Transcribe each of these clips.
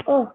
ओह,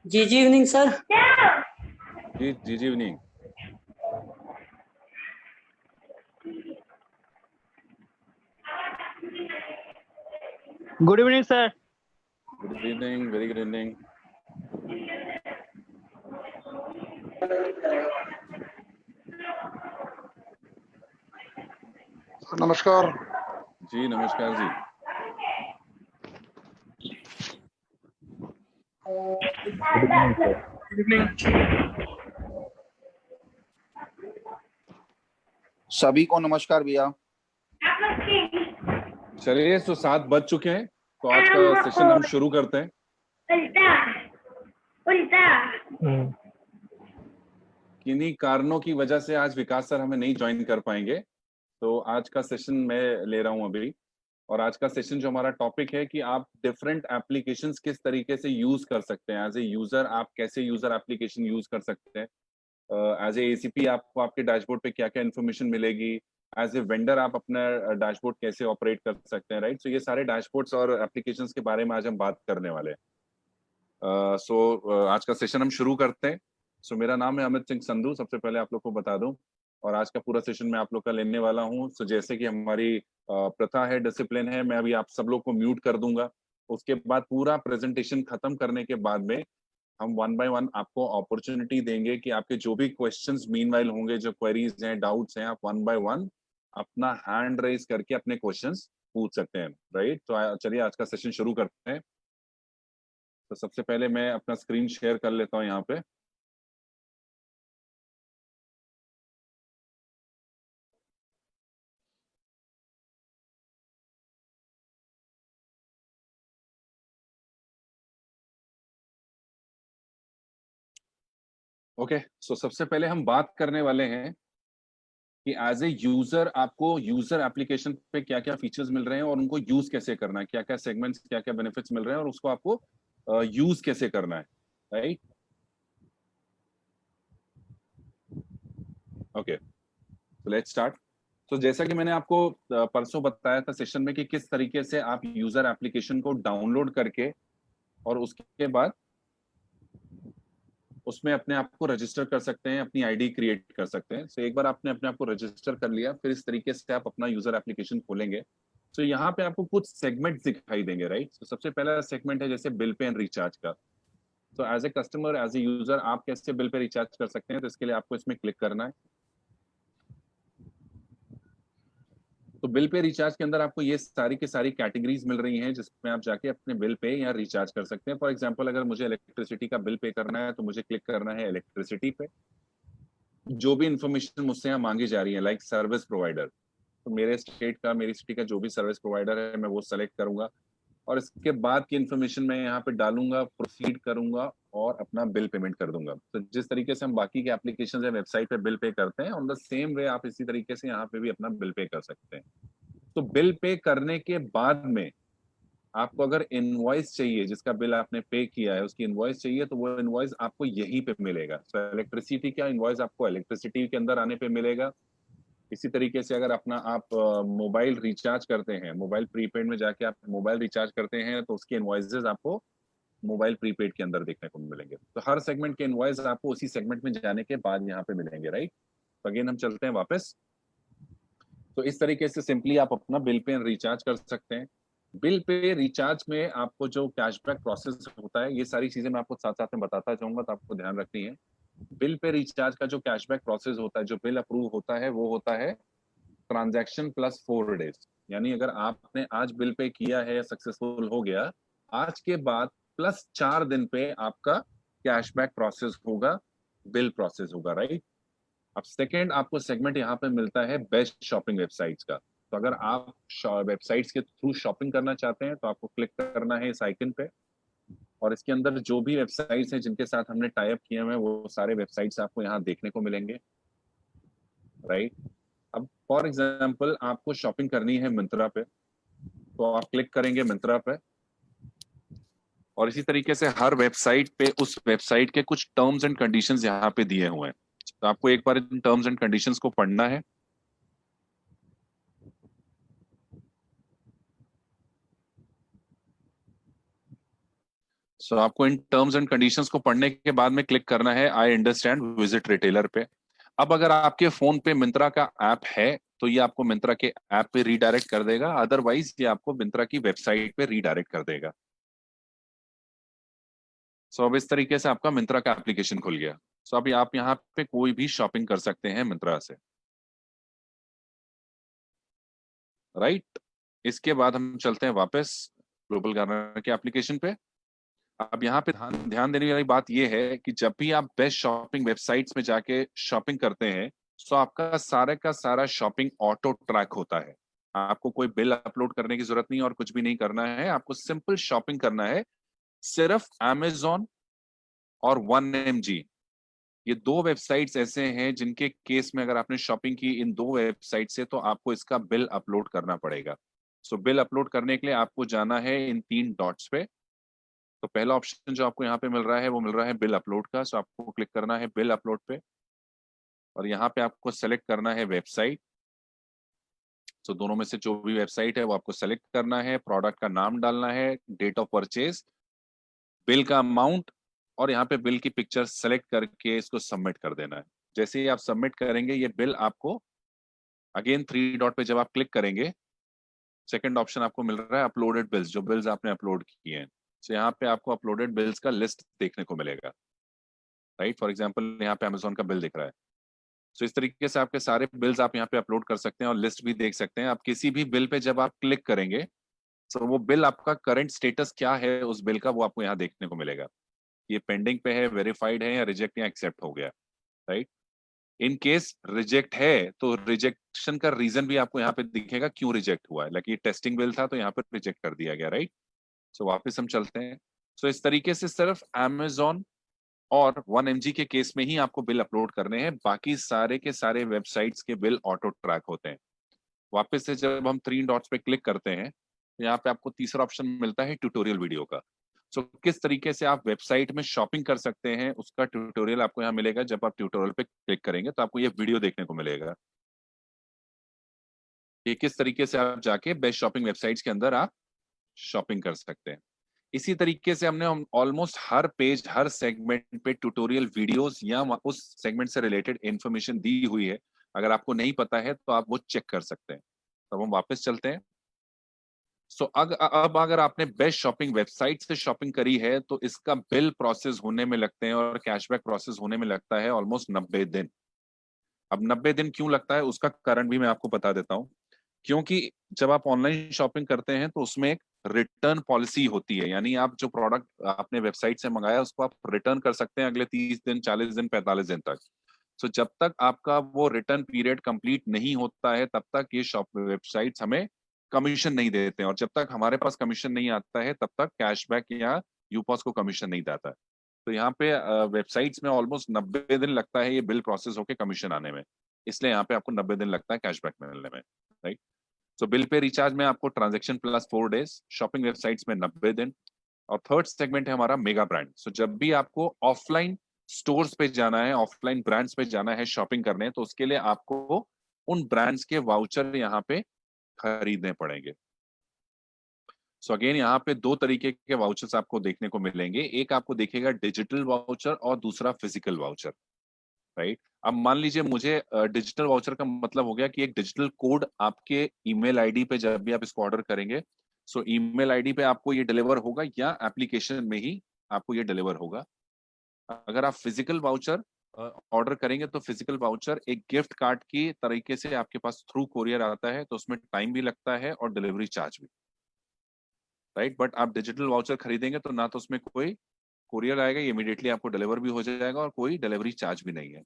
जी evening sir. जी evening. Good evening sir. Good evening, very good evening. नमस्कार जी, नमस्कार जी। सभी को नमस्कार भैया। चलिए, तो 7 बज चुके हैं, तो आज का सेशन हम शुरू करते हैं। किन्हीं कारणों की वजह से आज विकास सर हमें नहीं ज्वाइन कर पाएंगे, तो आज का सेशन मैं ले रहा हूं अभी। और आज का सेशन जो हमारा टॉपिक है कि आप डिफरेंट एप्लीकेशंस किस तरीके से यूज कर सकते हैं। एज ए यूजर आप कैसे यूजर एप्लीकेशन यूज कर सकते हैं। एज ए एसीपी आपको आपके डैशबोर्ड पे क्या क्या इन्फॉर्मेशन मिलेगी। एज ए वेंडर आप अपना डैशबोर्ड कैसे ऑपरेट कर सकते हैं, राइट। सो ये सारे डैशबोर्ड्स और एप्लीकेशंस के बारे में आज हम बात करने वाले हैं। आज का सेशन हम शुरू करते हैं। मेरा नाम है अमित सिंह संधू, सबसे पहले आप लोग को बता दूं। और आज का पूरा सेशन मैं आप लोग का लेने वाला हूं। जैसे कि हमारी प्रथा है, डिसिप्लिन है, मैं अभी आप सब लोग को म्यूट कर दूंगा। उसके बाद पूरा प्रेजेंटेशन खत्म करने के बाद में हम वन बाय वन आपको अपॉर्चुनिटी देंगे कि आपके जो भी क्वेश्चंस मीनवाइल होंगे, जो क्वेरीज हैं, डाउट्स हैं, आप वन बाय वन अपना हैंड रेज करके अपने क्वेश्चंस पूछ सकते हैं, राइट। तो चलिए आज का सेशन शुरू करते हैं। तो सबसे पहले मैं अपना स्क्रीन शेयर कर लेता हूँ यहाँ पे। ओके, सो सबसे पहले हम बात करने वाले हैं कि एज ए यूजर आपको यूजर एप्लीकेशन पे क्या क्या फीचर्स मिल रहे हैं और उनको यूज कैसे करना है, क्या क्या सेगमेंट्स, क्या क्या बेनिफिट्स मिल रहे हैं और उसको आपको यूज कैसे करना है, राइट। ओके, तो लेट्स स्टार्ट। तो जैसा कि मैंने आपको परसों बताया था सेशन में कि किस तरीके से आप यूजर एप्लीकेशन को डाउनलोड करके और उसके बाद उसमें अपने आप को रजिस्टर कर सकते हैं, अपनी आईडी क्रिएट कर सकते हैं। एक बार आपने अपने आप को रजिस्टर कर लिया, फिर इस तरीके से आप अपना यूजर एप्लीकेशन खोलेंगे। यहाँ पे आपको कुछ सेगमेंट दिखाई देंगे, राइट। सबसे पहला सेगमेंट है जैसे बिल पे एंड रिचार्ज का। तो as a customer, as a user आप कैसे बिल पे रिचार्ज कर सकते हैं, तो इसके लिए आपको इसमें क्लिक करना है। तो बिल पे रिचार्ज के अंदर आपको ये सारी की सारी कैटेगरीज मिल रही हैं जिसमें आप जाके अपने बिल पे या रिचार्ज कर सकते हैं। फॉर एग्जांपल, अगर मुझे इलेक्ट्रिसिटी का बिल पे करना है तो मुझे क्लिक करना है इलेक्ट्रिसिटी पे। जो भी इंफॉर्मेशन मुझसे यहाँ मांगी जा रही है, लाइक सर्विस प्रोवाइडर, तो मेरे स्टेट का, मेरी सिटी का जो भी सर्विस प्रोवाइडर है मैं वो सेलेक्ट करूंगा और इसके बाद की इंफॉर्मेशन मैं यहाँ पे डालूंगा, प्रोसीड करूंगा और अपना बिल पेमेंट कर दूंगा। तो जिस तरीके से हम बाकी के एप्लीकेशन या वेबसाइट पे बिल पे करते हैं, ऑन द सेम वे आप इसी तरीके से यहाँ पे भी अपना बिल पे कर सकते हैं। तो बिल पे करने के बाद में आपको अगर इनवॉइस चाहिए, जिसका बिल आपने पे किया है उसकी इनवॉइस चाहिए, तो वो इनवॉइस आपको यहीं पे मिलेगा। तो इलेक्ट्रिसिटी का इनवॉइस आपको इलेक्ट्रिसिटी के अंदर आने पे मिलेगा। इसी तरीके से अगर अपना आप मोबाइल रिचार्ज करते हैं, मोबाइल प्रीपेड में जाके आप मोबाइल रिचार्ज करते हैं, तो उसके इनवॉइसेस आपको मोबाइल प्रीपेड के अंदर देखने को मिलेंगे। तो हर सेगमेंट के इनवॉइस आपको उसी सेगमेंट में जाने के बाद यहाँ पे मिलेंगे, राइट। तो अगेन हम चलते हैं वापस। तो इस तरीके से सिंपली आप अपना बिल पे रिचार्ज कर सकते हैं। बिल पे रिचार्ज में आपको जो कैशबैक प्रोसेस होता है, ये सारी चीजें मैं आपको साथ साथ में बताता जाऊंगा, तो आपको ध्यान रखनी है। बिल पे रिचार्ज का जो कैशबैक प्रोसेस होता है, जो बिल अप्रूव होता है, वो होता है ट्रांजैक्शन प्लस 4 डेज। यानी अगर आपने आज बिल पे किया है, सक्सेसफुल हो गया, आज के बाद प्लस 4 दिन पे आपका कैशबैक प्रोसेस होगा, बिल प्रोसेस होगा, राइट? अब सेकंड आपको सेगमेंट यहाँ पे मिलता है बेस्ट शॉपिंग वेबसाइट्स का। तो अगर आप वेबसाइट्स के थ्रू शॉपिंग करना चाहते हैं तो आपको क्लिक करना है इस आइकन पे, और इसके अंदर जो भी वेबसाइट्स हैं जिनके साथ हमने टाई अप किए हुए हैं वो सारे वेबसाइट्स आपको यहाँ देखने को मिलेंगे, राइट? अब फॉर एग्जांपल आपको शॉपिंग करनी है मिंत्रा पे, तो आप क्लिक करेंगे मिंत्रा पे, और इसी तरीके से हर वेबसाइट पे उस वेबसाइट के कुछ टर्म्स एंड कंडीशंस यहाँ पे दिए हुए हैं। तो आपको एक बार इन टर्म्स एंड कंडीशंस को पढ़ना है। सो आपको इन टर्म्स एंड कंडीशंस को पढ़ने के बाद में क्लिक करना है आई अंडरस्टैंड विजिट रिटेलर पे। अब अगर आपके फोन पे मिंत्रा का ऐप है तो ये आपको मिंत्रा के ऐप पे रीडायरेक्ट कर देगा, अदरवाइज ये आपको मिंत्रा की वेबसाइट पे रीडायरेक्ट कर देगा। सो अब इस तरीके से आपका मिंत्रा का एप्लीकेशन खुल गया। सो अभी आप यहाँ पे कोई भी शॉपिंग कर सकते हैं मिंत्रा से, राइट? इसके बाद हम चलते हैं वापस ग्लोबल गार्डनर के एप्लीकेशन पे। अब यहाँ पे ध्यान देने वाली बात यह है कि जब भी आप बेस्ट शॉपिंग वेबसाइट्स में जाके शॉपिंग करते हैं तो आपका सारे का सारा शॉपिंग ऑटो ट्रैक होता है। आपको कोई बिल अपलोड करने की जरूरत नहीं और कुछ भी नहीं करना है, आपको सिंपल शॉपिंग करना है। सिर्फ Amazon और 1mg, ये दो वेबसाइट्स ऐसे हैं जिनके केस में अगर आपने शॉपिंग की इन दो वेबसाइट से तो आपको इसका बिल अपलोड करना पड़ेगा। सो बिल अपलोड करने के लिए आपको जाना है इन 3 डॉट्स पे। तो पहला ऑप्शन जो आपको यहाँ पे मिल रहा है वो मिल रहा है बिल अपलोड का। सो आपको क्लिक करना है बिल अपलोड पे, और यहाँ पे आपको सेलेक्ट करना है वेबसाइट। सो दोनों में से जो भी वेबसाइट है वो आपको सेलेक्ट करना है, प्रोडक्ट का नाम डालना है, डेट ऑफ परचेज, बिल का अमाउंट, और यहाँ पे बिल की पिक्चर सेलेक्ट करके इसको सबमिट कर देना है। जैसे ही आप सबमिट करेंगे ये बिल आपको अगेन 3 डॉट पे जब आप क्लिक करेंगे, सेकंड ऑप्शन आपको मिल रहा है अपलोडेड बिल्स, जो बिल्स आपने अपलोड किए हैं। तो यहाँ पे आपको अपलोडेड बिल्स का लिस्ट देखने को मिलेगा, राइट? फॉर एग्जांपल यहाँ पे अमेजोन का बिल दिख रहा है। तो इस तरीके से आपके सारे बिल्स आप यहाँ पे अपलोड कर सकते हैं और लिस्ट भी देख सकते हैं। आप किसी भी बिल पे जब आप क्लिक करेंगे तो वो बिल आपका करंट स्टेटस क्या है उस बिल का वो आपको यहाँ देखने को मिलेगा। ये पेंडिंग पे है, वेरीफाइड है, या रिजेक्ट या एक्सेप्ट हो गया, राइट? इन केस रिजेक्ट है तो रिजेक्शन का रीजन भी आपको यहाँ पे दिखेगा, क्यों रिजेक्ट हुआ है। लाइक ये टेस्टिंग बिल था तो यहाँ पर रिजेक्ट कर दिया गया, राइट? सो वापस हम चलते हैं। सो इस तरीके से सिर्फ Amazon और 1mg के केस में ही आपको बिल अपलोड करने हैं, बाकी सारे के सारे वेबसाइट्स के बिल ऑटो ट्रैक होते हैं। वापस से जब हम 3 डॉट्स पे क्लिक करते हैं तो यहाँ पे आपको तीसरा ऑप्शन मिलता है ट्यूटोरियल वीडियो का। सो किस तरीके से आप वेबसाइट में शॉपिंग कर सकते हैं उसका ट्यूटोरियल आपको यहाँ मिलेगा। जब आप ट्यूटोरियल पे क्लिक करेंगे तो आपको ये वीडियो देखने को मिलेगा कि किस तरीके से आप जाके बेस्ट शॉपिंग वेबसाइट्स के अंदर आप शॉपिंग कर सकते हैं। इसी तरीके से हमने ऑलमोस्ट हर पेज, हर सेगमेंट पे ट्यूटोरियल वीडियोस या उस सेगमेंट से रिलेटेड इंफॉर्मेशन दी हुई है। अगर आपको नहीं पता है तो आप वो चेक कर सकते हैं। तो हम वापस चलते हैं। सो अब अगर आपने बेस्ट शॉपिंग वेबसाइट से शॉपिंग करी है तो इसका बिल प्रोसेस होने में लगते हैं और कैशबैक प्रोसेस होने में लगता है ऑलमोस्ट 90 दिन। अब 90 दिन क्यों लगता है उसका कारण भी मैं आपको बता देता हूँ। क्योंकि जब आप ऑनलाइन शॉपिंग करते हैं तो उसमें एक रिटर्न पॉलिसी होती है, यानी आप जो प्रोडक्ट आपने वेबसाइट से मंगाया उसको आप रिटर्न कर सकते हैं अगले 30 दिन, 40 दिन, 45 दिन तक। सो जब तक आपका वो रिटर्न पीरियड कंप्लीट नहीं होता है तब तक ये शॉप वेबसाइट्स हमें कमीशन नहीं देते हैं, और जब तक हमारे पास कमीशन नहीं आता है तब तक कैशबैक या यूपॉस को कमीशन नहीं जाता है। तो यहाँ पे वेबसाइट्स में ऑलमोस्ट 90 दिन लगता है ये बिल प्रोसेस होके कमीशन आने में, इसलिए यहाँ पे आपको 90 दिन लगता है कैशबैक मिलने में, राइट? सो बिल पे रिचार्ज में आपको transaction plus 4 days, shopping websites में 90 दिन, और थर्ड सेगमेंट है हमारा मेगा ब्रांड। सो जब भी आपको ऑफलाइन स्टोर्स पे जाना है, ऑफलाइन ब्रांड्स पे जाना है शॉपिंग करने, तो उसके लिए आपको उन ब्रांड्स के वाउचर यहाँ पे खरीदने पड़ेंगे। सो अगेन यहाँ पे दो तरीके के वाउचर्स आपको देखने को मिलेंगे, एक आपको दिखेगा डिजिटल वाउचर और दूसरा फिजिकल वाउचर, राइट? अब मान लीजिए मुझे डिजिटल वाउचर का मतलब हो गया कि एक डिजिटल कोड आपके ईमेल आईडी पे जब भी आप इसको ऑर्डर करेंगे, सो ईमेल आईडी पे आपको ये डिलीवर होगा या एप्लीकेशन में ही आपको ये डिलीवर होगा। अगर आप फिजिकल वाउचर ऑर्डर करेंगे तो फिजिकल वाउचर एक गिफ्ट कार्ड की तरीके से आपके पास थ्रू कोरियर आता है, तो उसमें टाइम भी लगता है और डिलीवरी चार्ज भी, राइट। बट आप डिजिटल वाउचर खरीदेंगे तो ना तो उसमें कोई कोरियर आएगा, ये इमीडिएटली आपको डिलीवर भी हो जाएगा और कोई डिलीवरी चार्ज भी नहीं है।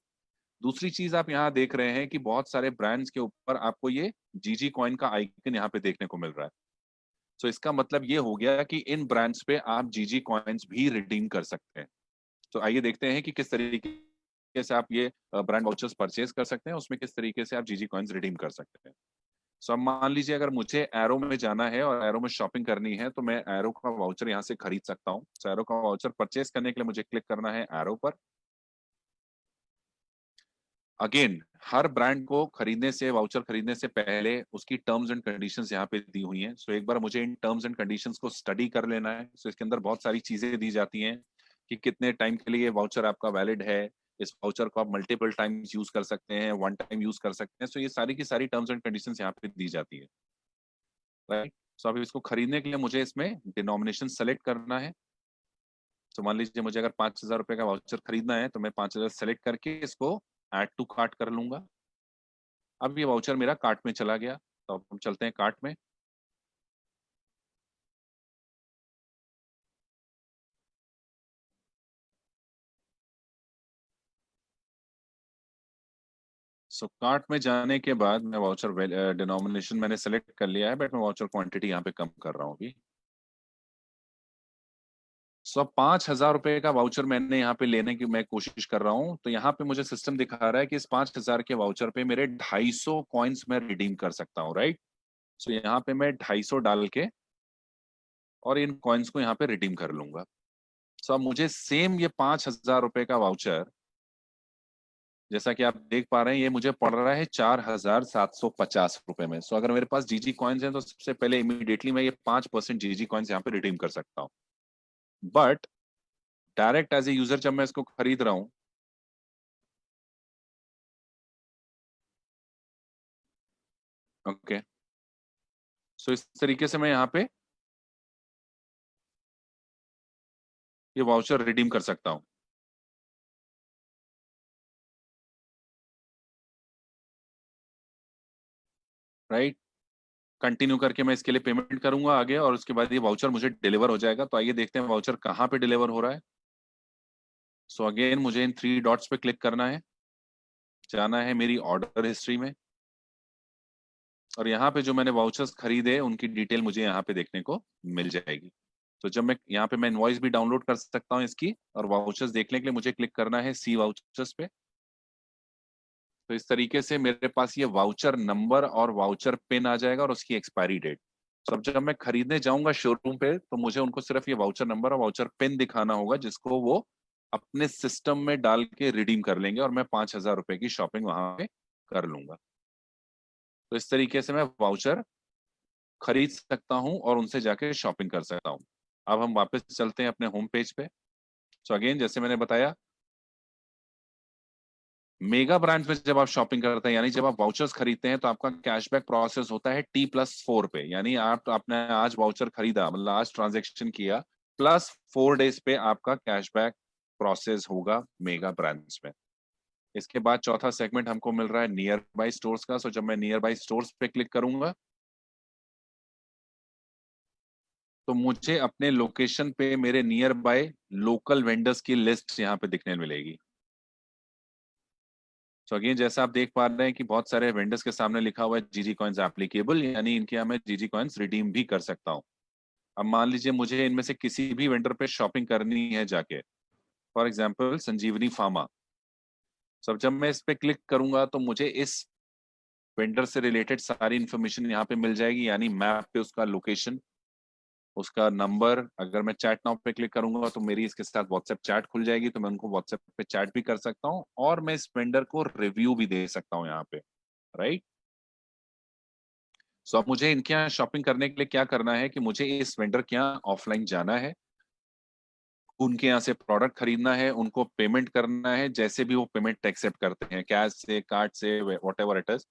दूसरी चीज आप यहाँ देख रहे हैं कि बहुत सारे ब्रांड्स के ऊपर आपको ये जीजी कॉइन का आइकन यहाँ पे देखने को मिल रहा है। तो इसका मतलब ये हो गया कि इन ब्रांड्स पे आप जीजी कॉइन्स भी रिडीम कर सकते हैं। तो आइए देखते हैं कि किस तरीके से आप ये ब्रांड वाउचर्स परचेज कर सकते हैं, उसमें किस तरीके से आप जीजी कॉइन्स रिडीम कर सकते हैं। सो अब मान लीजिए अगर मुझे एरो में जाना है और एरो में शॉपिंग करनी है तो मैं एरो का वाउचर यहाँ से खरीद सकता हूँ। सो एरो का वाउचर परचेज करने के लिए मुझे क्लिक करना है एरो पर। अगेन हर ब्रांड को खरीदने से, वाउचर खरीदने से पहले उसकी टर्म्स एंड कंडीशंस यहाँ पे दी हुई हैं। सो एक बार मुझे इन टर्म्स एंड कंडीशंस को स्टडी कर लेना है। सो इसके अंदर बहुत सारी चीजें दी जाती हैं कि कितने टाइम के लिए वाउचर आपका वैलिड है, इस वाउचर को आप मल्टीपल टाइम्स यूज कर सकते हैं, वन टाइम यूज कर सकते हैं। सो ये सारी की सारी टर्म्स एंड कंडीशंस यहाँ पे दी जाती है, राइट। सो अभी इसको खरीदने के लिए मुझे इसमें डिनोमिनेशन सेलेक्ट करना है। तो मान लीजिए मुझे अगर 5,000 रुपए का वाउचर खरीदना है तो मैं 5,000 सेलेक्ट करके इसको ऐड टू कार्ट कर लूंगा। अब ये वाउचर मेरा कार्ट में चला गया, तो अब हम चलते हैं कार्ट में। सो कार्ट में जाने के बाद मैं वाउचर डिनोमिनेशन मैंने सेलेक्ट कर लिया है, बट मैं वाउचर क्वांटिटी यहाँ पे कम कर रहा हूँ अभी। सो अब 5,000 रुपए का वाउचर मैंने यहाँ पे लेने की मैं कोशिश कर रहा हूँ। तो यहाँ पे मुझे सिस्टम दिखा रहा है कि इस 5,000 के वाउचर पे मेरे 250 कॉइन्स मैं रिडीम कर सकता हूँ, राइट। सो यहाँ पे मैं 250 डाल के और इन कॉइन्स को यहाँ पे रिडीम कर लूंगा। सो अब मुझे सेम ये 5,000 रुपए का वाउचर, जैसा कि आप देख पा रहे हैं, ये मुझे पड़ रहा है 4,750 रुपए में। सो अगर मेरे पास जीजी कॉइन्स हैं तो सबसे पहले इमीडिएटली मैं ये 5% जीजी कॉइन्स यहाँ पे रिडीम कर सकता हूँ। But direct as a user जब मैं इसको खरीद रहा हूँ, ओके, सो इस तरीके से मैं यहाँ पे ये वाउचर रिडीम कर सकता हूँ, राइट। कंटिन्यू करके मैं इसके लिए पेमेंट करूंगा आगे और उसके बाद ये वाउचर मुझे डिलीवर हो जाएगा। तो आइए देखते हैं वाउचर कहाँ पे डिलीवर हो रहा है। सो अगेन मुझे इन 3 डॉट्स पे क्लिक करना है, जाना है मेरी ऑर्डर हिस्ट्री में और यहाँ पे जो मैंने वाउचर्स खरीदे उनकी डिटेल मुझे यहाँ पे देखने को मिल जाएगी। तो जब मैं यहाँ पे मैं इनवॉइस भी डाउनलोड कर सकता हूँ इसकी, और वाउचर्स देखने के लिए मुझे क्लिक करना है सी वाउचर्स पे। तो इस तरीके से मेरे पास ये वाउचर नंबर और वाउचर पिन आ जाएगा और उसकी एक्सपायरी डेट। तो अब जब मैं खरीदने जाऊंगा शोरूम पे तो मुझे उनको सिर्फ ये वाउचर नंबर और वाउचर पिन दिखाना होगा, जिसको वो अपने सिस्टम में डाल के रिडीम कर लेंगे और मैं 5,000 रुपए की शॉपिंग वहां पे कर लूंगा। तो इस तरीके से मैं वाउचर खरीद सकता हूं और उनसे जाके शॉपिंग कर सकता हूं। अब हम वापस चलते हैं अपने होम पेज पे। सो अगेन जैसे मैंने बताया, मेगा ब्रांड्स में जब आप शॉपिंग करते हैं, यानी जब आप वाउचर्स खरीदते हैं, तो आपका कैशबैक प्रोसेस होता है T+4 पे। यानी आपने आज वाउचर खरीदा, मतलब आज ट्रांजेक्शन किया, +4 डेज पे आपका कैशबैक प्रोसेस होगा मेगा ब्रांड्स में। इसके बाद चौथा सेगमेंट हमको मिल रहा है नियर बाई स्टोर्स का। सो जब मैं नियर बाई स्टोर्स पे क्लिक करूंगा तो मुझे अपने लोकेशन पे मेरे नियर बाय लोकल वेंडर्स की लिस्ट यहाँ पे दिखने मिलेगी। तो अगेन जैसा आप देख पा रहे हैं कि बहुत सारे वेंडर्स के सामने लिखा हुआ है जीजी कॉइन्स एप्लीकेबल, यानी इनके यहाँ मैं जीजी कॉइन्स रिडीम भी कर सकता हूँ। अब मान लीजिए मुझे इनमें से किसी भी वेंडर पे शॉपिंग करनी है जाके, फॉर एग्जाम्पल संजीवनी फार्मा। सब जब मैं इस पे क्लिक करूंगा तो मुझे इस वेंडर से रिलेटेड सारी इंफॉर्मेशन यहाँ पे मिल जाएगी, यानी मैप पे उसका लोकेशन, उसका नंबर। अगर मैं चैट नाउ पे क्लिक करूंगा तो मेरी इसके साथ व्हाट्सएप चैट खुल जाएगी, तो मैं उनको व्हाट्सएप पे चैट भी कर सकता हूँ और मैं इस वेंडर को रिव्यू भी दे सकता हूँ यहाँ पे, राइट। सो अब मुझे इनके यहाँ शॉपिंग करने के लिए क्या करना है कि मुझे इस वेंडर के यहाँ ऑफलाइन जाना है, उनके यहाँ से प्रोडक्ट खरीदना है, उनको पेमेंट करना है, जैसे भी वो पेमेंट एक्सेप्ट करते हैं, कैश से, कार्ड से, वॉट एवर इट इज।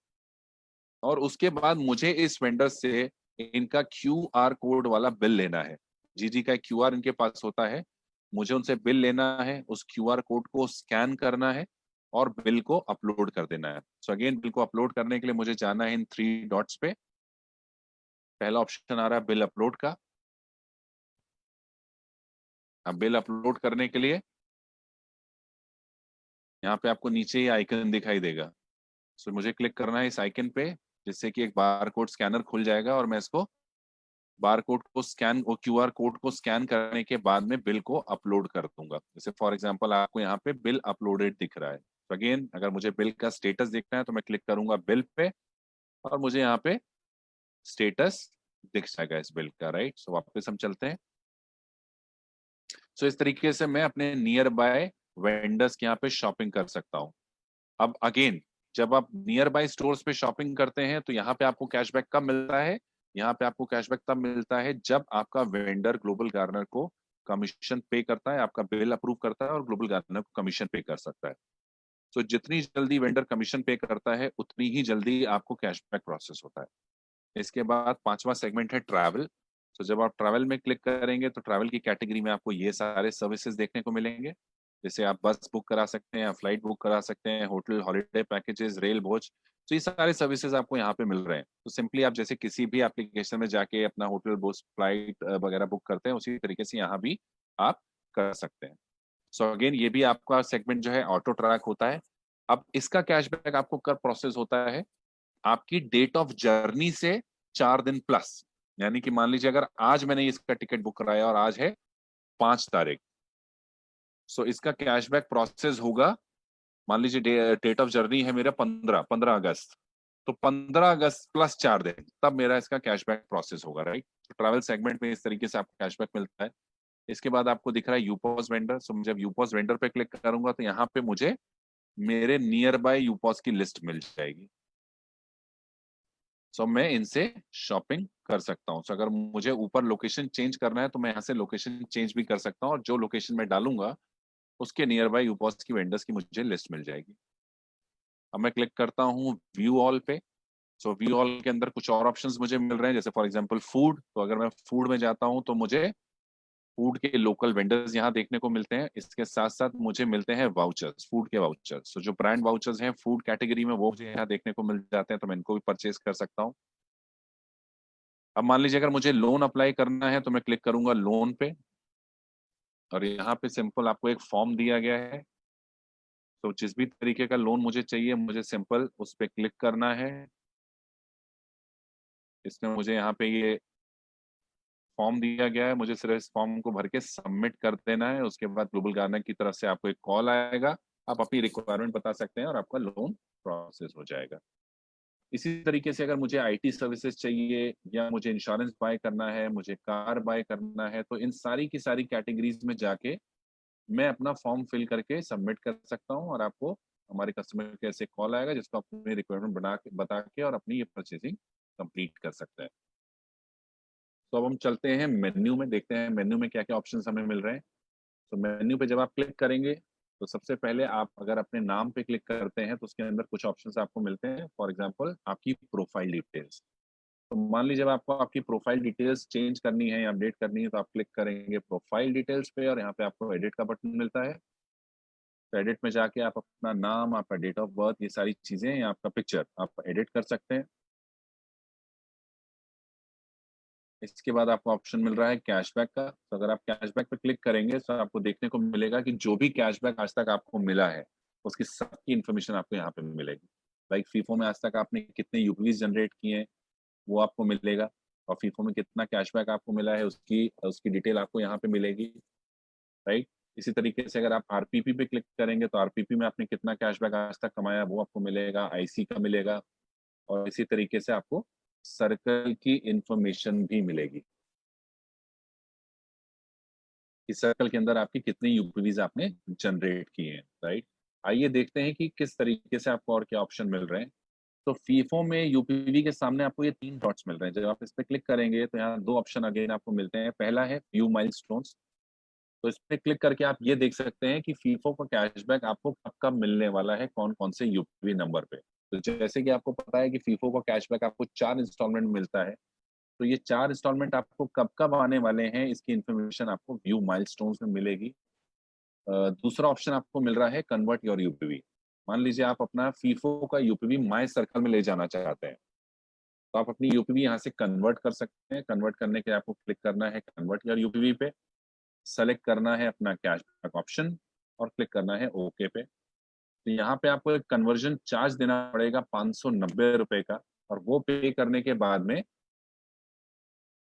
और उसके बाद मुझे इस वेंडर से इनका QR कोड वाला बिल लेना है। जीजी का QR इनके पास होता है, मुझे उनसे बिल लेना है, उस QR कोड को स्कैन करना है और बिल को अपलोड कर देना है। सो अगेन बिल को अपलोड करने के लिए मुझे जाना है इन 3 डॉट्स पे। पहला ऑप्शन आ रहा है बिल अपलोड का। अब बिल अपलोड करने के लिए यहाँ पे आपको नीचे ही आइकन दिखाई देगा। सो मुझे क्लिक करना है इस आइकन पे, जिससे कि एक बार कोड स्कैनर खुल जाएगा और मैं इसको बार कोड को स्कैन, वो क्यूआर कोड को स्कैन करने के बाद में बिल को अपलोड कर दूंगा। जैसे फॉर एग्जांपल आपको यहाँ पे बिल अपलोडेड दिख रहा है। तो अगेन अगर मुझे बिल का स्टेटस देखना है तो मैं क्लिक करूंगा बिल पे और मुझे यहाँ पे स्टेटस दिख जाएगा इस बिल का, राइट। सो वापस हम चलते हैं। सो इस तरीके से मैं अपने नियर बाय वेंडर्स के यहाँ पे शॉपिंग कर सकता हूँ। अब अगेन जब आप नियर बाय स्टोर्स पे शॉपिंग करते हैं तो यहाँ पे आपको कैशबैक कब मिलता है? यहाँ पे आपको कैशबैक तब मिलता है जब आपका वेंडर ग्लोबल गार्नर को कमीशन पे करता है, आपका बिल अप्रूव करता है और ग्लोबल गार्नर को कमीशन पे कर सकता है। तो जितनी जल्दी वेंडर कमीशन पे करता है उतनी ही जल्दी आपको कैशबैक प्रोसेस होता है। इसके बाद 5वां सेगमेंट है ट्रैवल। तो जब आप ट्रैवल में क्लिक करेंगे तो ट्रैवल की कैटेगरी में आपको ये सारे सर्विसेज देखने को मिलेंगे। जैसे आप बस बुक करा सकते हैं, फ्लाइट बुक करा सकते हैं, होटल हॉलिडे पैकेजेस, रेल भोज। तो ये सारे सर्विसेज आपको यहाँ पे मिल रहे हैं। तो सिंपली आप जैसे किसी भी एप्लीकेशन में जाके अपना होटल बुक, फ्लाइट वगैरह बुक करते हैं, उसी तरीके से यहाँ भी आप कर सकते हैं। सो अगेन ये भी आपका सेगमेंट जो है ऑटो ट्रैक होता है। अब इसका कैशबैक आपको कब प्रोसेस होता है? आपकी डेट ऑफ जर्नी से 4 दिन प्लस। यानी कि मान लीजिए अगर आज मैंने इसका टिकट बुक कराया और आज है 5 तारीख, सो इसका कैशबैक प्रोसेस होगा। मान लीजिए डेट ऑफ जर्नी है मेरा 15 अगस्त, तो 15 अगस्त प्लस 4 दिन, तब मेरा इसका कैशबैक प्रोसेस होगा, राइट। तो ट्रैवल सेगमेंट में इस तरीके से आपको कैशबैक मिलता है। इसके बाद आपको दिख रहा है यूपॉस वेंडर। सो जब यूपॉस वेंडर पे क्लिक करूंगा तो यहाँ पे मुझे मेरे नियर बाय यूपॉस की लिस्ट मिल जाएगी। सो मैं इनसे शॉपिंग कर सकता हूँ। सो अगर मुझे ऊपर लोकेशन चेंज करना है तो मैं यहाँ से लोकेशन चेंज भी कर सकता हूँ और जो लोकेशन मैं डालूंगा उसके नियर बाय यूपॉस की वेंडर्स की मुझे लिस्ट मिल जाएगी। अब मैं क्लिक करता हूँ व्यू ऑल पे। सो व्यू ऑल के अंदर कुछ और ऑप्शंस मुझे मिल रहे हैं, जैसे फॉर एग्जांपल फूड। तो अगर मैं फूड में जाता हूँ तो मुझे फूड के लोकल वेंडर्स यहाँ देखने को मिलते हैं। इसके साथ साथ मुझे मिलते हैं वाउचर्स, फूड के वाउचर्स। सो जो ब्रांड वाउचर्स हैं फूड कैटेगरी में वो मुझे यहाँ देखने को मिल जाते हैं, तो मैं इनको भी परचेज कर सकता हूँ। अब मान लीजिए अगर मुझे लोन अप्लाई करना है तो मैं क्लिक करूंगा लोन पे और यहाँ पे सिंपल आपको एक फॉर्म दिया गया है। तो जिस भी तरीके का लोन मुझे चाहिए मुझे सिंपल उस पर क्लिक करना है। इसमें मुझे यहाँ पे ये फॉर्म दिया गया है, मुझे सिर्फ इस फॉर्म को भर के सबमिट कर देना है। उसके बाद ग्लोबल गार्नर की तरफ से आपको एक कॉल आएगा, आप अपनी रिक्वायरमेंट बता सकते हैं और आपका लोन प्रोसेस हो जाएगा। इसी तरीके से अगर मुझे आईटी सर्विसेज चाहिए या मुझे इंश्योरेंस बाय करना है, मुझे कार बाय करना है, तो इन सारी की सारी कैटेगरीज में जाके मैं अपना फॉर्म फिल करके सबमिट कर सकता हूँ और आपको हमारे कस्टमर केयर से कॉल आएगा जिसको आप अपनी रिक्वायरमेंट बना के बता के और अपनी ये परचेजिंग कंप्लीट कर सकते हैं। तो अब हम चलते हैं मेन्यू में, देखते हैं मेन्यू में क्या क्या ऑप्शंस हमें मिल रहे हैं। तो मेन्यू पे जब आप क्लिक करेंगे तो सबसे पहले आप अगर अपने नाम पे क्लिक करते हैं तो उसके अंदर कुछ ऑप्शंस आपको मिलते हैं। फॉर एग्जांपल आपकी प्रोफाइल डिटेल्स। तो मान लीजिए जब आपको आपकी प्रोफाइल डिटेल्स चेंज करनी है या अपडेट करनी है तो आप क्लिक करेंगे प्रोफाइल डिटेल्स पे और यहाँ पे आपको एडिट का बटन मिलता है। तो एडिट में जाके आप अपना नाम, आपका डेट ऑफ बर्थ, ये सारी चीजें या आपका पिक्चर आप एडिट कर सकते हैं। इसके बाद आपको ऑप्शन मिल रहा है कैशबैक का। तो अगर आप कैशबैक पे क्लिक करेंगे तो आपको देखने को मिलेगा कि जो भी कैशबैक आज तक आपको मिला है उसकी सबकी इन्फॉर्मेशन आपको यहाँ पे मिलेगी। लाइक फीफो में आज तक आपने कितने यूपीवी जनरेट किए हैं वो आपको मिलेगा और फीफो में कितना कैशबैक आपको मिला है उसकी उसकी डिटेल आपको यहाँ पे मिलेगी, राइट। इसी तरीके से अगर आप आरपीपी पे क्लिक करेंगे तो आरपीपी में आपने कितना कैशबैक आज तक कमाया वो आपको मिलेगा, आईसी का मिलेगा और इसी तरीके से आपको सर्कल की इंफॉर्मेशन भी मिलेगी। इस सर्कल के अंदर आपकी कितनी यूपीवीज आपने जनरेट किए हैं, राइट। आइए देखते हैं कि किस तरीके से आपको और क्या ऑप्शन मिल रहे हैं। तो फीफो में यूपीवी के सामने आपको ये 3 डॉट्स मिल रहे हैं। जब आप इस पे क्लिक करेंगे तो यहाँ 2 ऑप्शन अगेन आपको मिलते हैं। पहला है व्यू माइलस्टोन्स। तो इस पे क्लिक करके आप ये देख सकते हैं कि फीफो का कैशबैक आपको कब कब मिलने वाला है, कौन कौन से यूपीवी नंबर पे। तो जैसे कि आपको पता है कि फीफो का कैशबैक आपको 4 इंस्टॉलमेंट मिलता है। तो ये 4 इंस्टॉलमेंट आपको कब कब आने वाले हैं इसकी इन्फॉर्मेशन आपको व्यू माइलस्टोन्स में मिलेगी। दूसरा ऑप्शन आपको मिल रहा है कन्वर्ट योर यूपीवी। मान लीजिए आप अपना फीफो का यूपीवी माई सर्कल में ले जाना चाहते हैं, तो आप अपनी यूपीवी यहाँ से कन्वर्ट कर सकते हैं। कन्वर्ट करने के लिए आपको क्लिक करना है कन्वर्ट योर यूपीवी पे, सेलेक्ट करना है अपना कैशबैक ऑप्शन और क्लिक करना है ओके पे। तो यहाँ पे आपको एक कन्वर्जन चार्ज देना पड़ेगा 590 रुपए का, और वो पे करने के बाद में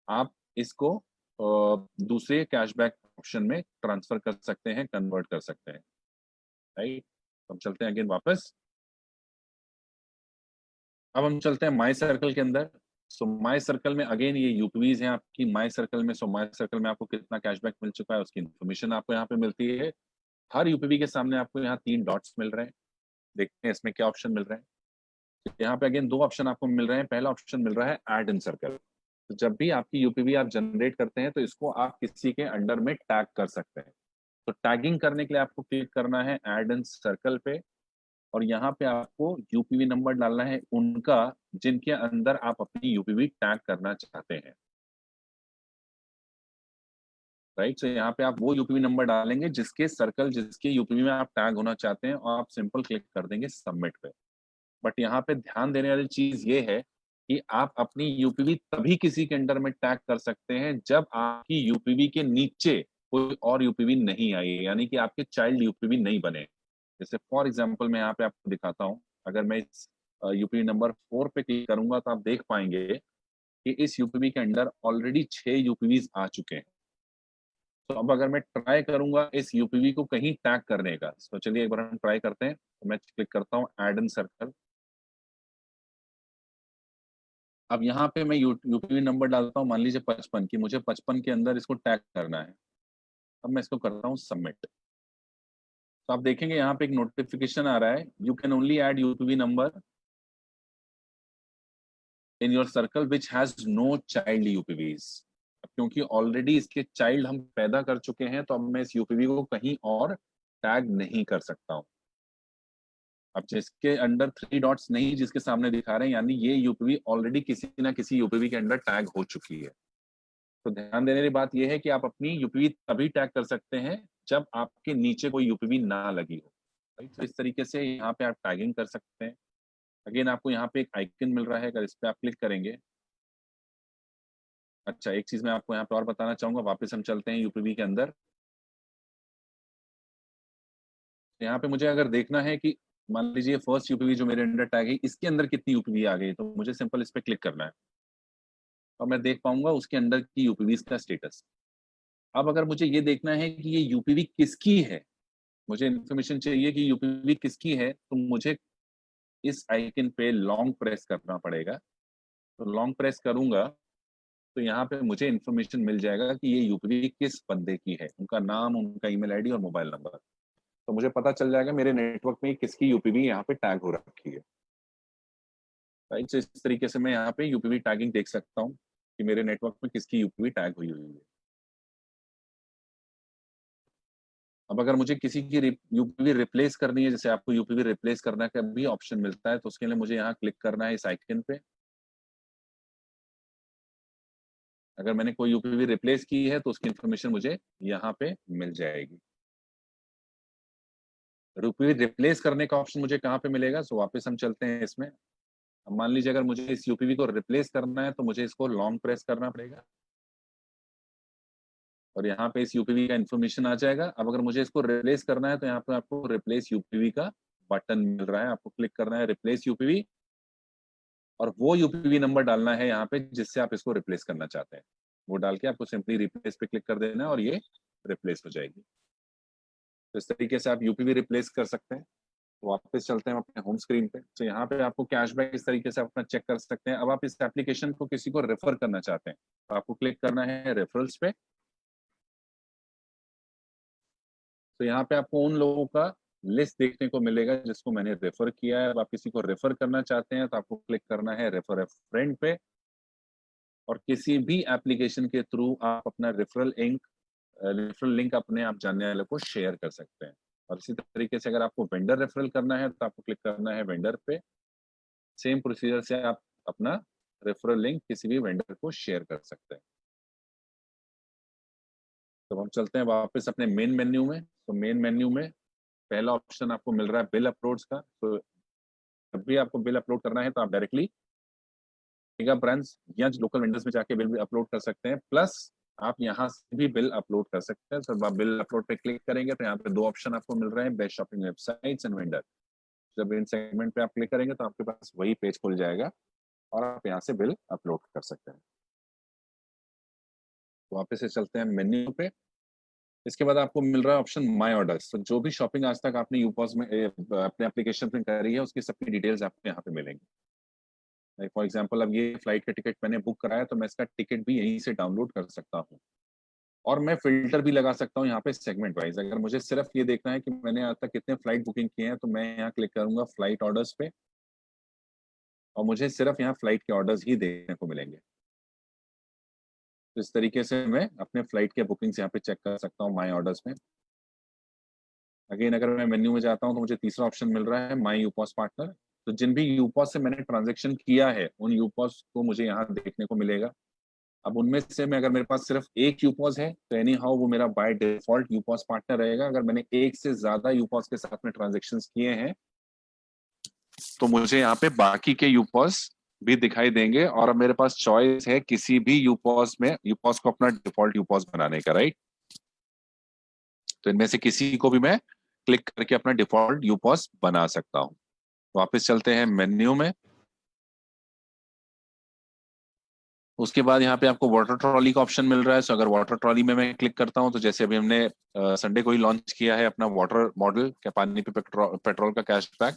आप इसको दूसरे कैशबैक ऑप्शन में ट्रांसफर कर सकते हैं, कन्वर्ट कर सकते हैं, राइट। हम चलते हैं अगेन वापस। अब हम चलते हैं माई सर्कल के अंदर। सो माई सर्कल में अगेन ये यूपीवीज हैं आपकी माई सर्कल में। सो माई सर्कल में आपको कितना कैशबैक मिल चुका है उसकी इन्फॉर्मेशन आपको यहाँ पे मिलती है। हर यूपीवी के सामने आपको यहाँ 3 डॉट्स मिल रहे हैं। देखते हैं इसमें क्या ऑप्शन मिल रहे हैं। तो यहाँ पे अगेन 2 ऑप्शन आपको मिल रहे हैं। पहला ऑप्शन मिल रहा है ऐड इन सर्कल। तो जब भी आपकी यूपीवी आप जनरेट करते हैं तो इसको आप किसी के अंडर में टैग कर सकते हैं। तो टैगिंग करने के लिए आपको क्लिक करना है ऐड इन सर्कल पे, और यहाँ पे आपको यूपीवी नंबर डालना है उनका जिनके अंदर आप अपनी यूपीवी टैग करना चाहते हैं, राइट। सो यहाँ पे आप वो यूपीवी नंबर डालेंगे जिसके सर्कल जिसके यूपीवी में आप टैग होना चाहते हैं, और आप सिंपल क्लिक कर देंगे सबमिट पे। बट यहाँ पे ध्यान देने वाली चीज ये है कि आप अपनी यूपीवी तभी किसी के अंडर में टैग कर सकते हैं जब आपकी यूपीवी के नीचे कोई और यूपीवी नहीं आई है, यानी कि आपके चाइल्ड यूपीवी नहीं बने। जैसे फॉर एग्जांपल मैं यहाँ पे आपको दिखाता हूँ। अगर मैं इस यूपीवी नंबर 4 पे क्लिक करूंगा तो आप देख पाएंगे कि इस यूपीवी के अंडर ऑलरेडी 6 यूपीवीज आ चुके हैं। तो अब अगर मैं ट्राई करूंगा इस यूपीवी को कहीं टैग करने का, तो चलिए एक बार हम ट्राई करते हैं। तो मैं क्लिक करता हूँ ऐड इन सर्कल। अब यहाँ पे मैं यूपीवी नंबर डालता हूँ, मान लीजिए 55 की, मुझे 55 के अंदर इसको टैग करना है। अब मैं इसको करता हूँ सबमिट। तो आप देखेंगे यहाँ पे एक नोटिफिकेशन आ रहा है, you can only add UPV number in your circle which has no child UPVs. क्योंकि ऑलरेडी इसके चाइल्ड हम पैदा कर चुके हैं, तो अब मैं इस यूपीवी को कहीं और टैग नहीं कर सकता हूँ। अब जिसके अंडर 3 डॉट्स नहीं जिसके सामने दिखा रहे हैं, यानी ये यूपीवी ऑलरेडी किसी ना किसी यूपीवी के अंडर टैग हो चुकी है। तो ध्यान देने की बात यह है कि आप अपनी यूपीवी तभी टैग कर सकते हैं जब आपके नीचे कोई यूपीवी ना लगी हो, राइट। तो इस तरीके से यहाँ पे आप टैगिंग कर सकते हैं। अगेन आपको यहाँ पे एक आइकन मिल रहा है, अगर इस पे आप क्लिक करेंगे। अच्छा, एक चीज मैं आपको यहाँ पे और बताना चाहूंगा। वापस हम चलते हैं यूपीवी के अंदर। यहाँ पे मुझे अगर देखना है कि मान लीजिए फर्स्ट यूपीवी जो मेरे अंडर टैग है इसके अंदर कितनी यूपीवी आ गई, तो मुझे सिंपल इस पे क्लिक करना है और मैं देख पाऊंगा उसके अंदर की यूपीवी का स्टेटस। अब अगर मुझे ये देखना है कि ये यूपीवी किसकी है, मुझे इन्फॉर्मेशन चाहिए कि यूपीवी किसकी है, तो मुझे इस आइकन पे लॉन्ग प्रेस करना पड़ेगा। तो लॉन्ग प्रेस करूंगा तो यहाँ पे मुझे इन्फॉर्मेशन मिल जाएगा कि ये यूपीवी किस बंदे की है, उनका नाम, उनका ईमेल आईडी और मोबाइल नंबर। तो मुझे पता चल जाएगा मेरे नेटवर्क में किसकी यूपीवी यहाँ पे टैग हो रखी है, राइट। इस तरीके से मैं यहाँ पे यूपीवी टैगिंग देख सकता हूँ कि मेरे नेटवर्क में किसकी यूपीवी टैग हुई हुई है। अब अगर मुझे किसी की यूपीवी रिप्लेस करनी है, जैसे आपको यूपीवी रिप्लेस करने का भी ऑप्शन मिलता है, तो उसके लिए मुझे यहाँ क्लिक करना है इस आइकन पे। अगर मैंने कोई यूपीवी रिप्लेस की है तो उसकी इन्फॉर्मेशन मुझे यहाँ पे मिल जाएगी। यूपीवी रिप्लेस करने का ऑप्शन मुझे कहाँ पे मिलेगा, सो वापस हम चलते हैं इसमें। अब मान लीजिए अगर मुझे इस यूपीवी को रिप्लेस करना है तो मुझे इसको लॉन्ग प्रेस करना पड़ेगा और यहाँ पे इस यूपीवी का इन्फॉर्मेशन आ जाएगा। अब अगर मुझे इसको रिप्लेस करना है तो यहाँ पे आपको रिप्लेस यूपीवी का बटन मिल रहा है, आपको क्लिक करना है रिप्लेस यूपीवी और वो यूपीवी नंबर डालना है यहाँ पे जिससे आप इसको रिप्लेस करना चाहते हैं। वो डाल के आपको सिंपली रिप्लेस पे क्लिक कर देना है और ये रिप्लेस हो जाएगी। तो इस तरीके से आप यूपीवी रिप्लेस कर सकते हैं। तो वापस चलते हैं अपने होम स्क्रीन पे। तो यहाँ पे आपको कैशबैक इस तरीके से अपना चेक कर सकते हैं। अब आप इस एप्लीकेशन को किसी को रेफर करना चाहते हैं तो आपको क्लिक करना है रेफरल्स पे। तो यहाँ पे आपको उन लोगों का लिस्ट देखने को मिलेगा जिसको मैंने रेफर किया है। अब आप किसी को रेफर करना चाहते हैं तो आपको क्लिक करना है रेफर ए फ्रेंड पे और किसी भी एप्लीकेशन के थ्रू आप अपना रेफरल लिंक अपने आप जानने वाले को शेयर कर सकते हैं। और इसी तरीके से अगर आपको वेंडर रेफरल करना है तो आपको क्लिक करना है वेंडर पे। सेम प्रोसीजर से आप अपना रेफरल लिंक किसी भी वेंडर को शेयर कर सकते हैं। तो हम चलते हैं वापस अपने मेन मेन्यू में। तो मेन मेन्यू में पहला ऑप्शन आपको मिल रहा है बिल अपलोड्स का। तो जब भी आपको बिल अपलोड करना है तो आप डायरेक्टली मेगा ब्रांड्स या लोकल वेंडर्स में जाके बिल भी अपलोड कर सकते हैं, प्लस आप यहाँ से भी बिल अपलोड कर सकते हैं। जब आप बिल अपलोड पे क्लिक करेंगे तो यहाँ पे दो ऑप्शन आपको मिल रहे हैं, best shopping websites and vendor. जब इन सेगमेंट पे आप क्लिक करेंगे तो आपके पास वही पेज खुल जाएगा और आप यहाँ से बिल अपलोड कर सकते हैं। तो वापस से चलते हैं मेन्यू पे। इसके बाद आपको मिल रहा है ऑप्शन माय ऑर्डर्स। तो जो भी शॉपिंग आज तक आपने यूपॉस में अपने एप्लीकेशन में करी है उसकी सबकी डिटेल्स आपको यहाँ पे मिलेंगी। फॉर एग्जांपल अब ये फ्लाइट का टिकट मैंने बुक कराया तो मैं इसका टिकट भी यहीं से डाउनलोड कर सकता हूँ, और मैं फिल्टर भी लगा सकता हूँ यहाँ पे सेगमेंट वाइज। अगर मुझे सिर्फ ये देखना है कि मैंने आज तक कितने फ्लाइट बुकिंग किए हैं तो मैं यहाँ क्लिक करूंगा फ्लाइट ऑर्डर्स पे, और मुझे सिर्फ यहाँ फ्लाइट के ऑर्डर्स ही देखने को मिलेंगे। तो इस तरीके से मैं अपने फ्लाइट के बुकिंग्स यहाँ पे चेक कर सकता हूँ माई ऑर्डर्स में। अगेन अगर मैं मेन्यू में जाता हूँ तो मुझे तीसरा ऑप्शन मिल रहा है माई यूपॉस पार्टनर। तो जिन भी यूपॉस से मैंने ट्रांजेक्शन किया है उन यूपॉस को मुझे यहाँ देखने को मिलेगा। अब उनमें से मैं, अगर मेरे पास सिर्फ एक यूपॉस है तो एनी हाउ वो मेरा बाय डिफॉल्ट यूपॉस पार्टनर रहेगा। अगर मैंने एक से ज्यादा यूपॉस के साथ में ट्रांजेक्शन किए हैं तो मुझे यहाँ पे बाकी के यूपॉस भी दिखाई देंगे, और अब मेरे पास चॉइस है किसी भी यूपॉस में यूपॉस को अपना डिफॉल्ट यूपॉस बनाने का, राइट। तो इनमें से किसी को भी मैं क्लिक करके अपना डिफॉल्ट यूपॉस बना सकता हूँ। वापस चलते हैं मेन्यू में। उसके बाद यहाँ पे आपको वाटर ट्रॉली का ऑप्शन मिल रहा है। सो अगर वाटर ट्रॉली में मैं क्लिक करता हूँ तो जैसे अभी हमने संडे को ही लॉन्च किया है अपना वाटर मॉडल, क्या पानी पे पेट्रोल का कैशबैक।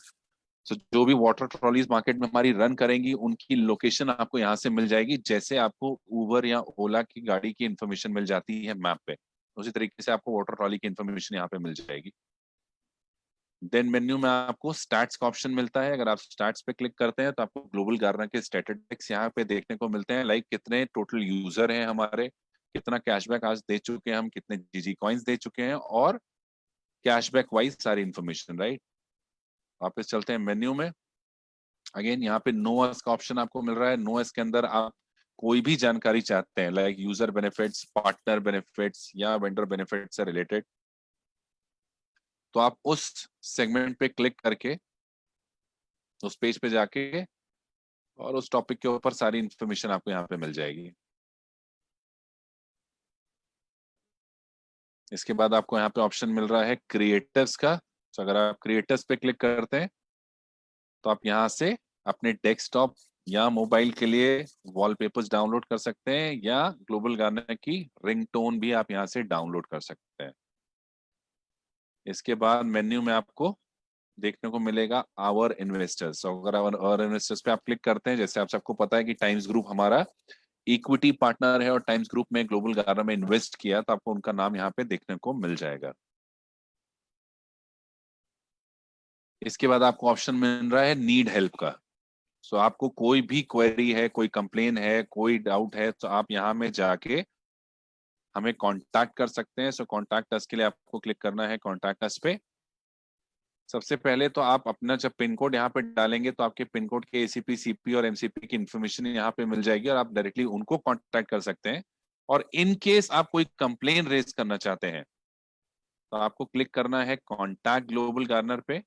तो जो भी वाटर ट्रॉलीज मार्केट में हमारी रन करेंगी उनकी लोकेशन आपको यहाँ से मिल जाएगी, जैसे आपको उबर या ओला की गाड़ी की इन्फॉर्मेशन मिल जाती है मैप पे, उसी तरीके से आपको वाटर ट्रॉली की इन्फॉर्मेशन यहाँ पे मिल जाएगी। देन मेन्यू में आपको स्टैट्स का ऑप्शन मिलता है। अगर आप स्टैट्स पे क्लिक करते हैं तो आपको ग्लोबल गार्डनर के स्टैटिस्टिक्स यहाँ पे देखने को मिलते हैं, लाइक कितने टोटल यूजर हैं हमारे, कितना कैशबैक आज दे चुके हैं हम, कितने जीजी कॉइन्स दे चुके हैं, और कैशबैक वाइज सारी इन्फॉर्मेशन, राइट। वापस चलते हैं मेन्यू में। अगेन यहाँ पे नोएस का ऑप्शन आपको मिल रहा है। नोएस के अंदर आप कोई भी जानकारी चाहते हैं, like user benefits, partner benefits या वेंडर बेनिफिट से रिलेटेड, तो आप उस सेगमेंट पे क्लिक करके उस पेज पे जाके और उस टॉपिक के ऊपर सारी इंफॉर्मेशन आपको यहाँ पे मिल जाएगी। इसके बाद आपको यहाँ पे ऑप्शन मिल रहा है क्रिएटर्स का। तो अगर आप क्रिएटर्स पे क्लिक करते हैं तो आप यहाँ से अपने डेस्कटॉप या मोबाइल के लिए वॉलपेपर्स डाउनलोड कर सकते हैं, या ग्लोबल गार्डनर की रिंगटोन भी आप यहाँ से डाउनलोड कर सकते हैं। इसके बाद मेन्यू में आपको देखने को मिलेगा आवर इन्वेस्टर्स। अगर आवर इन्वेस्टर्स पे आप क्लिक करते हैं, जैसे आप सबको पता है कि टाइम्स ग्रुप हमारा इक्विटी पार्टनर है और टाइम्स ग्रुप में ग्लोबल गार्डनर में इन्वेस्ट किया, तो आपको उनका नाम यहाँ पे देखने को मिल जाएगा। इसके बाद आपको ऑप्शन मिल रहा है नीड हेल्प का। सो आपको कोई भी क्वेरी है, कोई कंप्लेन है, कोई डाउट है, तो आप यहाँ में जाके हमें कांटेक्ट कर सकते हैं। सो कांटेक्ट अस के लिए आपको क्लिक करना है कांटेक्ट अस पे। सबसे पहले तो आप अपना जब पिन कोड यहाँ पे डालेंगे तो आपके पिन कोड के एसीपी, सीपी और एमसीपी की इन्फॉर्मेशन यहाँ पे मिल जाएगी और आप डायरेक्टली उनको कांटेक्ट कर सकते हैं। और इन केस आप कोई कंप्लेन रेज करना चाहते हैं तो आपको क्लिक करना है कांटेक्ट ग्लोबल गार्डनर पे,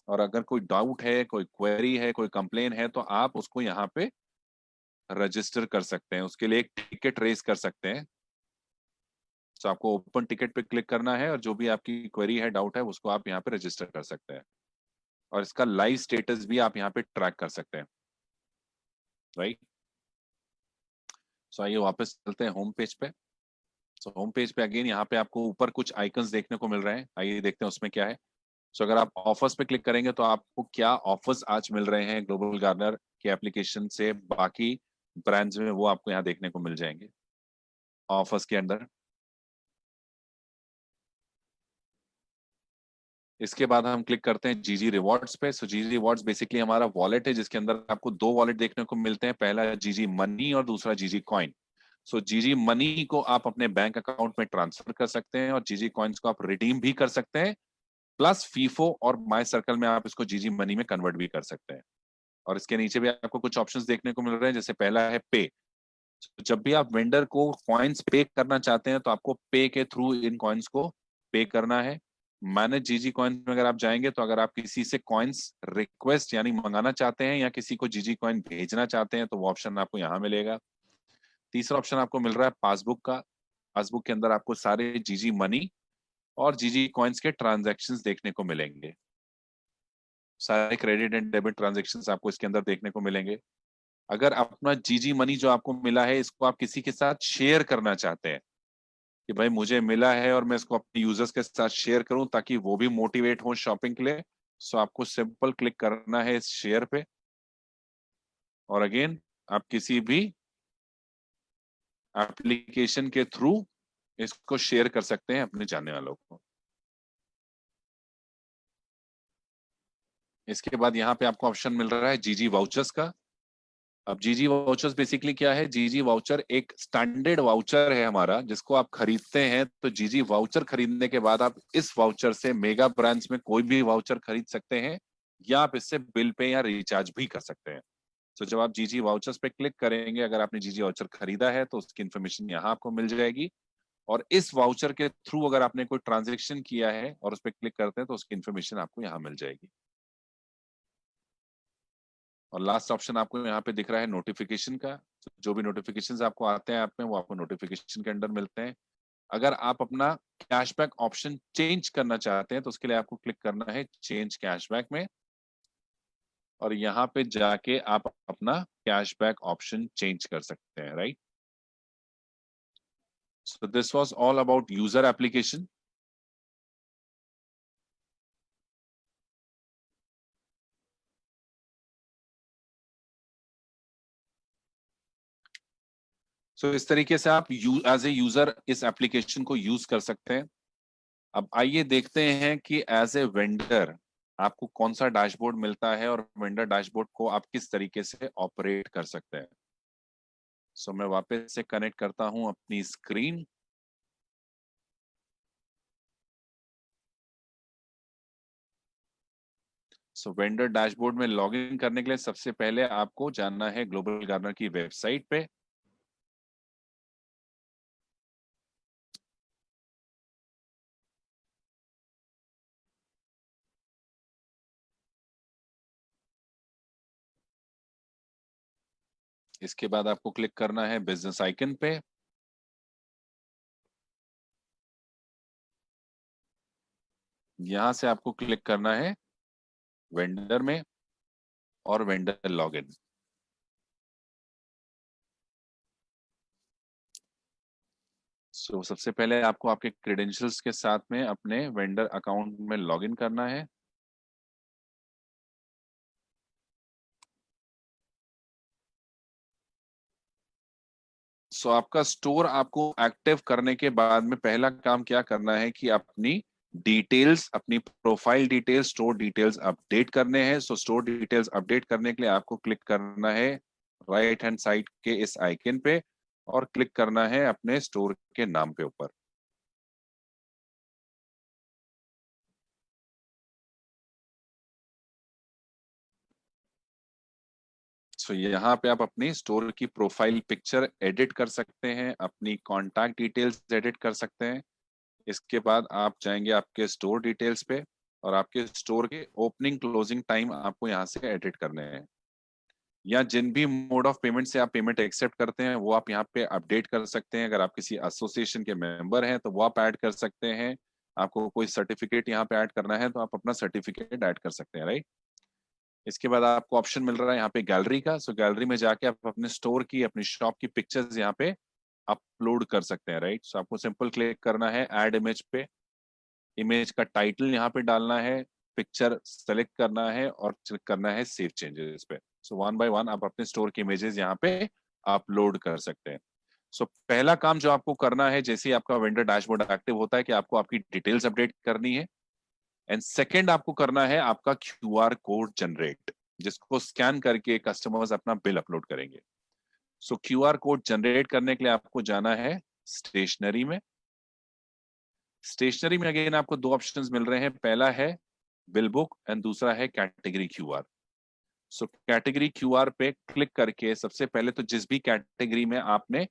और अगर कोई डाउट है, कोई क्वेरी है, कोई कंप्लेन है तो आप उसको यहाँ पे रजिस्टर कर सकते हैं, उसके लिए एक टिकट रेज कर सकते हैं। तो आपको ओपन टिकट पे क्लिक करना है और जो भी आपकी क्वेरी है, डाउट है, उसको आप यहाँ पे रजिस्टर कर सकते हैं, और इसका लाइव स्टेटस भी आप यहाँ पे ट्रैक कर सकते हैं, राइट। सो आइए वापस चलते हैं होम पेज पे। सो होम पेज पे अगेन यहाँ पे आपको ऊपर कुछ आइकन्स देखने को मिल रहे हैं, आइए देखते हैं उसमें क्या है। सो अगर आप ऑफर्स पे क्लिक करेंगे तो आपको क्या ऑफर्स आज मिल रहे हैं ग्लोबल गार्डनर के एप्लीकेशन से बाकी ब्रांड्स में, वो आपको यहाँ देखने को मिल जाएंगे ऑफर्स के अंदर। इसके बाद हम क्लिक करते हैं जीजी रिवॉर्ड्स पे। सो जीजी रिवॉर्ड्स बेसिकली हमारा वॉलेट है जिसके अंदर आपको दो वॉलेट देखने को मिलते हैं, पहला जीजी मनी और दूसरा जीजी कॉइन। सो जीजी मनी को आप अपने बैंक अकाउंट में ट्रांसफर कर सकते हैं और जीजी कॉइन्स को आप रिडीम भी कर सकते हैं, प्लस फीफो और माई सर्कल में आप इसको जीजी मनी में कन्वर्ट भी कर सकते हैं। और इसके नीचे भी आपको कुछ ऑप्शंस देखने को मिल रहे हैं, जैसे पहला है पे। जब भी आप वेंडर को कॉइन्स पे करना चाहते हैं तो आपको पे के थ्रू इन कॉइन्स को पे करना है। मैनेज जीजी कॉइन में अगर आप जाएंगे तो अगर आप किसी से कॉइन्स रिक्वेस्ट यानी मंगाना चाहते हैं या किसी को जीजी कॉइन भेजना चाहते हैं तो वो ऑप्शन आपको यहाँ मिलेगा। तीसरा ऑप्शन आपको मिल रहा है पासबुक का। पासबुक के अंदर आपको सारे जीजी मनी और जीजी कॉइन्स के ट्रांजैक्शंस देखने को मिलेंगे। सारे क्रेडिट एंड डेबिट ट्रांजैक्शंस आपको इसके अंदर देखने को मिलेंगे। अगर अपना जीजी मनी जो आपको मिला है इसको आप किसी के साथ शेयर करना चाहते हैं कि भाई मुझे मिला है और मैं इसको अपने यूजर्स के साथ शेयर करूं ताकि वो भी मोटिवेट हो शॉपिंग के लिए, सो आपको सिंपल क्लिक करना है इस शेयर पे और अगेन आप किसी भी एप्लीकेशन के थ्रू इसको शेयर कर सकते हैं अपने जानने वालों को। इसके बाद यहाँ पे आपको ऑप्शन मिल रहा है जीजी वाउचर्स का। अब जीजी वाउचर्स बेसिकली क्या है? जीजी वाउचर एक स्टैंडर्ड वाउचर है हमारा जिसको आप खरीदते हैं, तो जीजी वाउचर खरीदने के बाद आप इस वाउचर से मेगा ब्रांड्स में कोई भी वाउचर खरीद सकते हैं या आप इससे बिल पे या रिचार्ज भी कर सकते हैं। तो जब आप जीजी वाउचर्स पे क्लिक करेंगे, अगर आपने जीजी वाउचर खरीदा है तो उसकी इन्फॉर्मेशन यहाँ आपको मिल जाएगी और इस वाउचर के थ्रू अगर आपने कोई ट्रांजेक्शन किया है और उस पर क्लिक करते हैं तो उसकी इन्फॉर्मेशन आपको यहाँ मिल जाएगी। और लास्ट ऑप्शन आपको यहाँ पे दिख रहा है नोटिफिकेशन का। तो जो भी नोटिफिकेशंस आपको आते हैं ऐप में वो आपको नोटिफिकेशन के अंदर मिलते हैं। अगर आप अपना कैशबैक ऑप्शन चेंज करना चाहते हैं तो उसके लिए आपको क्लिक करना है चेंज कैशबैक में और यहाँ पे जाके आप अपना कैशबैक ऑप्शन चेंज कर सकते हैं, right. So this was all about user application. So इस तरीके से आप एज ए यूजर इस एप्लीकेशन को यूज कर सकते हैं। अब आइए देखते हैं कि एज ए वेंडर आपको कौन सा डैशबोर्ड मिलता है और वेंडर डैशबोर्ड को आप किस तरीके से ऑपरेट कर सकते हैं। सो मैं वापस से कनेक्ट करता हूं अपनी स्क्रीन। सो वेंडर डैशबोर्ड में लॉगिन करने के लिए सबसे पहले आपको जाना है ग्लोबल गार्डनर की वेबसाइट पे। इसके बाद आपको क्लिक करना है बिजनेस आइकन पे। यहां से आपको क्लिक करना है वेंडर में और वेंडर लॉगिन। सो सबसे पहले आपको आपके क्रेडेंशियल्स के साथ में अपने वेंडर अकाउंट में लॉगिन करना है। सो आपका स्टोर आपको एक्टिव करने के बाद में पहला काम क्या करना है कि अपनी डिटेल्स, अपनी profile details, store details update करने हैं। सो स्टोर डिटेल्स अपडेट करने के लिए आपको क्लिक करना है राइट हैंड साइड के इस आइकन पे और क्लिक करना है अपने स्टोर के नाम पे ऊपर। सो यहाँ पे आप अपनी स्टोर की प्रोफाइल पिक्चर एडिट कर सकते हैं, अपनी कॉन्टैक्ट डिटेल्स एडिट कर सकते हैं। इसके बाद आप जाएंगे आपके स्टोर डिटेल्स पे और आपके स्टोर के ओपनिंग क्लोजिंग टाइम आपको यहाँ से एडिट करने हैं या जिन भी मोड ऑफ पेमेंट से आप पेमेंट एक्सेप्ट करते हैं वो आप यहाँ पे अपडेट कर सकते हैं। अगर आप किसी एसोसिएशन के मेंबर हैं तो वो आप ऐड कर सकते हैं। आपको कोई सर्टिफिकेट यहाँ पे ऐड करना है तो आप अपना सर्टिफिकेट ऐड कर सकते हैं, राइट। इसके बाद आपको ऑप्शन मिल रहा है यहाँ पे गैलरी का। सो गैलरी में जाके आप अपने स्टोर की, अपनी शॉप की पिक्चर्स यहाँ पे अपलोड कर सकते हैं, राइट। सो आपको सिंपल क्लिक करना है ऐड इमेज पे। इमेज का टाइटल यहाँ पे डालना है, पिक्चर सेलेक्ट करना है और क्लिक करना है सेव चेंजेस पे। सो वन बाय वन आप अपने स्टोर के इमेजेस यहाँ पे अपलोड कर सकते हैं। सो पहला काम जो आपको करना है जैसे ही आपका वेंडर डैशबोर्ड एक्टिव होता है कि आपको आपकी डिटेल्स अपडेट करनी है एंड सेकंड आपको करना है आपका क्यूआर कोड जनरेट जिसको स्कैन करके कस्टमर्स अपना बिल अपलोड करेंगे। सो क्यूआर कोड जनरेट करने के लिए आपको जाना है स्टेशनरी में। स्टेशनरी में अगेन आपको दो ऑप्शंस मिल रहे हैं, पहला है बिल बुक एंड दूसरा है category QR. So category QR पे क्लिक करके सबसे पहले तो जिस भी कैटेगरी में आपने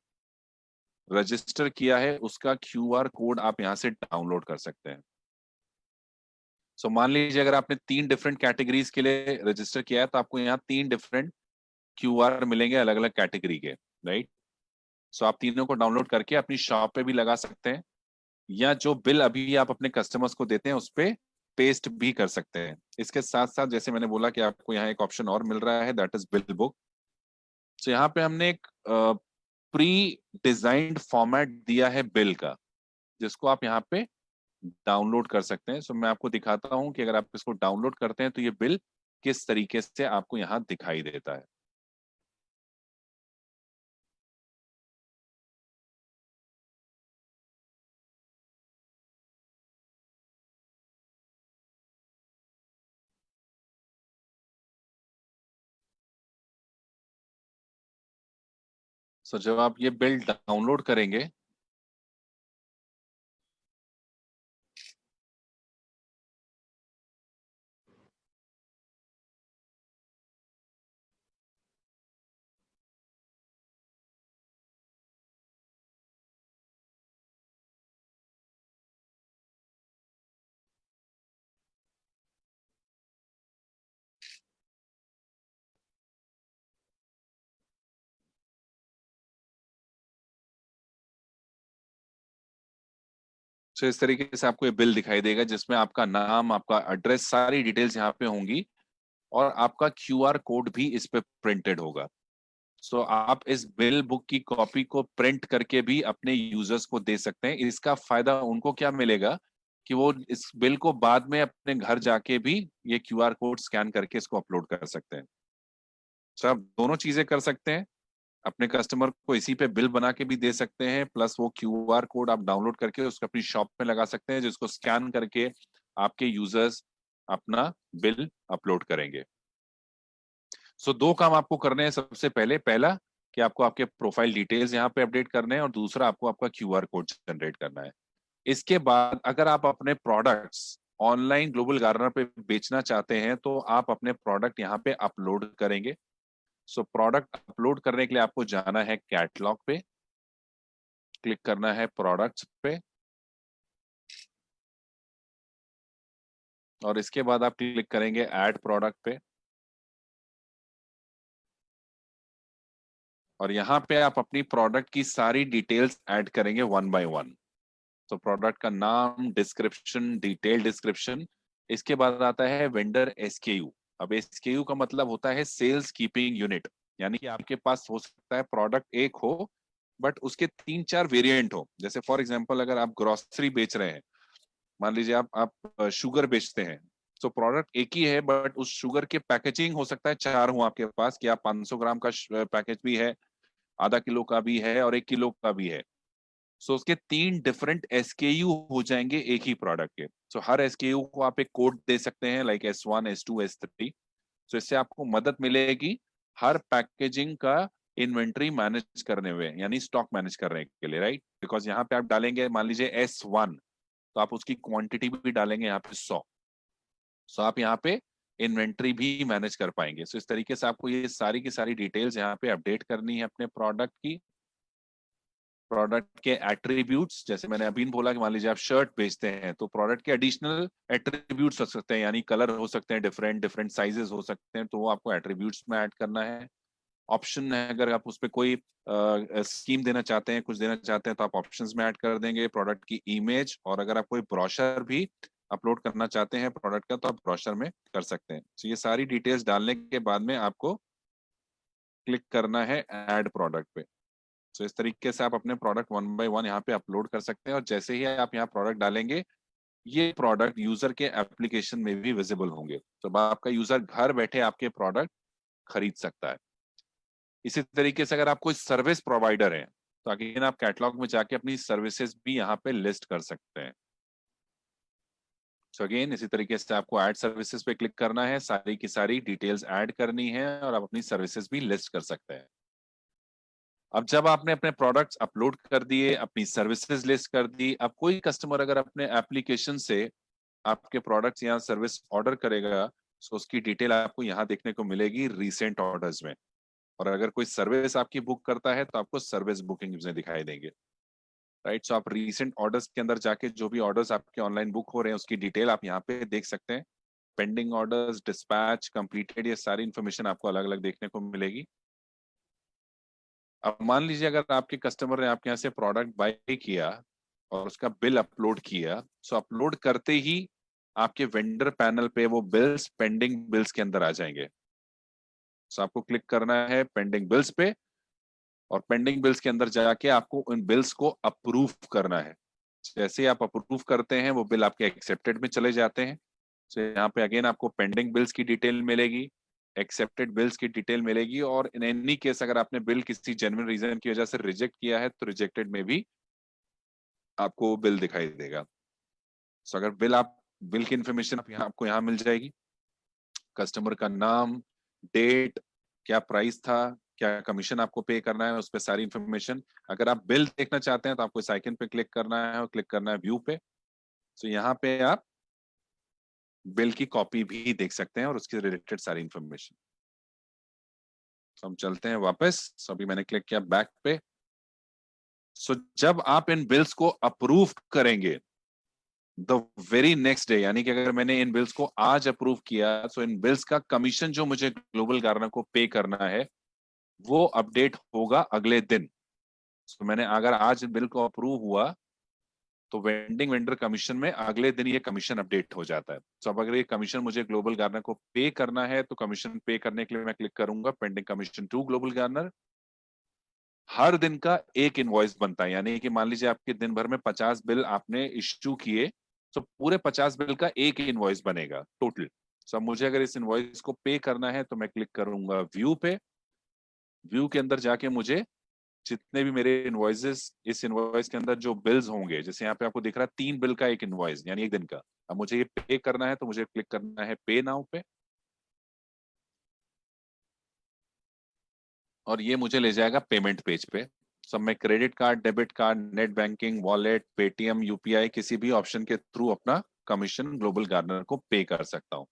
रजिस्टर किया है उसका क्यूआर कोड आप यहां से डाउनलोड कर सकते हैं। सो मान लीजिए अगर आपने 3 डिफरेंट कैटेगरीज के लिए रजिस्टर किया है तो आपको यहाँ 3 डिफरेंट क्यूआर मिलेंगे अलग अलग कैटेगरी के, राइट। सो आप तीनों को डाउनलोड करके अपनी शॉप पे भी लगा सकते हैं, या जो बिल अभी आप अपने कस्टमर्स को देते हैं उस पे पेस्ट भी कर सकते हैं। इसके साथ साथ जैसे मैंने बोला कि आपको यहाँ एक ऑप्शन और मिल रहा है, दैट इज बिल बुक। तो यहाँ पे हमने एक प्री डिजाइंड फॉर्मेट दिया है बिल का, जिसको आप यहाँ पे डाउनलोड कर सकते हैं। सो मैं आपको दिखाता हूँ कि अगर आप इसको डाउनलोड करते हैं तो ये बिल किस तरीके से आपको यहाँ दिखाई देता है। सो जब आप ये बिल डाउनलोड करेंगे तो इस तरीके से आपको ये बिल दिखाई देगा, जिसमें आपका नाम, आपका एड्रेस, सारी डिटेल्स यहाँ पे होंगी और आपका क्यूआर कोड भी इस पे प्रिंटेड होगा। सो आप इस बिल बुक की कॉपी को प्रिंट करके भी अपने यूजर्स को दे सकते हैं। इसका फायदा उनको क्या मिलेगा कि वो इस बिल को बाद में अपने घर जाके भी ये क्यूआर कोड स्कैन करके इसको अपलोड कर सकते हैं। सो आप दोनों चीजें कर सकते हैं, अपने कस्टमर को इसी पे बिल बना के भी दे सकते हैं, प्लस वो क्यूआर कोड आप डाउनलोड करके उसको अपनी शॉप पे लगा सकते हैं, जिसको स्कैन करके आपके यूजर्स अपना बिल अपलोड करेंगे। सो दो काम आपको करने हैं। सबसे पहले, पहला कि आपको आपके प्रोफाइल डिटेल्स यहाँ पे अपडेट करने हैं, और दूसरा आपको आपका क्यूआर कोड जनरेट करना है। इसके बाद अगर आप अपने प्रोडक्ट्स ऑनलाइन ग्लोबल गार्डनर पे बेचना चाहते हैं तो आप अपने प्रोडक्ट यहाँ पे अपलोड करेंगे। सो प्रोडक्ट अपलोड करने के लिए आपको जाना है कैटलॉग पे, क्लिक करना है प्रोडक्ट्स पे, और इसके बाद आप क्लिक करेंगे ऐड प्रोडक्ट पे, और यहाँ पे आप अपनी प्रोडक्ट की सारी डिटेल्स ऐड करेंगे वन बाय वन। तो प्रोडक्ट का नाम, डिस्क्रिप्शन, डिटेल डिस्क्रिप्शन। इसके बाद आता है वेंडर एसकेयू। अब एसकेयू का मतलब होता है सेल्स कीपिंग यूनिट, यानी कि आपके पास हो सकता है प्रोडक्ट एक हो बट उसके 3-4 वेरिएंट हो। जैसे फॉर एग्जांपल अगर आप ग्रोसरी बेच रहे हैं, मान लीजिए आप शुगर बेचते हैं, तो प्रोडक्ट एक ही है बट उस शुगर के पैकेजिंग हो सकता है 4 हो आपके पास, कि आप 500 ग्राम का पैकेज भी है, आधा किलो का भी है और 1 किलो का भी है। सो उसके 3 डिफरेंट एसकेयू हो जाएंगे एक ही प्रोडक्ट के। सो हर एसकेयू को आप एक कोड दे सकते हैं, लाइक S1, S2, S3। सो इससे आपको मदद मिलेगी हर पैकेजिंग का इन्वेंट्री मैनेज करने हुए, यानी स्टॉक मैनेज करने के लिए, राइट। बिकॉज यहाँ पे आप डालेंगे मान लीजिए S1, तो आप उसकी क्वांटिटी भी डालेंगे यहाँ पे 100। सो आप यहाँ पे इन्वेंट्री भी मैनेज कर पाएंगे। सो इस तरीके से आपको ये सारी की सारी डिटेल्स यहाँ पे अपडेट करनी है अपने प्रोडक्ट की। प्रोडक्ट के एट्रीब्यूट्स, जैसे मैंने अभी बोला कि मान लीजिए आप शर्ट बेचते हैं तो प्रोडक्ट के एडिशनल एट्रीब्यूट्स हो सकते हैं, यानी कलर हो सकते हैं, डिफरेंट डिफरेंट साइजेस हो सकते हैं, तो वो आपको एट्रीब्यूट्स में ऐड करना है। ऑप्शन है, अगर आप उस पर कोई स्कीम देना चाहते हैं, कुछ देना चाहते हैं, तो आप ऑप्शंस में ऐड कर देंगे। प्रोडक्ट की इमेज, और अगर आप कोई ब्रोशर भी अपलोड करना चाहते हैं प्रोडक्ट का, तो आप ब्रोशर में कर सकते हैं। तो ये सारी डिटेल्स डालने के बाद में आपको क्लिक करना है ऐड प्रोडक्ट पे। तो इस तरीके से आप अपने प्रोडक्ट वन बाय वन यहाँ पे अपलोड कर सकते हैं, और जैसे ही आप यहाँ प्रोडक्ट डालेंगे ये प्रोडक्ट यूजर के एप्लीकेशन में भी विजिबल होंगे, तो अब आपका यूजर घर बैठे आपके प्रोडक्ट खरीद सकता है। इसी तरीके से अगर आप कोई सर्विस प्रोवाइडर हैं तो अगेन आप कैटलॉग में जाके अपनी सर्विसेज भी यहाँ पे लिस्ट कर सकते हैं। सो अगेन इसी तरीके से आपको ऐड सर्विसेज पे क्लिक करना है, सारी की सारी डिटेल्स ऐड करनी है, और आप अपनी सर्विसेज भी लिस्ट कर सकते हैं। अब जब आपने अपने प्रोडक्ट्स अपलोड कर दिए, अपनी सर्विसेज लिस्ट कर दी, अब कोई कस्टमर अगर अपने एप्लीकेशन से आपके प्रोडक्ट्स या सर्विस ऑर्डर करेगा तो उसकी डिटेल आपको यहाँ देखने को मिलेगी रीसेंट ऑर्डर्स में, और अगर कोई सर्विस आपकी बुक करता है तो आपको सर्विस बुकिंग में दिखाई देंगे। राइट। सो आप रीसेंट ऑर्डर्स के अंदर जाके जो भी ऑर्डर्स आपके ऑनलाइन बुक हो रहे हैं उसकी डिटेल आप यहाँ पे देख सकते हैं। पेंडिंग ऑर्डर्स, डिस्पैच, कंप्लीटेड, ये सारी इंफॉर्मेशन आपको अलग अलग देखने को मिलेगी। अब मान लीजिए अगर आपके कस्टमर ने आपके यहाँ से प्रोडक्ट बाय किया और उसका बिल अपलोड किया, सो अपलोड करते ही आपके वेंडर पैनल पे वो बिल्स पेंडिंग बिल्स के अंदर आ जाएंगे। सो आपको क्लिक करना है पेंडिंग बिल्स पे और पेंडिंग बिल्स के अंदर जाके आपको उन बिल्स को अप्रूव करना है। जैसे ही आप अप्रूव करते हैं वो बिल आपके एक्सेप्टेड में चले जाते हैं। सो यहाँ पे अगेन आपको पेंडिंग बिल्स की डिटेल मिलेगी, एक्सेप्टेड बिल्स की डिटेल मिलेगी, और इन एनी केस अगर आपने बिल किसी जेन्युइन रीजन की वजह से रिजेक्ट किया है तो रिजेक्टेड में भी आपको बिल दिखाई देगा। सो अगर बिल की इंफॉर्मेशन आपको यहाँ मिल जाएगी, कस्टमर का नाम, डेट, क्या प्राइस था, क्या कमीशन आपको पे करना है, उस पर सारी इंफॉर्मेशन। अगर आप बिल देखना चाहते हैं तो आपको इस आइकन पे क्लिक करना है और क्लिक करना है व्यू पे। सो यहाँ पे आप बिल की कॉपी भी देख सकते हैं और उसके रिलेटेड सारी इंफॉर्मेशन। तो हम चलते हैं वापस। सो अभी मैंने क्लिक किया बैक पे। सो जब आप इन बिल्स को अप्रूव करेंगे द वेरी नेक्स्ट डे, यानी कि अगर मैंने इन बिल्स को आज अप्रूव किया तो इन बिल्स का कमीशन जो मुझे ग्लोबल गार्डनर को पे करना है वो अपडेट होगा अगले दिन। सो मैंने अगर आज बिल को अप्रूव हुआ तो वेंडिंग वेंडर कमीशन में अगले दिन ये कमीशन अपडेट हो जाता है। सो अब अगर ये कमीशन मुझे ग्लोबल गार्डनर को पे करना है तो कमीशन पे करने के लिए मैं क्लिक करूंगा pending commission to global gardener. हर दिन का एक इनवॉइस बनता है, यानी कि मान लीजिए आपके दिन भर में 50 बिल आपने इश्यू किए तो पूरे 50 बिल का एक इनवॉइस बनेगा टोटल। सो अब मुझे अगर इस इनवॉइस को पे करना है तो मैं क्लिक करूंगा व्यू पे। व्यू के अंदर जाके मुझे जितने भी मेरे इनवॉइसेस, इस इनवॉइस के अंदर जो बिल्स होंगे, जैसे यहाँ पे आपको दिख रहा है 3 बिल का एक इनवॉइस यानी एक दिन का, अब मुझे ये पे करना है तो मुझे क्लिक करना है पे नाउ पे और ये मुझे ले जाएगा पेमेंट पेज पे। सब मैं credit card, debit card, net banking, wallet, Paytm, UPI, किसी भी ऑप्शन के थ्रू अपना कमीशन ग्लोबल गार्डनर को पे कर सकता हूँ।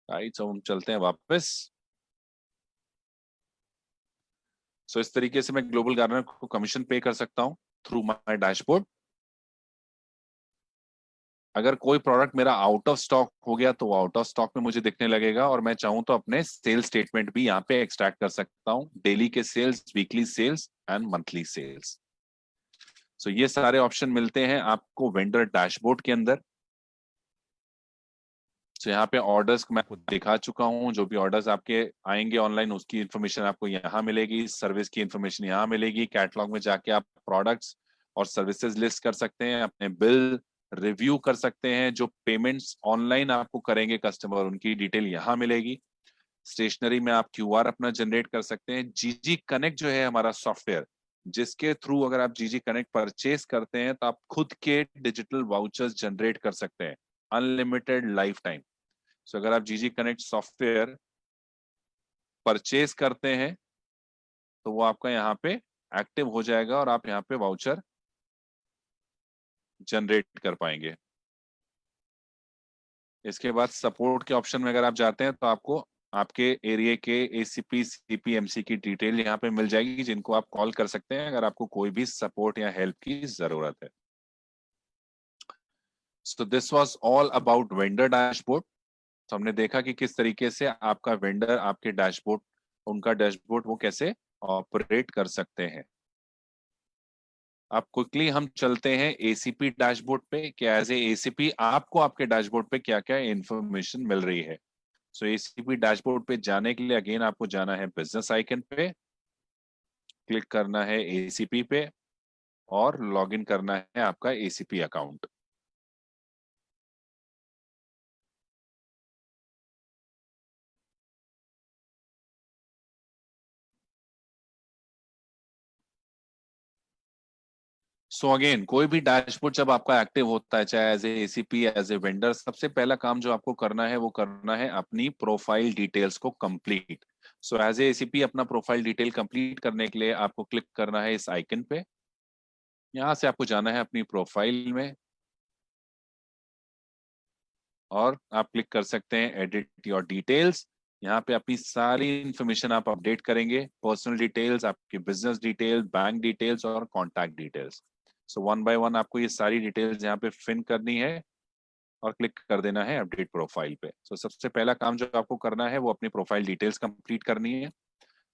राइट। सो हम चलते हैं वापस। सो इस तरीके से मैं ग्लोबल गार्डनर को कमीशन पे कर सकता हूँ थ्रू माय डैशबोर्ड। अगर कोई प्रोडक्ट मेरा आउट ऑफ स्टॉक हो गया तो आउट ऑफ स्टॉक में मुझे दिखने लगेगा और मैं चाहूं तो अपने सेल्स स्टेटमेंट भी यहाँ पे एक्सट्रैक्ट कर सकता हूँ, डेली के sales, weekly sales and monthly sales. So ये सारे ऑप्शन मिलते हैं आपको वेंडर डैशबोर्ड के अंदर। सो यहाँ पे ऑर्डर्स मैं आपको दिखा चुका हूँ, जो भी ऑर्डर्स आपके आएंगे ऑनलाइन उसकी इन्फॉर्मेशन आपको यहाँ मिलेगी, सर्विस की इन्फॉर्मेशन यहाँ मिलेगी। कैटलॉग में जाके आप प्रोडक्ट्स और सर्विसेज लिस्ट कर सकते हैं, अपने बिल रिव्यू कर सकते हैं, जो पेमेंट्स ऑनलाइन आपको करेंगे कस्टमर उनकी डिटेल यहाँ मिलेगी। स्टेशनरी में आप क्यूआर अपना जनरेट कर सकते हैं। जीजी कनेक्ट जो है हमारा सॉफ्टवेयर, जिसके थ्रू अगर आप जीजी कनेक्ट परचेस करते हैं तो आप खुद के डिजिटल वाउचर्स जनरेट कर सकते हैं अनलिमिटेड लाइफ टाइम। सो अगर आप जीजी कनेक्ट सॉफ्टवेयर परचेस करते हैं तो वो आपका यहाँ पे एक्टिव हो जाएगा और आप यहाँ पे वाउचर जनरेट कर पाएंगे। इसके बाद सपोर्ट के ऑप्शन में अगर आप जाते हैं तो आपको आपके एरिया के एसीपी, सीपी, एमसी की डिटेल यहाँ पे मिल जाएगी, जिनको आप कॉल कर सकते हैं अगर आपको कोई भी सपोर्ट या हेल्प की जरूरत है। सो this was all about vendor dashboard. तो हमने देखा कि किस तरीके से आपका वेंडर आपके डैशबोर्ड, उनका डैशबोर्ड वो कैसे ऑपरेट कर सकते हैं। अब क्विकली हम चलते हैं एसीपी डैशबोर्ड पे कि एज ए एसीपी आपको आपके डैशबोर्ड पे क्या क्या इंफॉर्मेशन मिल रही है। सो एसीपी डैशबोर्ड पे जाने के लिए अगेन आपको जाना है बिजनेस आइकन पे, क्लिक करना है एसीपी पे और लॉगिन करना है आपका एसीपी अकाउंट। सो अगेन कोई भी डैशबोर्ड जब आपका एक्टिव होता है, चाहे as a ACP, as a vendor, सबसे पहला काम जो आपको करना है वो करना है अपनी प्रोफाइल डिटेल्स को complete. So as a ACP अपना प्रोफाइल डिटेल कंप्लीट करने के लिए आपको क्लिक करना है इस आइकन पे। यहां से आपको जाना है अपनी प्रोफाइल में और आप क्लिक कर सकते हैं एडिट योर डिटेल्स। यहाँ पे अपनी सारी इंफॉर्मेशन आप अपडेट करेंगे, पर्सनल डिटेल्स, आपकी बिजनेस डिटेल, बैंक डिटेल्स और contact details. So one by one आपको ये सारी डिटेल्स यहाँ पे फिल करनी है और क्लिक कर देना है अपडेट प्रोफाइल पे। सो सबसे पहला काम जो आपको करना है वो अपनी प्रोफाइल डिटेल्स कंप्लीट करनी है,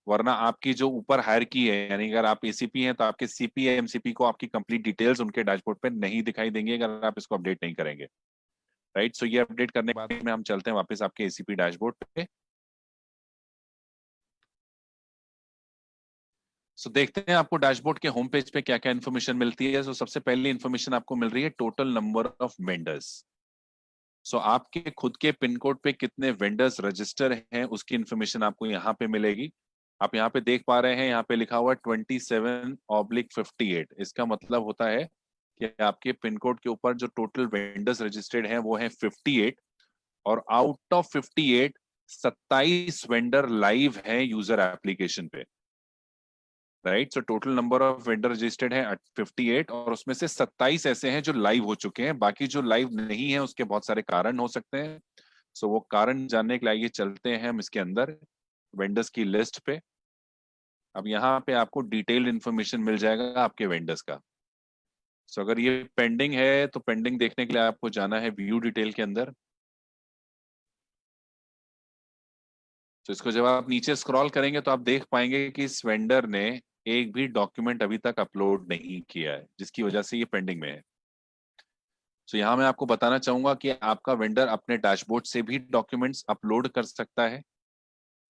वरना आपकी जो ऊपर हायरार्की है, यानी अगर आप एसीपी हैं तो आपके सीपी या एमसीपी को आपकी कंप्लीट डिटेल्स उनके डैशबोर्ड पे नहीं दिखाई देंगे अगर आप इसको अपडेट नहीं करेंगे, राइट। सो ये अपडेट करने के बाद में हम चलते हैं वापस आपके एसीपी डैशबोर्ड पे। सो देखते हैं आपको डैशबोर्ड के होम पेज पे क्या क्या इन्फॉर्मेशन मिलती है। सो सबसे पहली इन्फॉर्मेशन आपको मिल रही है टोटल नंबर ऑफ वेंडर्स। सो आपके खुद के पिन कोड पे कितने वेंडर्स रजिस्टर हैं उसकी इन्फॉर्मेशन आपको यहाँ पे मिलेगी। आप यहाँ पे देख पा रहे हैं, यहाँ पे लिखा हुआ 27/58। इसका मतलब होता है कि आपके पिन कोड के ऊपर जो टोटल वेंडर्स रजिस्टर्ड हैं वो है 58, और आउट ऑफ 58 27 वेंडर लाइव हैं यूजर एप्लीकेशन पे, right. So total number of vendor registered है 58, और उसमें से 27 ऐसे हैं जो लाइव हो चुके हैं। बाकी जो लाइव नहीं है उसके बहुत सारे कारण हो सकते हैं। सो वो कारण जानने के लिए आइए चलते हैं हम इसके अंदर वेंडर्स की लिस्ट पे। अब यहाँ पे आपको डिटेल्ड इन्फॉर्मेशन मिल जाएगा आपके वेंडर्स का। सो अगर ये पेंडिंग है तो पेंडिंग देखने के लिए आपको जाना है व्यू डिटेल के अंदर। तो इसको जब आप नीचे स्क्रॉल करेंगे तो आप देख पाएंगे कि इस वेंडर ने एक भी डॉक्यूमेंट अभी तक अपलोड नहीं किया है, जिसकी वजह से ये पेंडिंग में है। तो यहाँ मैं आपको बताना चाहूंगा कि आपका वेंडर अपने डैशबोर्ड से भी डॉक्यूमेंट्स अपलोड कर सकता है,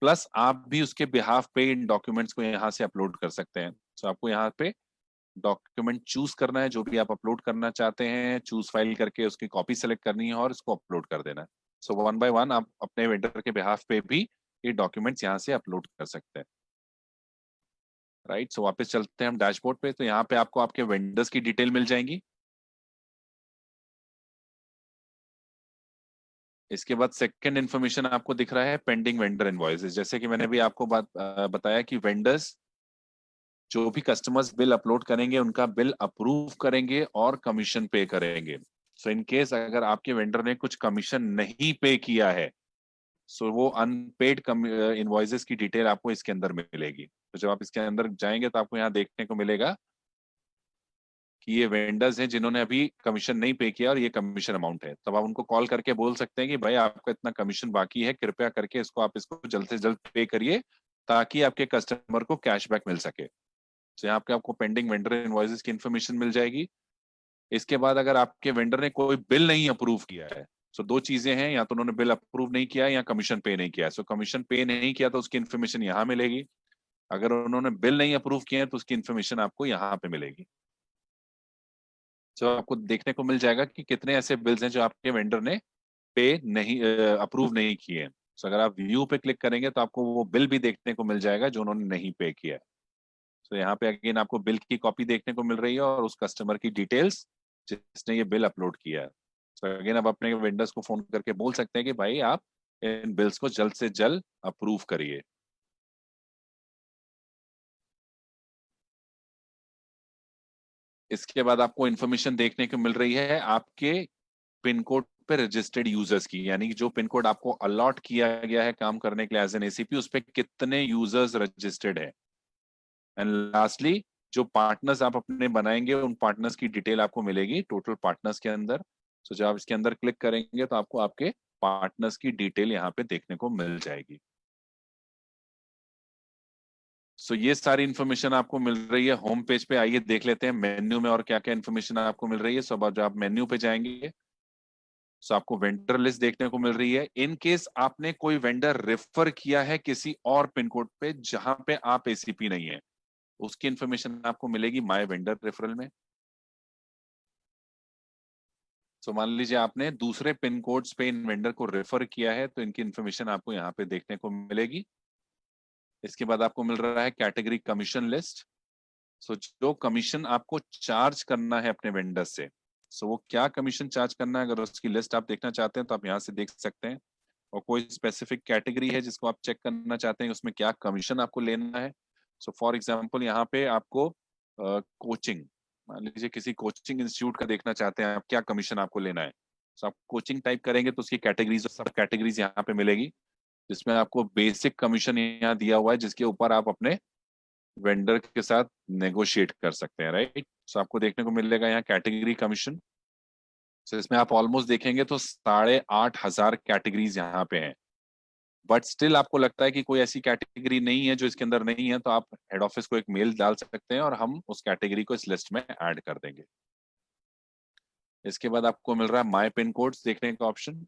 प्लस आप भी उसके बिहाफ पे इन डॉक्यूमेंट्स को यहाँ से अपलोड कर सकते हैं। तो आपको यहाँ पे डॉक्यूमेंट चूज करना है, जो भी आप अपलोड करना चाहते हैं, चूज फाइल करके उसकी कॉपी सेलेक्ट करनी है और उसको अपलोड कर देना है। सो वन बाय वन आप अपने वेंडर के बिहाफ पे भी ये डॉक्यूमेंट्स यहाँ से अपलोड कर सकते हैं, राइट। सो वापस चलते हैं हम डैशबोर्ड पे। तो यहाँ पे आपको आपके वेंडर्स की डिटेल मिल जाएंगी। इसके बाद सेकंड इन्फॉर्मेशन आपको दिख रहा है पेंडिंग वेंडर इनवॉइसेस। जैसे कि मैंने भी आपको बताया कि वेंडर्स जो भी कस्टमर्स बिल अपलोड करेंगे उनका बिल अप्रूव करेंगे और कमीशन पे करेंगे। सो इन केस अगर आपके वेंडर ने कुछ कमीशन नहीं पे किया है, सो वो अनपेड इनवॉइसेस की डिटेल आपको इसके अंदर मिलेगी। तो जब आप इसके अंदर जाएंगे तो आपको यहाँ देखने को मिलेगा कि ये वेंडर्स हैं जिन्होंने अभी कमीशन नहीं पे किया और ये कमीशन अमाउंट है। तब आप उनको कॉल करके बोल सकते हैं कि भाई आपका इतना कमीशन बाकी है, कृपया करके इसको आप इसको जल्द से जल्द पे करिए ताकि आपके कस्टमर को कैशबैक मिल सके। तो यहाँ पे आपको पेंडिंग वेंडर इनवॉइसेस की इन्फॉर्मेशन मिल जाएगी। इसके बाद अगर आपके वेंडर ने कोई बिल नहीं अप्रूव किया है, सो दो चीजें हैं, या तो उन्होंने बिल अप्रूव नहीं किया या कमीशन पे नहीं किया है। सो कमीशन पे नहीं किया तो उसकी इन्फॉर्मेशन यहाँ मिलेगी, अगर उन्होंने बिल नहीं अप्रूव किया है तो उसकी इन्फॉर्मेशन आपको यहाँ पे मिलेगी। सो आपको देखने को मिल जाएगा कि कितने ऐसे बिल्स हैं जो आपके वेंडर ने पे नहीं अप्रूव नहीं किए हैं। सो अगर आप व्यू पे क्लिक करेंगे तो आपको वो बिल भी देखने को मिल जाएगा जो उन्होंने नहीं पे किया है। तो यहाँ पे अगेन आपको बिल की कॉपी देखने को मिल रही है और उस कस्टमर की डिटेल्स जिसने ये बिल अपलोड किया है। तो अगेन आप अपने वेंडर्स को फोन करके बोल सकते हैं कि भाई आप इन बिल्स को जल्द से जल्द अप्रूव करिए। इसके बाद आपको इन्फॉर्मेशन देखने को मिल रही है आपके पिन कोड पे रजिस्टर्ड यूजर्स की, यानी कि जो पिन कोड आपको अलॉट किया गया है काम करने के लिए एज एन एसीपी, उस पे कितने यूजर्स रजिस्टर्ड है। एंड लास्टली जो पार्टनर्स आप अपने बनाएंगे उन पार्टनर्स की डिटेल आपको मिलेगी टोटल पार्टनर्स के अंदर। सो जब आप इसके अंदर क्लिक करेंगे तो आपको आपके पार्टनर्स की डिटेल यहाँ पे देखने को मिल जाएगी। सो ये सारी इन्फॉर्मेशन आपको मिल रही है होम पेज पे। आइए देख लेते हैं मेन्यू में और क्या क्या इन्फॉर्मेशन आपको मिल रही है। सो अब जब आप मेन्यू पे जाएंगे सो आपको वेंडर लिस्ट देखने को मिल रही है। इन केस आपने कोई वेंडर रेफर किया है किसी और पिन कोड पे जहां पे आप एसीपी नहीं है, उसकी इन्फॉर्मेशन आपको मिलेगी माय वेंडर रेफरल में। सो मान लीजिए आपने दूसरे पिन कोड्स पे इन वेंडर को रेफर किया है तो इनकी इन्फॉर्मेशन आपको यहाँ पे देखने को मिलेगी। इसके बाद आपको मिल रहा है कैटेगरी कमीशन लिस्ट। सो जो कमीशन आपको चार्ज करना है अपने वेंडर से, सो वो क्या कमीशन चार्ज करना है, अगर उसकी लिस्ट आप देखना चाहते हैं तो आप यहाँ से देख सकते हैं। और कोई स्पेसिफिक कैटेगरी है जिसको आप चेक करना चाहते हैं उसमें क्या कमीशन आपको लेना है। सो फॉर एग्जांपल यहाँ पे आपको कोचिंग, मान लीजिए किसी कोचिंग इंस्टीट्यूट का देखना चाहते हैं आप क्या कमीशन आपको लेना है। सो आप कोचिंग टाइप करेंगे तो उसकी कैटेगरीज, सब कैटेगरीज यहाँ पे मिलेगी, जिसमें आपको बेसिक कमीशन यहाँ दिया हुआ है जिसके ऊपर आप अपने वेंडर के साथ नेगोशिएट कर सकते हैं, राइट। सो आपको देखने को मिलेगा यहाँ कैटेगरी कमीशन। सो इसमें आप ऑलमोस्ट देखेंगे तो 8,500 कैटेगरीज यहाँ पे हैं, बट स्टिल आपको लगता है कि कोई ऐसी कैटेगरी नहीं है जो इसके अंदर नहीं है, तो आप हेड ऑफिस को एक मेल डाल सकते हैं और हम उस कैटेगरी को इस लिस्ट में ऐड कर देंगे। इसके बाद आपको मिल रहा है माय पिन कोड्स देखने का option,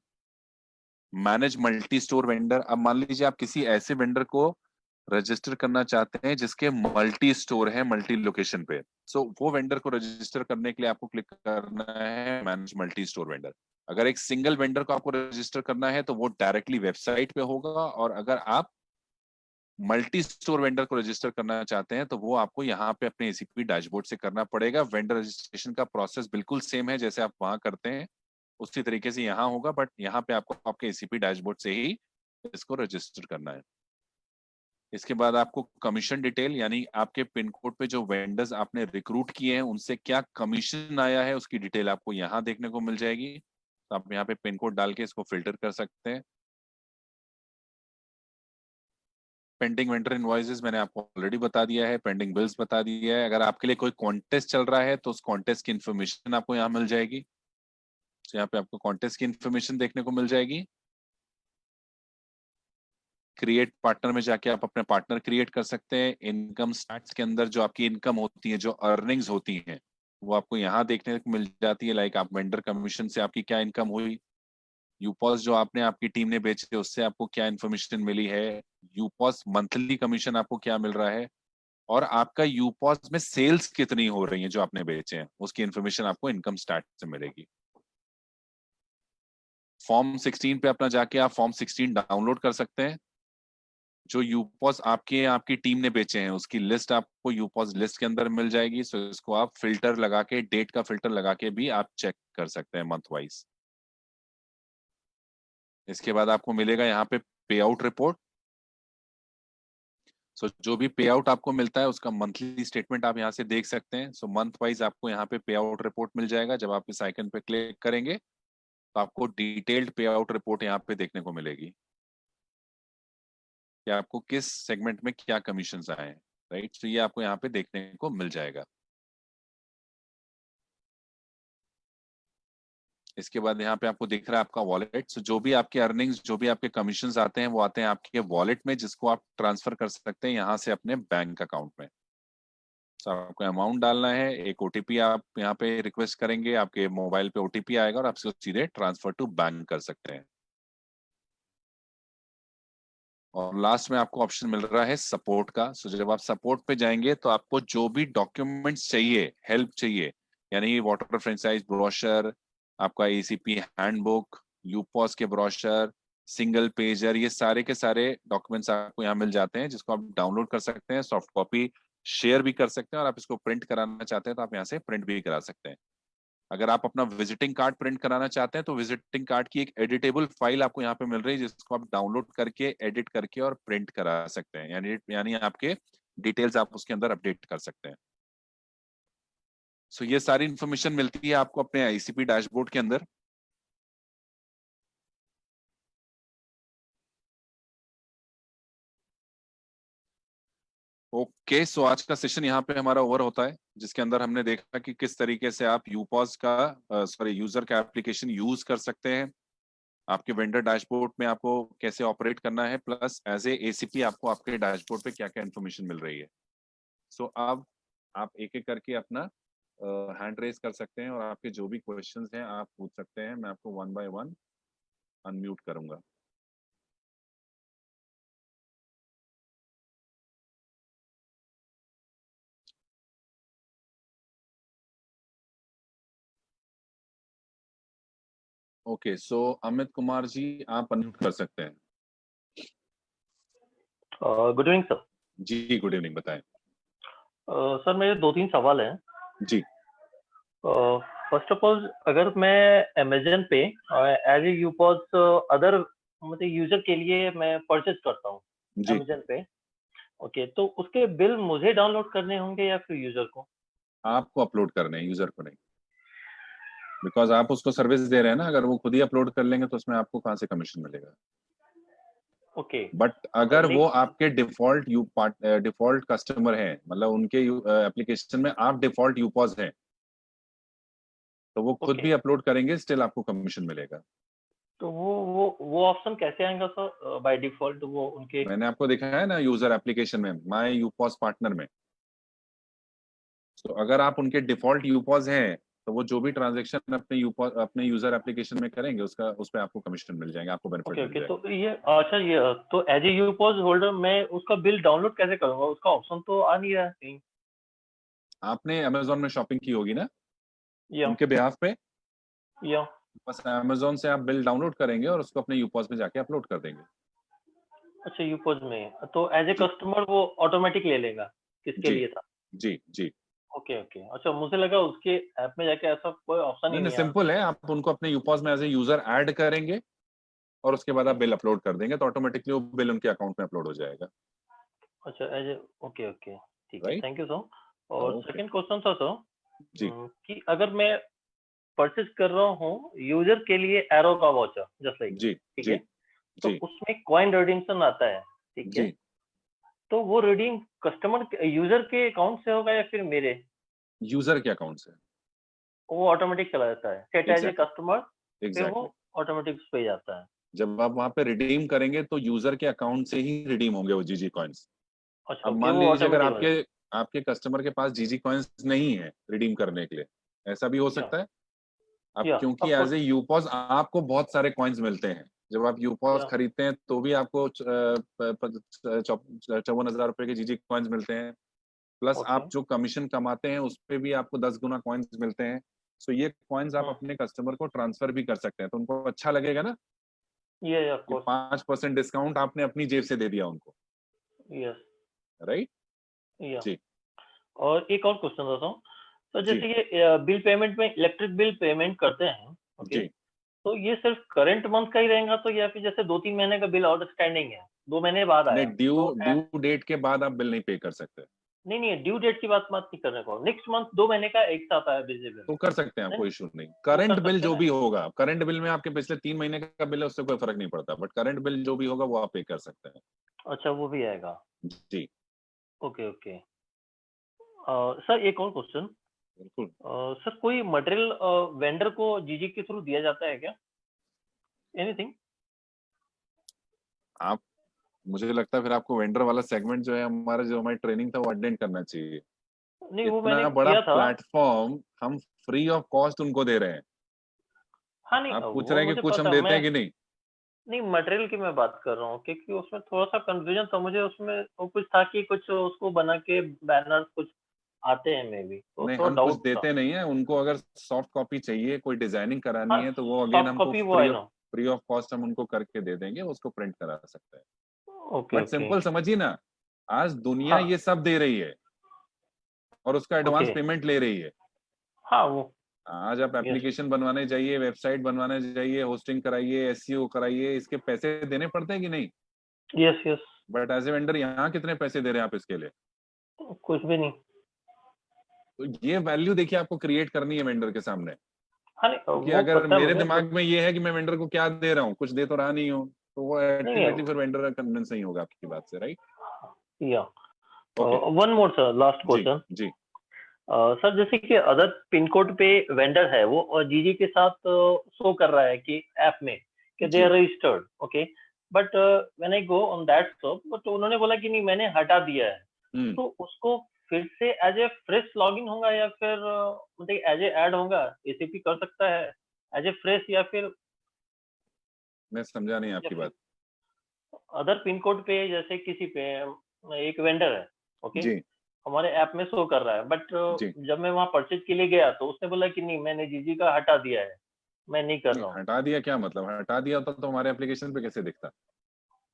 manage multi store vendor. अब मान लीजिए आप किसी ऐसे वेंडर को रजिस्टर करना चाहते हैं जिसके मल्टी स्टोर है मल्टी लोकेशन पे, सो वो वेंडर को रजिस्टर करने के लिए आपको क्लिक करना है मैनेज मल्टी स्टोर वेंडर। अगर एक सिंगल वेंडर को आपको रजिस्टर करना है तो वो डायरेक्टली वेबसाइट पे होगा, और अगर आप मल्टी स्टोर वेंडर को रजिस्टर करना चाहते हैं तो वो आपको यहाँ पे अपने एसीपी डैशबोर्ड से करना पड़ेगा। वेंडर रजिस्ट्रेशन का प्रोसेस बिल्कुल सेम है जैसे आप वहां करते हैं, उसी तरीके से यहाँ होगा, बट यहाँ पे आपको आपके एसीपी डैशबोर्ड से ही इसको रजिस्टर करना है। इसके बाद आपको कमीशन डिटेल, यानी आपके पिन कोड पे जो वेंडर्स आपने रिक्रूट किए हैं उनसे क्या कमीशन आया है उसकी डिटेल आपको यहाँ देखने को मिल जाएगी। तो आप यहाँ पे पिन कोड डाल के इसको फिल्टर कर सकते हैं। पेंडिंग वेंडर इनवॉइसेस मैंने आपको ऑलरेडी बता दिया है, पेंडिंग बिल्स बता दिया है। अगर आपके लिए कोई कॉन्टेस्ट चल रहा है तो उस कॉन्टेस्ट की इन्फॉर्मेशन आपको यहाँ मिल जाएगी। तो यहाँ पे आपको कॉन्टेस्ट की इन्फॉर्मेशन देखने को मिल जाएगी। क्रिएट पार्टनर में जाके आप अपने पार्टनर क्रिएट कर सकते हैं। इनकम स्टैट्स के अंदर जो आपकी इनकम होती है, जो अर्निंग्स होती हैं, वो आपको यहाँ देखने को मिल जाती है। लाइक आप वेंडर कमीशन से आपकी क्या इनकम हुई, यूपॉस जो आपने आपकी टीम ने बेचे उससे आपको क्या इन्फॉर्मेशन मिली है, यूपॉस मंथली कमीशन आपको क्या मिल रहा है, और आपका यूपॉस में सेल्स कितनी हो रही है जो आपने बेचे हैं उसकी इन्फॉर्मेशन आपको इनकम स्टैट से मिलेगी। फॉर्म 16 पे अपना जाके आप फॉर्म 16 डाउनलोड कर सकते हैं। जो यूपॉस आपकी टीम ने बेचे हैं उसकी लिस्ट आपको यूपॉस लिस्ट के अंदर मिल जाएगी। सो इसको आप फिल्टर लगा के, डेट का फिल्टर लगा के भी आप चेक कर सकते हैं मंथ वाइज। इसके बाद आपको मिलेगा यहाँ पे पे आउट रिपोर्ट। सो जो भी पे आउट आपको मिलता है उसका मंथली स्टेटमेंट आप यहाँ से देख सकते हैं। सो मंथ वाइज आपको यहाँ पे पे आउट रिपोर्ट मिल जाएगा। जब आप इस आइकन पे क्लिक करेंगे तो आपको डिटेल्ड पे आउट रिपोर्ट यहाँ पे देखने को मिलेगी कि आपको किस सेगमेंट में क्या कमीशन आए हैं, राइट। तो ये आपको यहाँ पे देखने को मिल जाएगा। इसके बाद यहाँ पे आपको दिख रहा है आपका वॉलेट। सो जो भी आपके अर्निंग्स, जो भी आपके कमीशंस आते हैं वो आते हैं आपके वॉलेट में, जिसको आप ट्रांसफर कर सकते हैं यहाँ से अपने बैंक अकाउंट में। तो आपको अमाउंट डालना है, एक ओटीपी आप यहाँ पे रिक्वेस्ट करेंगे, आपके मोबाइल पे ओटीपी आएगा और आप इसको सीधे ट्रांसफर टू बैंक कर सकते हैं। और लास्ट में आपको ऑप्शन मिल रहा है सपोर्ट का। सो जब आप सपोर्ट पे जाएंगे तो आपको जो भी डॉक्यूमेंट्स चाहिए, हेल्प चाहिए, यानी वाटर फ्रेंचाइज ब्रोशर, आपका एसीपी हैंडबुक, यूपॉस के ब्रोशर, सिंगल पेजर, ये सारे के सारे डॉक्यूमेंट्स आपको यहाँ मिल जाते हैं, जिसको आप डाउनलोड कर सकते हैं, सॉफ्ट कॉपी शेयर भी कर सकते हैं, और आप इसको प्रिंट कराना चाहते हैं तो आप यहाँ से प्रिंट भी करा सकते हैं। अगर आप अपना विजिटिंग कार्ड प्रिंट कराना चाहते हैं तो विजिटिंग कार्ड की एक एडिटेबल फाइल आपको यहाँ पे मिल रही है, जिसको आप डाउनलोड करके, एडिट करके और प्रिंट करा सकते हैं, यानी आपके डिटेल्स आप उसके अंदर अपडेट कर सकते हैं। सो ये सारी इंफॉर्मेशन मिलती है आपको अपने आईसीपी डैशबोर्ड के अंदर। ओके, सो आज का सेशन यहाँ पे हमारा ओवर होता है, जिसके अंदर हमने देखा कि किस तरीके से आप यूपॉस का यूजर का एप्लीकेशन यूज कर सकते हैं, आपके वेंडर डैशबोर्ड में आपको कैसे ऑपरेट करना है, प्लस एज ए एसीपी आपको आपके डैशबोर्ड पे क्या क्या इन्फॉर्मेशन मिल रही है। सो अब आप एक एक करके अपना हैंड रेज कर सकते हैं और आपके जो भी क्वेश्चंस हैं आप पूछ सकते हैं। मैं आपको वन बाय वन अनम्यूट करूंगा। ओके, सो अमित कुमार जी आप अनम्यूट कर सकते हैं। Good evening sir. जी गुड इवनिंग, बताएं। सर मेरे 2-3 सवाल हैं। जी फर्स्ट ऑफ ऑल, अगर मैं अमेजन पे एज ए यूपॉस अदर मतलब यूजर के लिए मैं परचेज करता हूँ जी, अमेजन पे, ओके, तो उसके बिल मुझे डाउनलोड करने होंगे या फिर यूजर को? आपको अपलोड करने हैं, यूजर को नहीं, बिकॉज आप उसको सर्विस दे रहे हैं ना। अगर वो खुद ही अपलोड कर लेंगे तो उसमें आपको कहाँ से कमीशन मिलेगा। ओके। बट अगर वो नेक्स्ट। आपके डिफॉल्ट कस्टमर है, मतलब उनके एप्लीकेशन में आप डिफॉल्ट यूपॉज हैं, तो वो खुद ओके, भी अपलोड करेंगे, स्टिल आपको कमीशन मिलेगा। तो वो ऑप्शन कैसे आएगा सर? बाय डिफॉल्ट वो उनके। मैंने आपको दिखाया है ना यूजर एप्लीकेशन में, माय यूपॉज पार्टनर में। तो अगर आप उनके डिफॉल्ट यूपॉज हैं, तो वो जो भी ट्रांजेक्शन अपने यूजर एप्लीकेशन में करेंगे, उसका उस पे आपको कमीशन मिल जाएंगे, आपको बेनिफिट ओके मिल ओके, जाएगा। तो ये अच्छा, ये तो एज ए यूपॉज होल्डर मैं उसका बिल डाउनलोड कैसे करूंगा? उसका ऑप्शन तो आ नहीं रहा है कहीं। आपने अमेजोन में शॉपिंग की होगी ना या उनके बिहाफ पे, या बस अमेजोन से आप बिल डाउनलोड करेंगे और उसको अपने यूपॉज में जाके अपलोड कर देंगे। अच्छा, यूपॉज में तो एज ए जी कस्टमर वो ऑटोमेटिक ले लेगा, किसके जी लिए था? जी जी। ओके ओके, अच्छा मुझे लगा उसके ऐप में जाके ऐसा कोई ऑप्शन नहीं ही नहीं, नहीं आ सिंपल है, आप उनको अपने यूपॉज में एज ए यूजर ऐड करेंगे और उसके बाद आप रहा। बिल अपलोड कर देंगे, तो ऑटोमेटिकली वो बिल उनके अकाउंट में अपलोड हो जाएगा। अच्छा, एज ए, ओके ओके, ठीक है, राइट। Thank you sir. और ओके। सेकंड क्वेश्चन था सर, जी कि अगर मैं परचेज कर रहा हूँ यूजर के लिए एरो का वाचर जस्ट लाइक, जी ठीक जी है, तो जी उसमें कॉइन रिडीम्शन आता है, ठीक है, जी। तो वो रिडीम कस्टमर यूजर के अकाउंट से होगा या फिर मेरे? यूजर के अकाउंट से। वो ऑटोमेटिक चला जाता है, set as a exactly customer, फिर वो एग्जैक्टली। ऑटोमेटिक पे जाता है। जब आप वहां पे रिडीम करेंगे तो यूजर के अकाउंट से ही रिडीम होंगे वो जीजी कॉइन्स। अच्छा अब ओके, मान वो लीजिए अगर ऑटोमेटिक हो आपके आपके कस्टमर के पास जीजी कॉइन्स नहीं है रिडीम करने के लिए, ऐसा भी हो जाता सकता है। अब या क्योंकि ऑफ एज ए कोर्स, यूपॉज आपको बहुत सारे कॉइन्स मिलते हैं, जब आप यूपॉज या खरीदते हैं तो भी आपको 54,000 रुपए के जीजी कॉइन्स मिलते हैं, प्लस ओके, आप जो कमीशन कमाते हैं उस पे भी आपको 10 गुना कॉइन्स मिलते हैं। सो ये कॉइन्स आप हाँ, अपने कस्टमर को ट्रांसफर भी कर सकते हैं, तो उनको अच्छा लगेगा ना। ये ऑफ ये कोर्स, 5% डिस्काउंट आपने अपनी जेब से दे दिया उनको। Yes, right. या। जी और एक और क्वेश्चन रहता हूँ, तो जी जैसे ये बिल पेमेंट में इलेक्ट्रिक बिल पेमेंट करते हैं, ओके, जी। तो ये सिर्फ करंट मंथ का ही रहेगा, तो या फिर जैसे 2-3 महीने का बिल आउटस्टैंडिंग है, 2 महीने बाद नहीं, आया ड्यू तो ड्यू डेट के बाद आप बिल नहीं पे कर सकते। नहीं नहीं, ड्यू डेट की बात नहीं करने को, नेक्स्ट मंथ 2 महीने का एक साथ आया बिजली बिल, तो कर सकते हैं आप, देन कोई इशू नहीं। वो करंट कर बिल सकते हैं जो ना? भी होगा, करंट बिल में आपके पिछले 3 महीने का बिल है उससे कोई फर्क नहीं पड़ता, बट करंट बिल जो भी होगा वो आप पे कर सकते हैं। अच्छा, वो भी आएगा। जी ओके ओके। सर एक और क्वेश्चन, बिल्कुल। सर कोई मटेरियल वेंडर को जीजी के थ्रू दिया जाता है क्या? एनीथिंग? आप, मुझे लगता है फिर आपको वेंडर वाला सेगमेंट जो है हमारा, जो हमारी ट्रेनिंग था वो अटेंड करना चाहिए। नहीं, वो मैंने इतना बड़ा किया था। प्लेटफॉर्म हम फ्री ऑफ कॉस्ट उनको दे रहे हैं, हाँ नहीं, आप पूछ वो रहे हैं कि मुझे कुछ हम पता, देते मैं हैं कि नहीं। नहीं, मटेरियल की मैं बात कर रहा हूँ, क्योंकि उसमें थोड़ा सा कंफ्यूजन था मुझे, उसमें वो कुछ था कि कुछ उसको बना के बैनर कुछ आते हैं मे बी, तो नहीं, थोड़ा हम कुछ डाउट था। देते नहीं है उनको, अगर सॉफ्ट कॉपी चाहिए, कोई डिजाइनिंग करानी हाँ, है तो वो अगेन सॉफ्ट हमको कॉपी वो है ना। फ्री ऑफ कॉस्ट हम उनको करके दे देंगे, उसको प्रिंट करा सकते हैं। Okay but okay. सिंपल समझिए ना, आज दुनिया हाँ ये सब दे रही है और उसका एडवांस ओके। पेमेंट ले रही है। हाँ वो, आज आप यस एप्लीकेशन बनवाने जाइए, वेबसाइट बनवाने जाइए, होस्टिंग कराइए, एसईओ कराइए, इसके पैसे देने पड़ते हैं कि नहीं। Yes yes, but as a vendor यहाँ कितने पैसे दे रहे हैं आप इसके लिए। कुछ भी नहीं। तो ये वैल्यू देखिए आपको क्रिएट करनी है वेंडर के सामने, हाँ नहीं, क्योंकि वो अगर पता है मेरे मुझे, बट दिमाग में ये है कि मैं वेंडर को क्या दे रहा हूँ, कुछ दे तो रहा नहीं हूँ, तो वो नहीं अल्टीमेटली नहीं, फिर वेंडर कन्विंस नहीं होगा आपकी बात से। राइट। या। Okay. One more sir, last जी क्वेश्चन। जी सर जैसे कि अदर पिन कोड पे वेंडर है वो, और जीजी के साथ शो कर रहा है कि ऐप में कि दे जी। Are registered, okay, but when I go on that shop, but उन्होंने बोला कि नहीं मैंने हटा दिया है, हम्म। तो उसको फिर से एज ए फ्रेश लॉगिन होगा या फिर मतलब एज ए ऐड होगा? एसीपी कर सकता है एज ए फ्रेश, मैं समझा नहीं या आपकी फिर बात। अदर पिन कोड पे, जैसे किसी पे एक वेंडर है, ओके, जी हमारे ऐप में शो कर रहा है, बट जी। जब मैं वहां परचेज के लिए गया तो उसने बोला कि नहीं मैंने जीजी का हटा दिया है, मैं नहीं कर नहीं, रहा हूँ। हटा दिया क्या मतलब, हटा दिया होता तो हमारे एप्लीकेशन पे कैसे दिखता।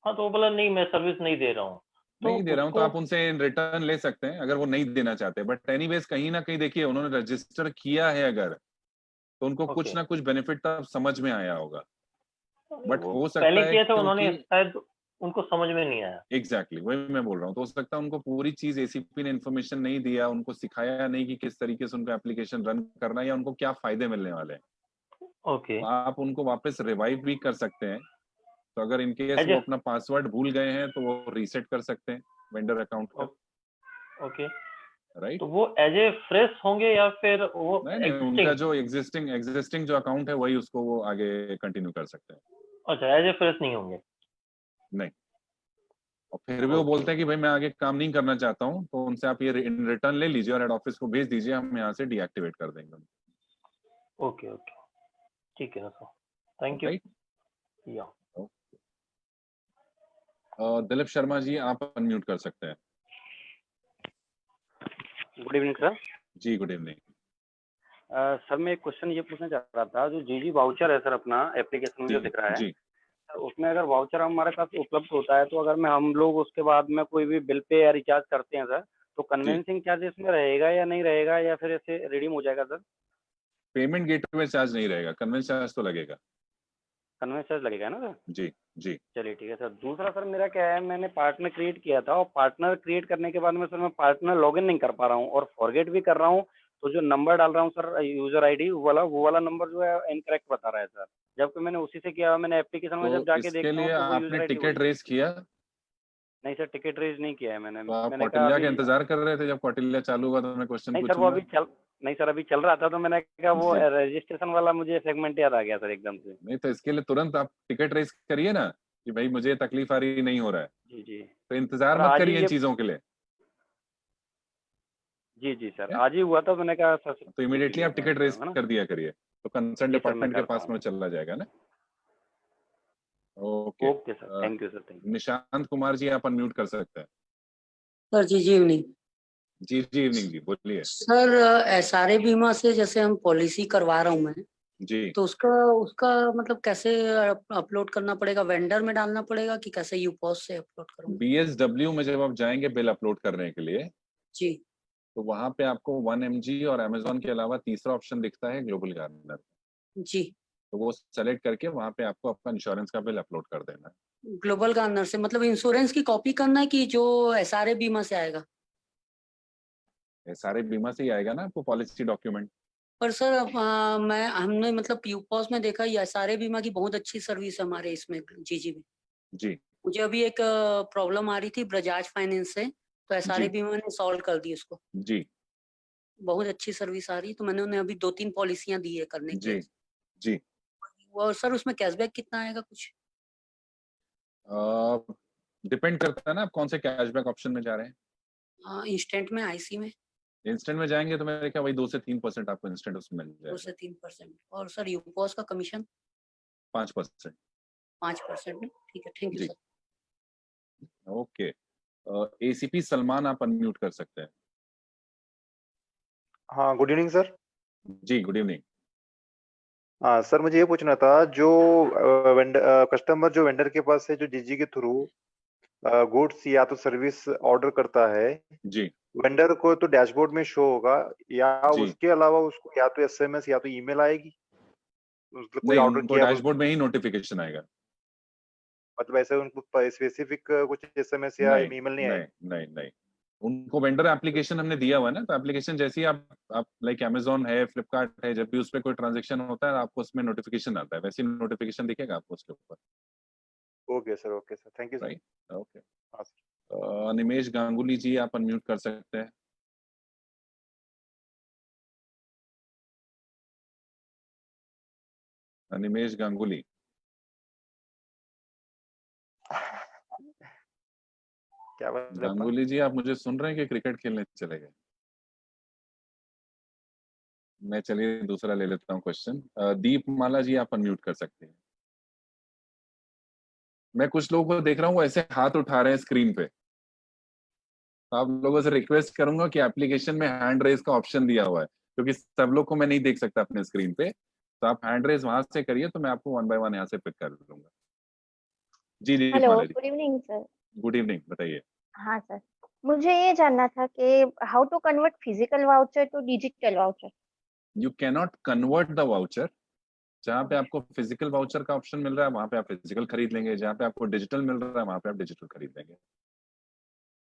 हाँ, तो वो बोला नहीं मैं सर्विस नहीं दे रहा हूँ, तो नहीं दे रहा हूँ तो उसको। आप उनसे रिटर्न ले सकते हैं अगर वो नहीं देना चाहते, बट एनीवेज कहीं ना कहीं देखिए उन्होंने रजिस्टर किया है अगर, तो उनको कुछ ओके, ना कुछ बेनिफिट तब समझ में आया होगा। बट वो हो सकता पहले है किया था उन्होंने, क्योंकि शायद उनको समझ में नहीं आया। एग्जैक्टली वही मैं बोल रहा हूँ, तो हो सकता है उनको पूरी चीज एसीपी ने इन्फॉर्मेशन नहीं दिया, उनको सिखाया नहीं कि किस तरीके से उनको एप्लीकेशन रन करना है या उनको क्या फायदे मिलने वाले हैं। ओके तो आप उनको वापस रिवाइव भी कर सकते हैं, तो अगर इन केस As वो a- अपना पासवर्ड भूल गए हैं तो वो रीसेट कर सकते हैं वेंडर अकाउंट का, ओके, राइट? तो वो एज ए फ्रेश होंगे या फिर वो नहीं, उनका एग्जिस्टिंग? जो एग्जिस्टिंग जो अकाउंट है वही उसको वो आगे कंटिन्यू कर सकते हैं। अच्छा, एज ए फ्रेश नहीं होंगे। नहीं, और फिर भी वो बोलते हैं कि भाई मैं आगे काम नहीं करना चाहता हूँ, तो उनसे आप ये इन रिटर्न ले लीजिए और हेड ऑफिस को भेज दीजिए, हम यहाँ से डीएक्टिवेट कर देंगे। ओके ओके, ठीक है ना सर, थैंक यू। राइट? या दिलीप शर्मा जी, आप अनम्यूट कर सकते हैं। Good evening sir. जी, गुड इवनिंग। सर मैं एक क्वेश्चन ये पूछना चाह रहा था, जो जीजी वाउचर है सर अपना एप्लीकेशन में जो दिख रहा है, जी, सर उसमें अगर वाउचर हमारे पास उपलब्ध होता है तो अगर मैं हम लोग उसके बाद में कोई भी बिल पे या रिचार्ज करते हैं सर, तो कन्वेंसिंग चार्ज इसमें रहेगा या नहीं रहेगा, या फिर ऐसे रिडीम हो जाएगा सर? पेमेंट गेटवे चार्ज नहीं रहेगा, कन्वेंस चार्ज तो लगेगा। कन्वेंस चार्ज लगेगा ना सर? जी जी। चलिए ठीक है सर। दूसरा सर मेरा क्या है, मैंने पार्टनर क्रिएट किया था और पार्टनर क्रिएट करने के बाद में सर मैं पार्टनर लॉगिन नहीं कर पा रहा हूँ और फॉरगेट भी कर रहा हूँ, तो जो नंबर डाल रहा हूँ सर यूजर आईडी वो वाला नंबर जो है इनकरेक्ट बता रहा है सर, जबकि मैंने उसी से किया। मैंने एप्लीकेशन में जब तो जाके इसके देखता हूँ लिए तो वो यूजर आपने आईडी टिकट रेस किया? नहीं सर, टिकट रेज नहीं किया है मैंने। तो आप मैंने कहा कौटिल्य अभी का इंतजार कर रहे थे, जब कौटिल्य चालू होगा तो मैं क्वेश्चन नहीं सर, वो पूछूंगा। अभी चल नहीं सर, अभी चल रहा था तो मैंने कहा वो जी, रजिस्ट्रेशन वाला मुझे सेगमेंट याद आ गया सर एकदम से। नहीं तो इसके लिए तुरंत आप टिकट रेस करिए ना कि भाई मुझे तकलीफ आ रही नहीं हो रहा है, जी जी तो इंतजार सर, मत आज ही करिए इन ये चीजों के लिए। जी जी सर, है? आज ही हुआ था, मैंने कहा सर तो पूछ ही इमीडिएटली आप लेता हूँ टिकट एक बार, रेस है ना? कर दिया करिए, तो कंसर्न जी सर, मैं डिपार्टमेंट के करता पास में हूँ। चला जाएगा ना। Okay. Okay sir, thank you sir, thank you. Nishant Kumar ji, आप अनम्यूट कर सकते हैं। सर जी जी इवनिंग। जी जी, इवनिंग जी, बोलिए। सर एसआरए बीमा से जैसे हम पॉलिसी करवा रहा हूँ मैं, जी, तो उसका उसका मतलब कैसे अपलोड करना पड़ेगा? वेंडर में डालना पड़ेगा कि कैसे यूपॉस से अपलोड करूँ? बीएसडब्ल्यू में जब आप जाएंगे बिल अपलोड करने के लिए, जी तो वहां पे आपको 1mg और अमेजोन के अलावा तीसरा ऑप्शन दिखता है ग्लोबल गार्डनर। जी। तो वो सेलेक्ट करके वहां पे आपको आपका इंश्योरेंस का बिल अपलोड कर देना ग्लोबल गार्नर से मतलब इंश्योरेंस की कॉपी करना है कि जो एसआरए बीमा से आएगा? है। सारे बीमा से ही आएगा ना आपको पॉलिसी डॉक्यूमेंट। पर सर हमने मतलब यूपॉस में देखा एसआरए बीमा की बहुत अच्छी सर्विस है हमारे इसमें जीजी में। जी मुझे अभी एक प्रॉब्लम आ रही थी बजाज फाइनेंस से, तो एसआरए जी बीमा ने सॉल्व कर दी उसको। जी बहुत अच्छी सर्विस आ रही है, तो मैंने उन्हें अभी 2-3 पॉलिसियाँ दी है करने के जी लिए। जी। और सर उसमें कैशबैक कितना आएगा कुछ? डिपेंड करता है ना आप कौन से कैशबैक ऑप्शन में जा रहे हैं। इंस्टेंट में, आईसी में इंस्टेंट में जाएंगे तो मेरे ख्याल वही 2 से 3% आपको इंस्टेंट उसमें मिल 2 जाएगा। से 3%। और सर यूपॉस का कमीशन 5%। 5% ना? ठीक है, थैंक यू जी, सर। ओके। एसीपी सलमान, आप अनम्यूट कर सकते हैं। हाँ, गुड इवनिंग सर। जी, गुड इवनिंग। हाँ सर, मुझे ये पूछना था, जो कस्टमर जो वेंडर के पास है, जो जीजी के थ्रू गुड्स या तो सर्विस ऑर्डर करता है, जी वेंडर को तो डैशबोर्ड में शो होगा, या जी। उसके अलावा उसको या तो एसएमएस या तो ईमेल आएगी, मतलब कोई नहीं, ऑर्डर उनको किया डैशबोर्ड में ही नोटिफिकेशन आएगा। मतलब ऐसे उनको स्पेसिफिक कुछ एसएमएस या नहीं ईमेल नहीं नहीं आएगी? नहीं नहीं, उनको वेंडर एप्लीकेशन हमने दिया हुआ है ना, तो एप्लीकेशन जैसे ही आप लाइक अमेजोन है, फ्लिपकार्ट है, जब भी उस पर कोई ट्रांजेक्शन होता है आपको उसमें नोटिफिकेशन आता है, वैसे नोटिफिकेशन दिखेगा आपको उसके ऊपर। Okay sir, thank you sir. Right, okay. हाँ सर। निमेश गांगुली जी, आप अनम्यूट कर सकते हैं। निमेश गांगुली। क्या बात है अपना? गांगुली जी, आप मुझे सुन रहे हैं कि क्रिकेट खेलने चले गए? मैं चलिए दूसरा ले लेता हूँ क्वेश्चन। दीप माला जी, आप अनम्यूट कर सकते हैं। मैं कुछ लोगों को देख रहा हूँ वो ऐसे हाथ उठा रहे हैं स्क्रीन पे, तो आप लोगों से रिक्वेस्ट करूंगा कि एप्लीकेशन में हैंड रेज का ऑप्शन दिया हुआ है, क्योंकि सब लोग को मैं नहीं देख सकता अपने स्क्रीन पे, तो आप हैंड रेज वहां से करिए तो मैं आपको 1 बाय 1 यहाँ से पिक कर लूंगा। जी Deep hello, Mala ji, good evening sir. Good evening, बताइए। हाँ सर, मुझे ये जानना था कि how to convert physical voucher to digital voucher. You cannot convert the voucher. जहाँ पे आपको फिजिकल वाउचर का ऑप्शन मिल रहा है वहां पे आप फिजिकल खरीद लेंगे, जहाँ पे आपको डिजिटल मिल रहा है वहां पे आप डिजिटल खरीद लेंगे।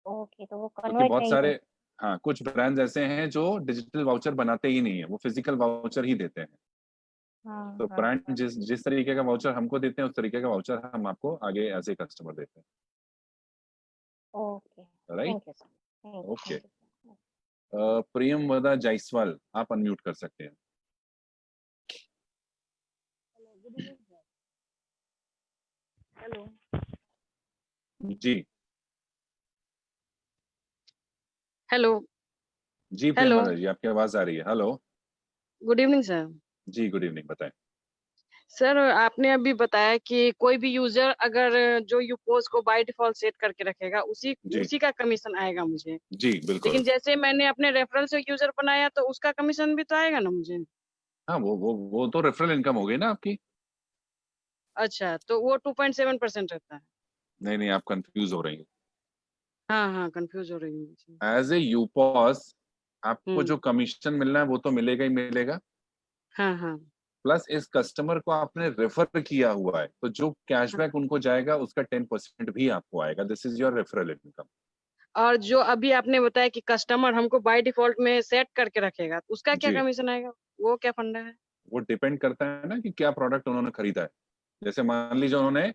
ओके, तो वो क्योंकि कन्वर्ट बहुत नहीं सारे, कर। हाँ, कुछ ब्रांड्स ऐसे हैं जो डिजिटल वाउचर बनाते ही नहीं है, वो फिजिकल वाउचर ही देते हैं। हाँ तो हाँ ब्रांड जिस तरीके का वाउचर हमको देते हैं उस तरीके का वाउचर हम आपको आगे एज ए कस्टमर देते ओके हैं, right? Thank you sir thank okay. You Priyamvada Jaiswal, आप अनम्यूट कर सकते हैं। हेलो जी हेलो जी हेलो प्रियमवदा जी, आपकी आवाज आ रही है। Hello good evening sir. जी, गुड इवनिंग, बताएं। सर आपने अभी बताया कि कोई भी यूजर अगर जो यूपोज को बाय डिफॉल्ट सेट करके रखेगा उसी जी उसी का कमीशन आएगा मुझे। जी बिल्कुल। लेकिन जैसे मैंने अपने रेफरल से यूजर बनाया तो उसका कमीशन भी तो आएगा ना मुझे। हाँ, वो तो रेफरल इनकम हो गई ना आपकी। अच्छा तो वो 2.7% रहता है। नहीं नहीं, आप कंफ्यूज हो रही हैं। हाँ हाँ कंफ्यूज हो रही हूँ मुझे। एज ए यूपॉस आपको जो हम्म। कमीशन मिलना है वो तो मिलेगा ही मिलेगा, हाँ हाँ प्लस इस कस्टमर को आपने रेफर किया हुआ है तो जो हाँ। कैशबैक उनको जाएगा उसका 10% भी आपको आएगा। This is your referral income. और जो अभी आपने बताया कि कस्टमर हमको बाय डिफॉल्ट में सेट करके रखेगा तो उसका क्या जी, कमीशन आएगा? वो क्या फंडा है? वो डिपेंड करता है ना कि क्या प्रोडक्ट उन्होंने खरीदा है। जैसे मान लीजिए उन्होंने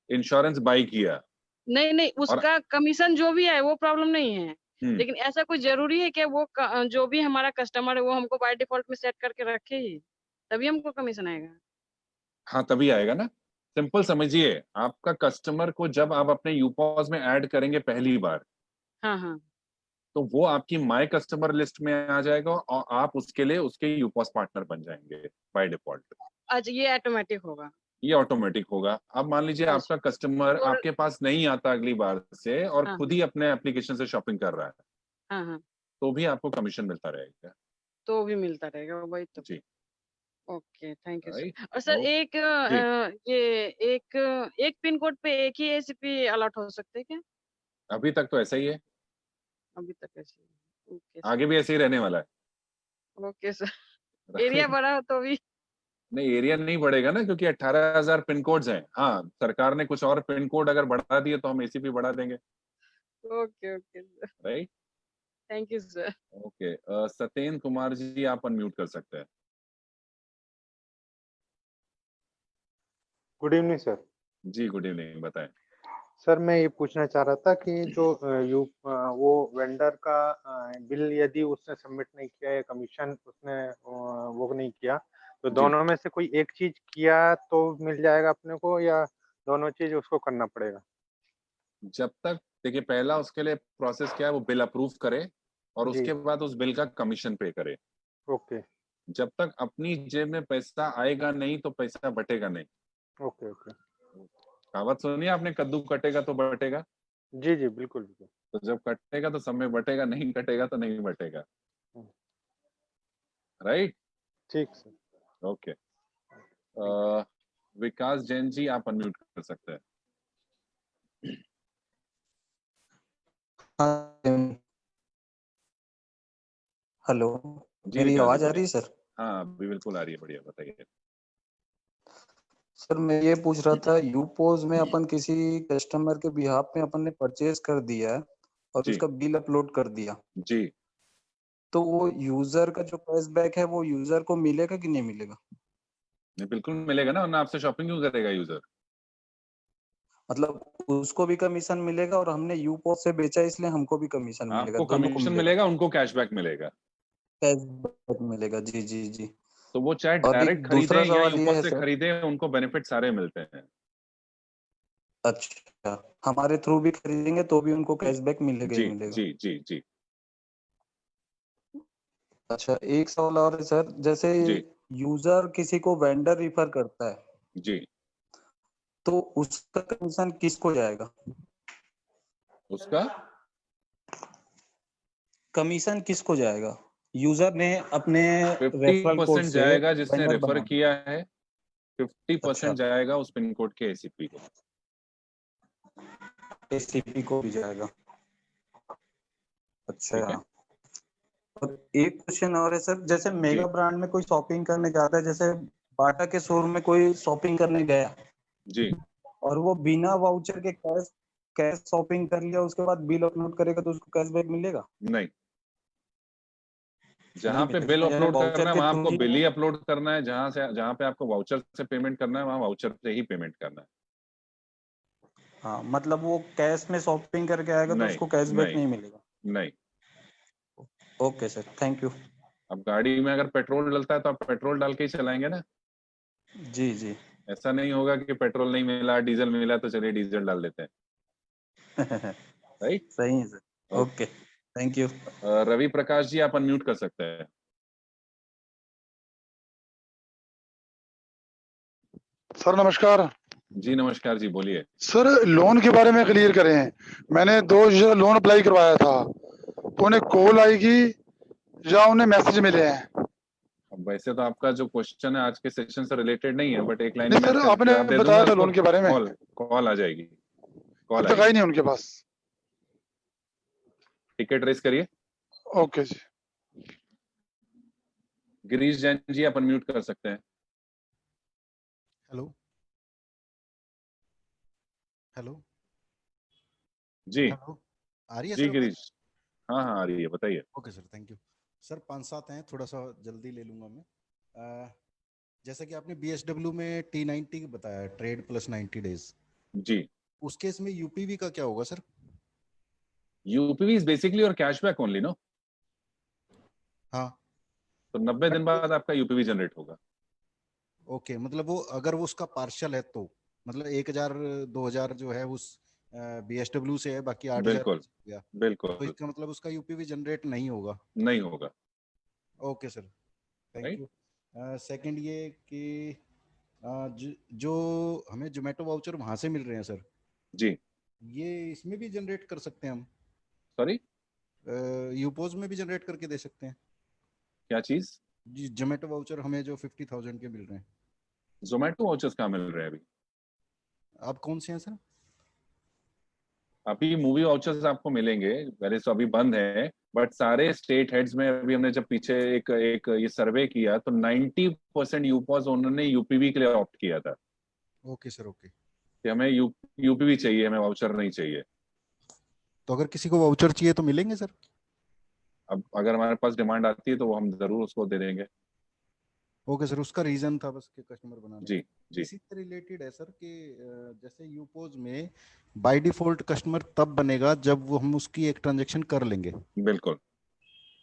इंश्योरेंस बाई किया नहीं नहीं और उसका कमीशन जो भी है वो प्रॉब्लम नहीं है। हम्म, लेकिन ऐसा कोई जरूरी है कि वो जो भी हमारा कस्टमर है वो हमको बाय डिफॉल्ट में सेट करके रखे ही तभी हमको कमीशन आएगा? हाँ तभी आएगा ना। सिंपल समझिए, आपका कस्टमर को जब आप अपने यूपॉस में ऐड करेंगे पहली बार हाँ हाँ। तो वो आपकी माय कस्टमर लिस्ट में आ जाएगा और आप उसके लिए उसके यूपॉस पार्टनर बन जाएंगे बाय डिफॉल्ट। अच्छा ये ऑटोमेटिक होगा? ये ऑटोमेटिक होगा। अब मान लीजिए आपका अच्छा कस्टमर और आपके पास नहीं आता अगली बार से और हाँ खुद हाँ ही अपने एप्लीकेशन से शॉपिंग कर रहा है हाँ हाँ तो भी आपको कमीशन मिलता रहेगा। तो भी मिलता रहेगा वही तो। जी, okay thank you right. Sir. और सर एक जी, ये एक एक पिन कोड पे एक ही एसीपी अलॉट हो सकते हैं क्या? अभी तक तो ऐसा ही है, अभी तक ऐसे ओके आगे सर। भी ऐसे ही रहने वाला है। Okay sir area right. बड़ा हो तो भी। नहीं, एरिया नहीं बढ़ेगा ना क्योंकि 18,000 पिन कोड्स हैं। हाँ, सरकार ने कुछ और पिन कोड अगर बढ़ा दिए तो हम एसीपी बढ़ा देंगे। Okay okay sir right. Thank you sir. Okay, Satyendra Kumar ji, आप अनम्यूट कर सकते हैं। Good evening sir. जी, गुड इवनिंग, बताएं। सर मैं ये पूछना चाह रहा था कि जो वो वेंडर का बिल यदि उसने सबमिट नहीं किया या कमीशन उसने वो नहीं किया तो जी, दोनों में से कोई एक चीज किया तो मिल जाएगा अपने को या दोनों चीज उसको करना पड़ेगा? जब तक देखिए पहला उसके लिए प्रोसेस क्या है, वो बिल अप्रूव करे और जी उसके बाद उस बिल का कमीशन पे करे। ओके जब तक अपनी जेब में पैसा आएगा नहीं तो पैसा बटेगा नहीं। ओके ओके कहावत सुनी है आपने, कद्दू कटेगा तो बटेगा। जी जी बिल्कुल बिल्कुल। तो जब कटेगा तो सब में बटेगा, नहीं कटेगा तो नहीं बटेगा। Hmm, right. ठीक sir. Okay. Thank you. Vikas Jain ji, आप अनम्यूट कर सकते हैं। हेलो जी मेरी विकास जी, आवाज आ रही बोलिए। है सर? हाँ अभी बिल्कुल आ रही है, बढ़िया, बताइए। सर मैं ये पूछ रहा था यूपोज में अपन किसी कस्टमर के बिहाफ में अपन ने परचेज कर दिया है और जी उसका बिल अपलोड कर दिया जी, तो वो यूजर का जो कैशबैक है वो यूजर को मिलेगा कि नहीं मिलेगा? नहीं बिल्कुल मिलेगा ना, वरना आपसे शॉपिंग क्यों करेगा यूजर। मतलब उसको भी कमीशन मिलेगा और हमने यूपोज से बेचा इसलिए हमको भी कमीशन मिलेगा, आपको दोनों को कमीशन मिलेगा, मिलेगा, उनको कैशबैक मिलेगा। कैशबैक मिलेगा। जी जी जी। तो वो चाहे और एक डायरेक्ट खरीदे दूसरा या सवाल ये यूपॉस है से सर। खरीदे, उनको बेनिफिट सारे मिलते हैं। अच्छा हमारे थ्रू भी खरीदेंगे तो भी उनको कैशबैक मिलेगा ही जी मिलेगा? जी जी जी अच्छा एक सवाल और है सर, जैसे जी यूजर किसी को वेंडर रिफर करता है जी, तो उसका कमीशन किसको जाएगा? उसका कमीशन किसको जाएगा? यूजर ने अपने रेफरल कोड 50% से जाएगा जिसने वेंडर रेफर बना दिया। किया है, 50% अच्छा जाएगा उस पिन कोड के एसीपी को। एसीपी को भी जाएगा। ठीक अच्छा है। और एक क्वेश्चन और है सर, जैसे जी मेगा ब्रांड में कोई शॉपिंग करने जाता है, जैसे बाटा के शोरूम में कोई शॉपिंग करने गया जी, और वो बिना वाउचर के कैश कैश शॉपिंग कर लिया उसके बाद बिल अपलोड करेगा तो उसको कैशबैक मिलेगा? नहीं जहाँ पे मिलेगा, बिल यानी अपलोड वाउचर करना है के वहां थ्रू आपको ही बिल ही अपलोड करना है, जहाँ पे आपको वाउचर से पेमेंट करना है वहां वाउचर से ही पेमेंट करना है। हाँ, मतलब वो कैश में शॉपिंग करके आएगा तो नहीं उसको कैशबैक नहीं नहीं मिलेगा। नहीं। Okay sir, thank you. अब गाड़ी में अगर पेट्रोल डलता है तो आप पेट्रोल डाल के ही चलाएंगे ना। जी जी। ऐसा नहीं होगा कि पेट्रोल नहीं मिला डीजल मिला तो चलिए डीजल डाल देते हैं, राइट। सही है sir, okay, thank you. Ravi Prakash ji आप अनम्यूट कर सकते हैं। सर नमस्कार। जी नमस्कार जी, बोलिए। सर लोन के बारे में क्लियर करें। मैंने 2 लोन अप्लाई करवाया था, तो उन्हें कॉल आएगी या उन्हें मैसेज मिले हैं? अब वैसे तो आपका जो क्वेश्चन है आज के सेशन से रिलेटेड नहीं है, बट एक लाइन नहीं में मैं सर, इसका आपने जवाब दे दूंगा बताया था उसको। लोन के बारे में। कॉल आ जाएगी, कॉल अब तक आएगी। आई नहीं उनके पास। टिकट रेस करिए। ओके जी। गिरीश जैन जी आप अनम्यूट कर सकते हैं। हेलो हेलो जी हेलो, आ रही है जी सर आवाज? गिरीश, हाँ हाँ आ रही है, बताइए। Okay sir, thank you sir. 5-7 हैं, थोड़ा सा जल्दी ले लूंगा मैं। जैसे कि आपने BSW में T90 बताया, ट्रेड प्लस 90 डेज, जी। उस केस में UPV का क्या होगा सर? यूपीवी इज बेसिकली और कैशबैक ओनली नो। हाँ तो 90 दिन बाद आपका यूपीवी जनरेट होगा। ओके, मतलब वो अगर वो उसका पार्शल है तो मतलब 1000-2000 जो है उस BSW से है, बाकी 8000 बिल्कुल गया, बिल्कुल तो इसका मतलब उसका UPV जनरेट नहीं होगा। नहीं होगा। Okay sir, thank right. You. Second ये कि जो हमें जोमेटो वाउचर वहां से मिल रहे हैं सर, जी। ये इसमें भी जनरेट कर सकते हैं हम? सॉरी, यूपोज में भी जनरेट करके दे सकते हैं क्या चीज? जी? जोमेटो वाउचर हमें जो 50,000 के मिल रहे हैं, जोमेटो वाउचर्स कहाँ मिल रहे हैं अभी? अब कौन से हैं सर? अभी मूवी वाउचर्स आपको मिलेंगे, पहले तो अभी बंद है, बट सारे स्टेट हेड्स में अभी हमने जब पीछे एक एक ये सर्वे किया तो 90% यूपॉज उन्होंने यूपीवी के लिए ऑप्ट किया था ओके सर, ओके। कि हमें यूपीवी चाहिए, हमें वाउचर नहीं चाहिए। तो अगर किसी को वाउचर चाहिए तो मिलेंगे सर? अब अगर हमारे पास डिमांड आती है तो वो हम जरूर उसको दे देंगे। ओके सर, उसका रीजन था बस कि कस्टमर बनाने जी का। जी। इसी से रिलेटेड है सर कि जैसे यूपोज में बाय डिफॉल्ट कस्टमर तब बनेगा जब वो हम उसकी एक ट्रांजेक्शन कर लेंगे, बिल्कुल।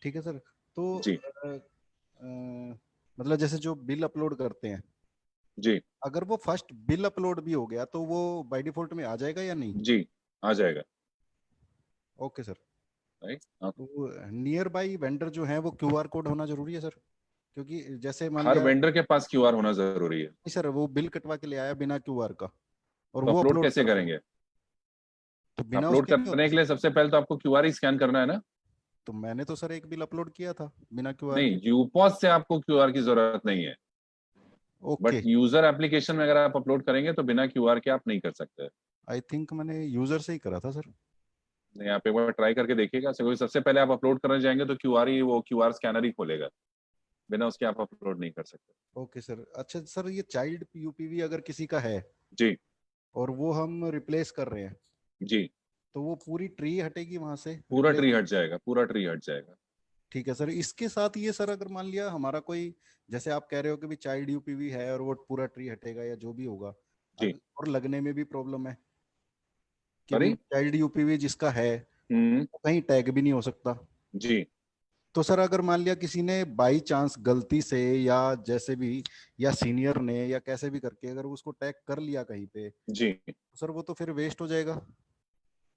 ठीक है सर? तो जी मतलब जैसे जो बिल अपलोड करते हैं, जी अगर वो फर्स्ट बिल अपलोड भी हो गया तो वो बाय डिफॉल्ट में आ जाएगा या नहीं? जी आ जाएगा। Okay sir. राइट। तो नियर बाई वेंडर जो है वो QR कोड होना जरूरी है सर? क्योंकि जैसे मान हर लिया वेंडर के पास क्यूआर होना जरूरी है। नहीं सर, वो बिल कटवा के ले आया बिना QR का और तो वो अपलोड अपलोड कैसे कर रहे हैं, करेंगे? तो बिना अपलोड उसके नहीं करने होता के लिए सर? सबसे पहले तो आपको क्यूआर ही स्कैन करना है ना। तो मैंने तो सर एक बिल अपलोड किया था बिना QR नहीं, के। यूपॉज से आपको क्यूआर की जरूरत नहीं है, बट ओके, यूजर एप्लीकेशन में अगर आप अपलोड करेंगे तो बिना क्यूआर के आप नहीं कर सकते। आई थिंक मैंने यूजर से ही करा था सर। नहीं, आप एक बार ट्राई करके देखिएगा। सबसे पहले आप अपलोड करने जाएंगे तो क्यूआर ही, वो क्यूआर स्कैनर ही खोलेगा, बिना उसके आप अपलोड नहीं कर सकते। Okay sir. अच्छा सर, ये चाइल्ड UPV अगर किसी का है जी और वो हम रिप्लेस कर रहे हैं, जी। तो वो पूरी ट्री हटेगी वहां से पूरा रिप्लेस? ट्री हट जाएगा, पूरा ट्री हट जाएगा। ठीक है सर। इसके साथ ये सर, अगर मान लिया हमारा कोई, जैसे आप कह रहे हो कि भी चाइल्ड UPV है और वो पूरा ट्री हटेगा या जो भी होगा, जी। और लगने में भी प्रॉब्लम है कि भी सॉरी। चाइल्ड UPV जिसका है हम्म। वो कहीं टैग भी नहीं हो सकता, जी तो सर अगर मान लिया किसी ने बाई चांस गलती से या जैसे भी, या सीनियर ने या कैसे भी करके अगर उसको टैग कर लिया कहीं पे, जी। तो सर वो तो फिर वेस्ट हो जाएगा।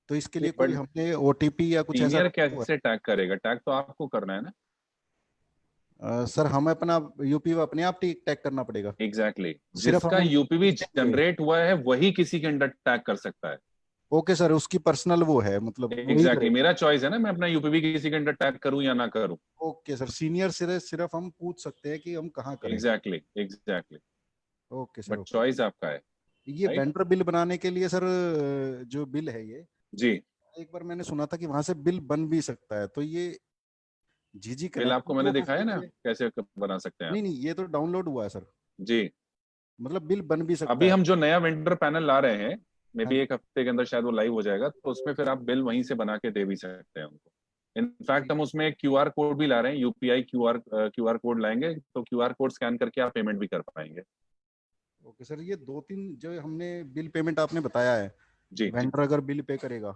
तो इसके नहीं, लिए कोई बट हमने OTP या कुछ ऐसा सीनियर रखा हुआ कैसे टैग करेगा? टैग तो आपको करना है ना। सर हमें अपना UPV अपने आप टैग करना पड़ेगा? एग्जैक्टली सिर्फ जिसका हम यूपीवी देंगे? जनरेट हुआ है वही किसी के अंडर टैग कर सकता है। ओके सर, उसकी पर्सनल वो है, मतलब वही एग्जैक्टली करेगा? मेरा चॉइस है ना, मैं अपना यूपीवी किसी के अंडर टैग करूं या ना करूं। ओके सर, सीनियर सिर्फ हम पूछ सकते हैं कि हम कहाँ करें? Exactly exactly. Okay sir, but okay. Choice आपका है। ये राइट। वेंडर बिल बनाने के लिए सर, जो बिल है ये, जी। एक बार मैंने सुना था कि वहां से बिल बन भी सकता है, तो ये GG बिल कनेक्ट आपको मैंने वो दिखाया ना फैसिलिटी है? कैसे बना सकते हैं आप। नहीं नहीं, ये तो डाउनलोड हुआ है सर, जी। मतलब बिल बन भी सकता अभी है? हम जो नया वेंडर पैनल ला रहे हैं, मे हाँ बी जी। एक हफ्ते के अंदर शायद वो लाइव हो जाएगा, तो उसमें फिर आप बिल वहीं से बना के दे भी सकते हैं उनको। इनफैक्ट हम उसमें क्यूआर कोड भी ला रहे हैं, यूपीआई क्यूआर कोड लाएंगे, तो क्यूआर कोड स्कैन करके आप पेमेंट भी कर पाएंगे। ओके सर, ये 2-3 जो हमने बिल पेमेंट आपने बताया है, जी वेंडर अगर बिल पे करेगा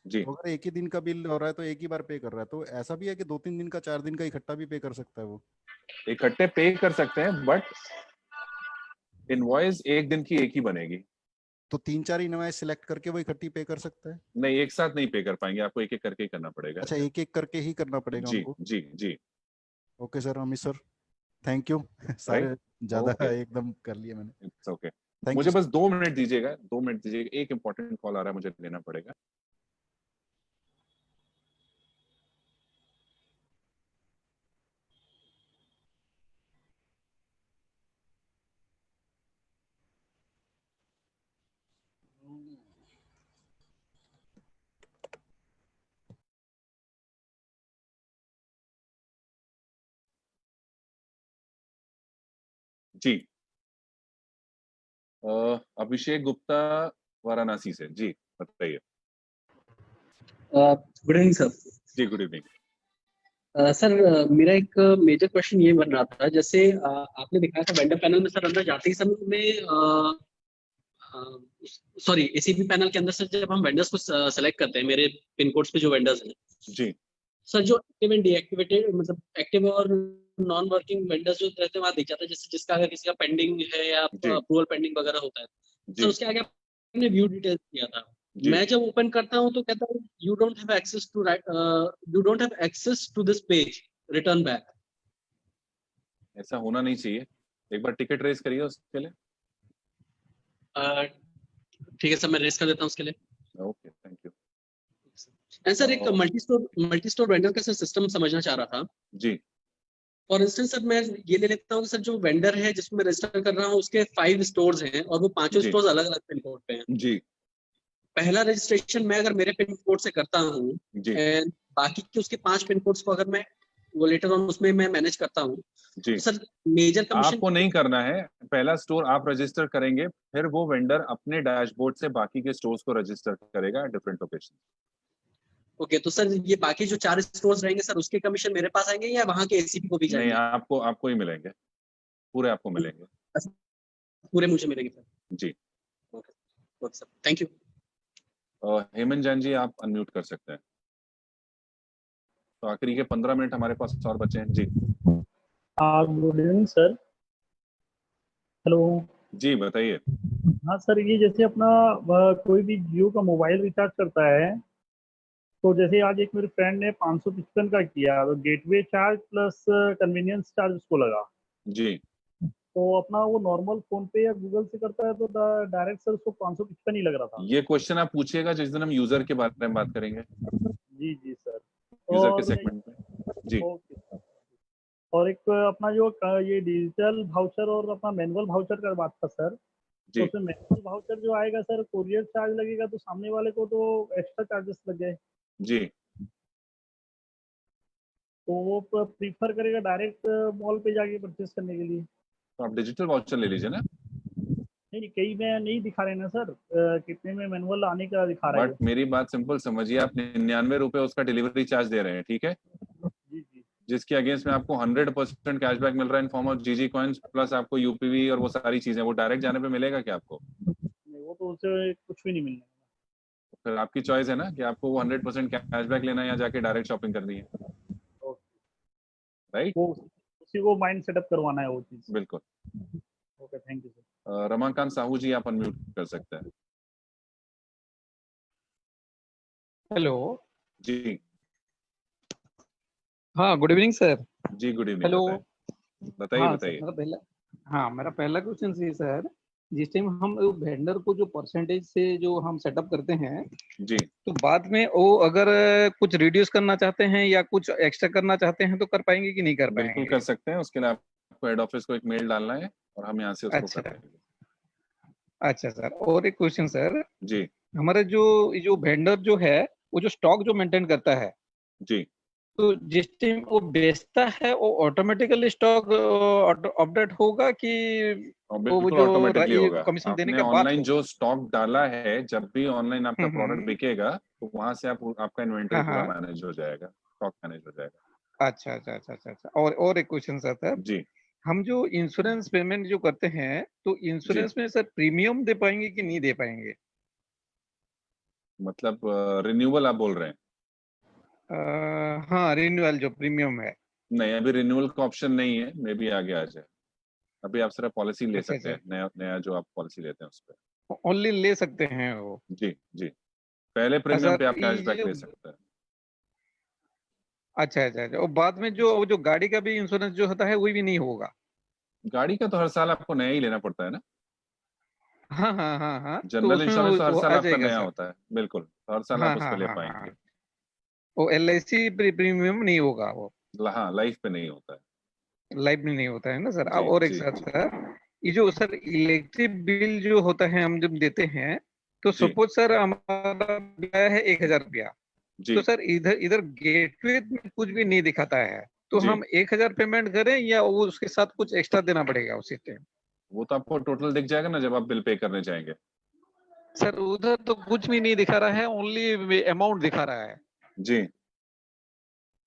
जी तो अगर एक ही दिन का बिल हो रहा है तो एक ही बार पे कर रहा है, तो ऐसा भी है कि 2-3 दिन का 4 दिन का इकट्ठा भी पे कर सकता है वो? इकट्ठे पे कर सकते हैं, बट इनवॉइस एक दिन की एक ही बनेगी। तो 3-4 इनवॉइस सिलेक्ट करके वो इकट्ठी पे कर सकता है? नहीं, एक साथ नहीं पे कर पाएंगे, आपको एक एक करके ही करना पड़ेगा। अच्छा, एक एक करके ही करना पड़ेगा जी उनको? जी जी। Okay sir, Amit sir, thank you. सारे ज्यादा ओके, एकदम कर लिए मैंने। It's okay. थैंक मुझे यू बस 2 मिनट दीजिएगा, 2 मिनट दीजिएगा, एक इंपॉर्टेंट कॉल आ रहा है, मुझे लेना पड़ेगा। जी, अभिषेक गुप्ता वाराणसी से, जी बताइए। Good evening sir. जी गुड इवनिंग। सर मेरा एक मेजर क्वेश्चन ये बन रहा था, जैसे आपने दिखाया था वेंडर पैनल में सर अंदर जाते ही समय में सॉरी एसीपी पैनल के अंदर सर जब हम वेंडर्स को सेलेक्ट करते हैं, मेरे पिन कोड्स पे जो वेंडर्स हैं जी सर, जो एक्टिव एंड डीएक्टिवेटेड मतलब एक्टिव और नॉन वर्किंग वेंडर्स जो रहते हैं वहाँ दिख जाता है, जैसे जिसका अगर किसी का पेंडिंग है या अप्रूवल पेंडिंग वगैरह होता है सर, उसके आगे आपने व्यू डिटेल्स दिया था। मैं जब ओपन करता हूँ तो कहता है you don't have access to this page, return back. ऐसा होना नहीं चाहिए, एक बार टिकट रेस करिए उसके लिए। ठीक है सर, मैं रेस कर देता हूँ उसके लिए। Okay, thank you. सर एक मल्टी स्टोर वेंडर का सर सिस्टम समझना चाह रहा था जी। फॉर इंस्टेंस सर मैं ये ले लेता हूँ कि सर जो वेंडर है जिसमें रजिस्टर कर रहा हूँ उसके 5 स्टोर्स हैं और वो 5 स्टोर्स अलग अलग पिन कोड पे हैं। जी। पहला रजिस्ट्रेशन मैं अगर मेरे पिन कोड से करता हूँ एंड बाकी के उसके 5 पिन कोड्स को अगर मैं वो लेटर ऑन उसमें मैं मैनेज करता हूँ जी। सर मेजर कमीशन आपको नहीं करना है, पहला स्टोर आप रजिस्टर करेंगे, फिर वो वेंडर अपने डैशबोर्ड से बाकी के स्टोर्स को रजिस्टर करेगा डिफरेंट लोकेशन। ओके, तो सर ये बाकी जो 4 स्टोर्स रहेंगे सर उसके कमीशन मेरे पास आएंगे या वहाँ के एसीपी को भी जाएंगे? नहीं, आपको ही मिलेंगे, पूरे आपको मिलेंगे। पूरे मुझे मिलेंगे सर? जी। Okay sir, thank you. Hemant Jain ji आप अनम्यूट कर सकते हैं। तो आखिरी के 15 मिनट हमारे पास और बचे हैं। जी गुड इवनिंग सर। हेलो जी बताइए। हाँ सर, ये जैसे अपना कोई भी जियो का मोबाइल रिचार्ज करता है तो जैसे आज एक मेरे फ्रेंड ने 555 का किया तो gateway charge plus convenience charge उसको लगा जी। तो अपना वो नॉर्मल फोन पे या गूगल से करता है तो डायरेक्ट सर उसको 555 ही लग रहा था। ये क्वेश्चन आप पूछिएगा जिस दिन हम यूजर के बारे में बात करेंगे। जी जी सर, यूजर के सेगमेंट में। जी ओके सर। और एक अपना जो ये डिजिटल भाउचर और अपना मैनुअल भाउचर का बात था सर, तो उसमें मैनुअल भाउचर जो आएगा सर कोरियर चार्ज लगेगा तो सामने वाले को तो एक्स्ट्रा चार्जेस लग गए जी। तो वो प्रीफर करेगा डायरेक्ट मॉल पे जाके परचेस करने के लिए। तो आप डिजिटल वाउचर ले लीजिए ना। नहीं, कई में नहीं दिखा रहे ना सर, कितने में मैनुअल आने का दिखा रहा है। बट मेरी बात सिंपल समझिए, आप 99 रुपए उसका डिलीवरी चार्ज दे रहे हैं, ठीक है, जी जी, जिसके अगेंस्ट में आपको 100% कैशबैक मिल रहा है इन फॉर्म ऑफ जीजी कॉइन्स प्लस आपको यूपीवी और वो सारी चीजें, वो डायरेक्ट जाने पे मिलेगा क्या आपको? नहीं वो तो उसे कुछ भी नहीं मिलने। फिर आपकी चॉइस है ना कि आपको वो 100% कैशबैक लेना है या जाके डायरेक्ट शॉपिंग करनी है, राइट? वो उसी को माइंड सेटअप करवाना है वो चीज। बिल्कुल। Okay, thank you sir. Ramakant Sahu ji आप अनम्यूट कर सकते हैं। हेलो जी हाँ, गुड इवनिंग सर। जी गुड इवनिंग। हेलो, बताइए हाँ बताइए। मेरा पहला क्वेश्चन है सर, जिस टाइम हम वेंडर को जो परसेंटेज से जो हम सेटअप करते हैं जी, तो बाद में वो अगर कुछ रिड्यूस करना चाहते हैं या कुछ एक्स्ट्रा करना चाहते हैं तो कर पाएंगे कि नहीं कर पाएंगे? बिल्कुल कर सकते हैं। उसके लिए आपको हेड ऑफिस को एक मेल डालना है और हम यहाँ से उसको कर देंगे। अच्छा सर, और एक क्वेश्चन सर जी, हमारे जो वेंडर जो है वो जो स्टॉक जो मेंटेन करता है जी, तो जिस टाइम वो बेचता है वो ऑटोमेटिकली स्टॉक अपडेट होगा कि वो बिल्कुल जो ऑटोमेटिकली होगा। कमीशन देने आपने के बाद ऑनलाइन जो स्टॉक डाला है, जब भी ऑनलाइन आपका प्रोडक्ट बिकेगा तो वहां से आपका इन्वेंटरी हाँ, पूरा हाँ। मैनेज हो जाएगा। स्टॉक मैनेज हो जाएगा। अच्छा अच्छा अच्छा अच्छा अच्छा। और एक क्वेश्चन सर, जी हम जो इंश्योरेंस पेमेंट जो करते हैं तो जी, इंश्योरेंस में सर प्रीमियम दे पाएंगे कि नहीं दे पाएंगे? मतलब रिन्यूअल आप बोल रहे हैं? हाँ, रिन्यूअल जो प्रीमियम है। नहीं, अभी रिन्यूअल का ऑप्शन नहीं है, मे बी आगे आ जाए। अभी आप सिर्फ पॉलिसी ले अच्छा सकते अच्छा, हैं, नया नया जो आप पॉलिसी लेते हैं उस पर। ओनली ले सकते हैं वो। जी जी, पहले प्रीमियम सर पे आप ये कैशबैक जो ले सकते हैं। अच्छा अच्छा अच्छा, और बाद में जो गाड़ी का भी इंश्योरेंस जो होता है वो भी नहीं होगा? गाड़ी का तो हर साल आपको नया ही लेना पड़ता है ना। हाँ हाँ हाँ हाँ, तो जनरल उसमें इंश्योरेंस तो हर वो साल आ आपका जाएगा नया सर। होता है, बिल्कुल, तो हर साल हाँ आप उस हाँ पर ले हाँ हाँ पाएंगे। हाँ, वो LIC प्रीमियम नहीं होगा वो, हाँ, लाइफ पे नहीं होता है। लाइफ में नहीं होता है ना सर। जी और एक जी सर, ये जो सर इलेक्ट्रिक बिल जो होता है हम जब देते हैं, तो जी सपोज सर हमारा बिल आया है 1000 रुपया, तो जी सर इधर इधर गेटवे में कुछ भी नहीं दिखाता है, तो जी, हम 1000 पेमेंट करें या वो उसके साथ कुछ एक्स्ट्रा देना पड़ेगा उसी टाइम? वो तो आपको टोटल दिख जाएगा ना जब आप बिल पे करने जाएंगे। सर उधर तो कुछ भी नहीं दिखा रहा है, ओनली अमाउंट दिखा रहा है, जी,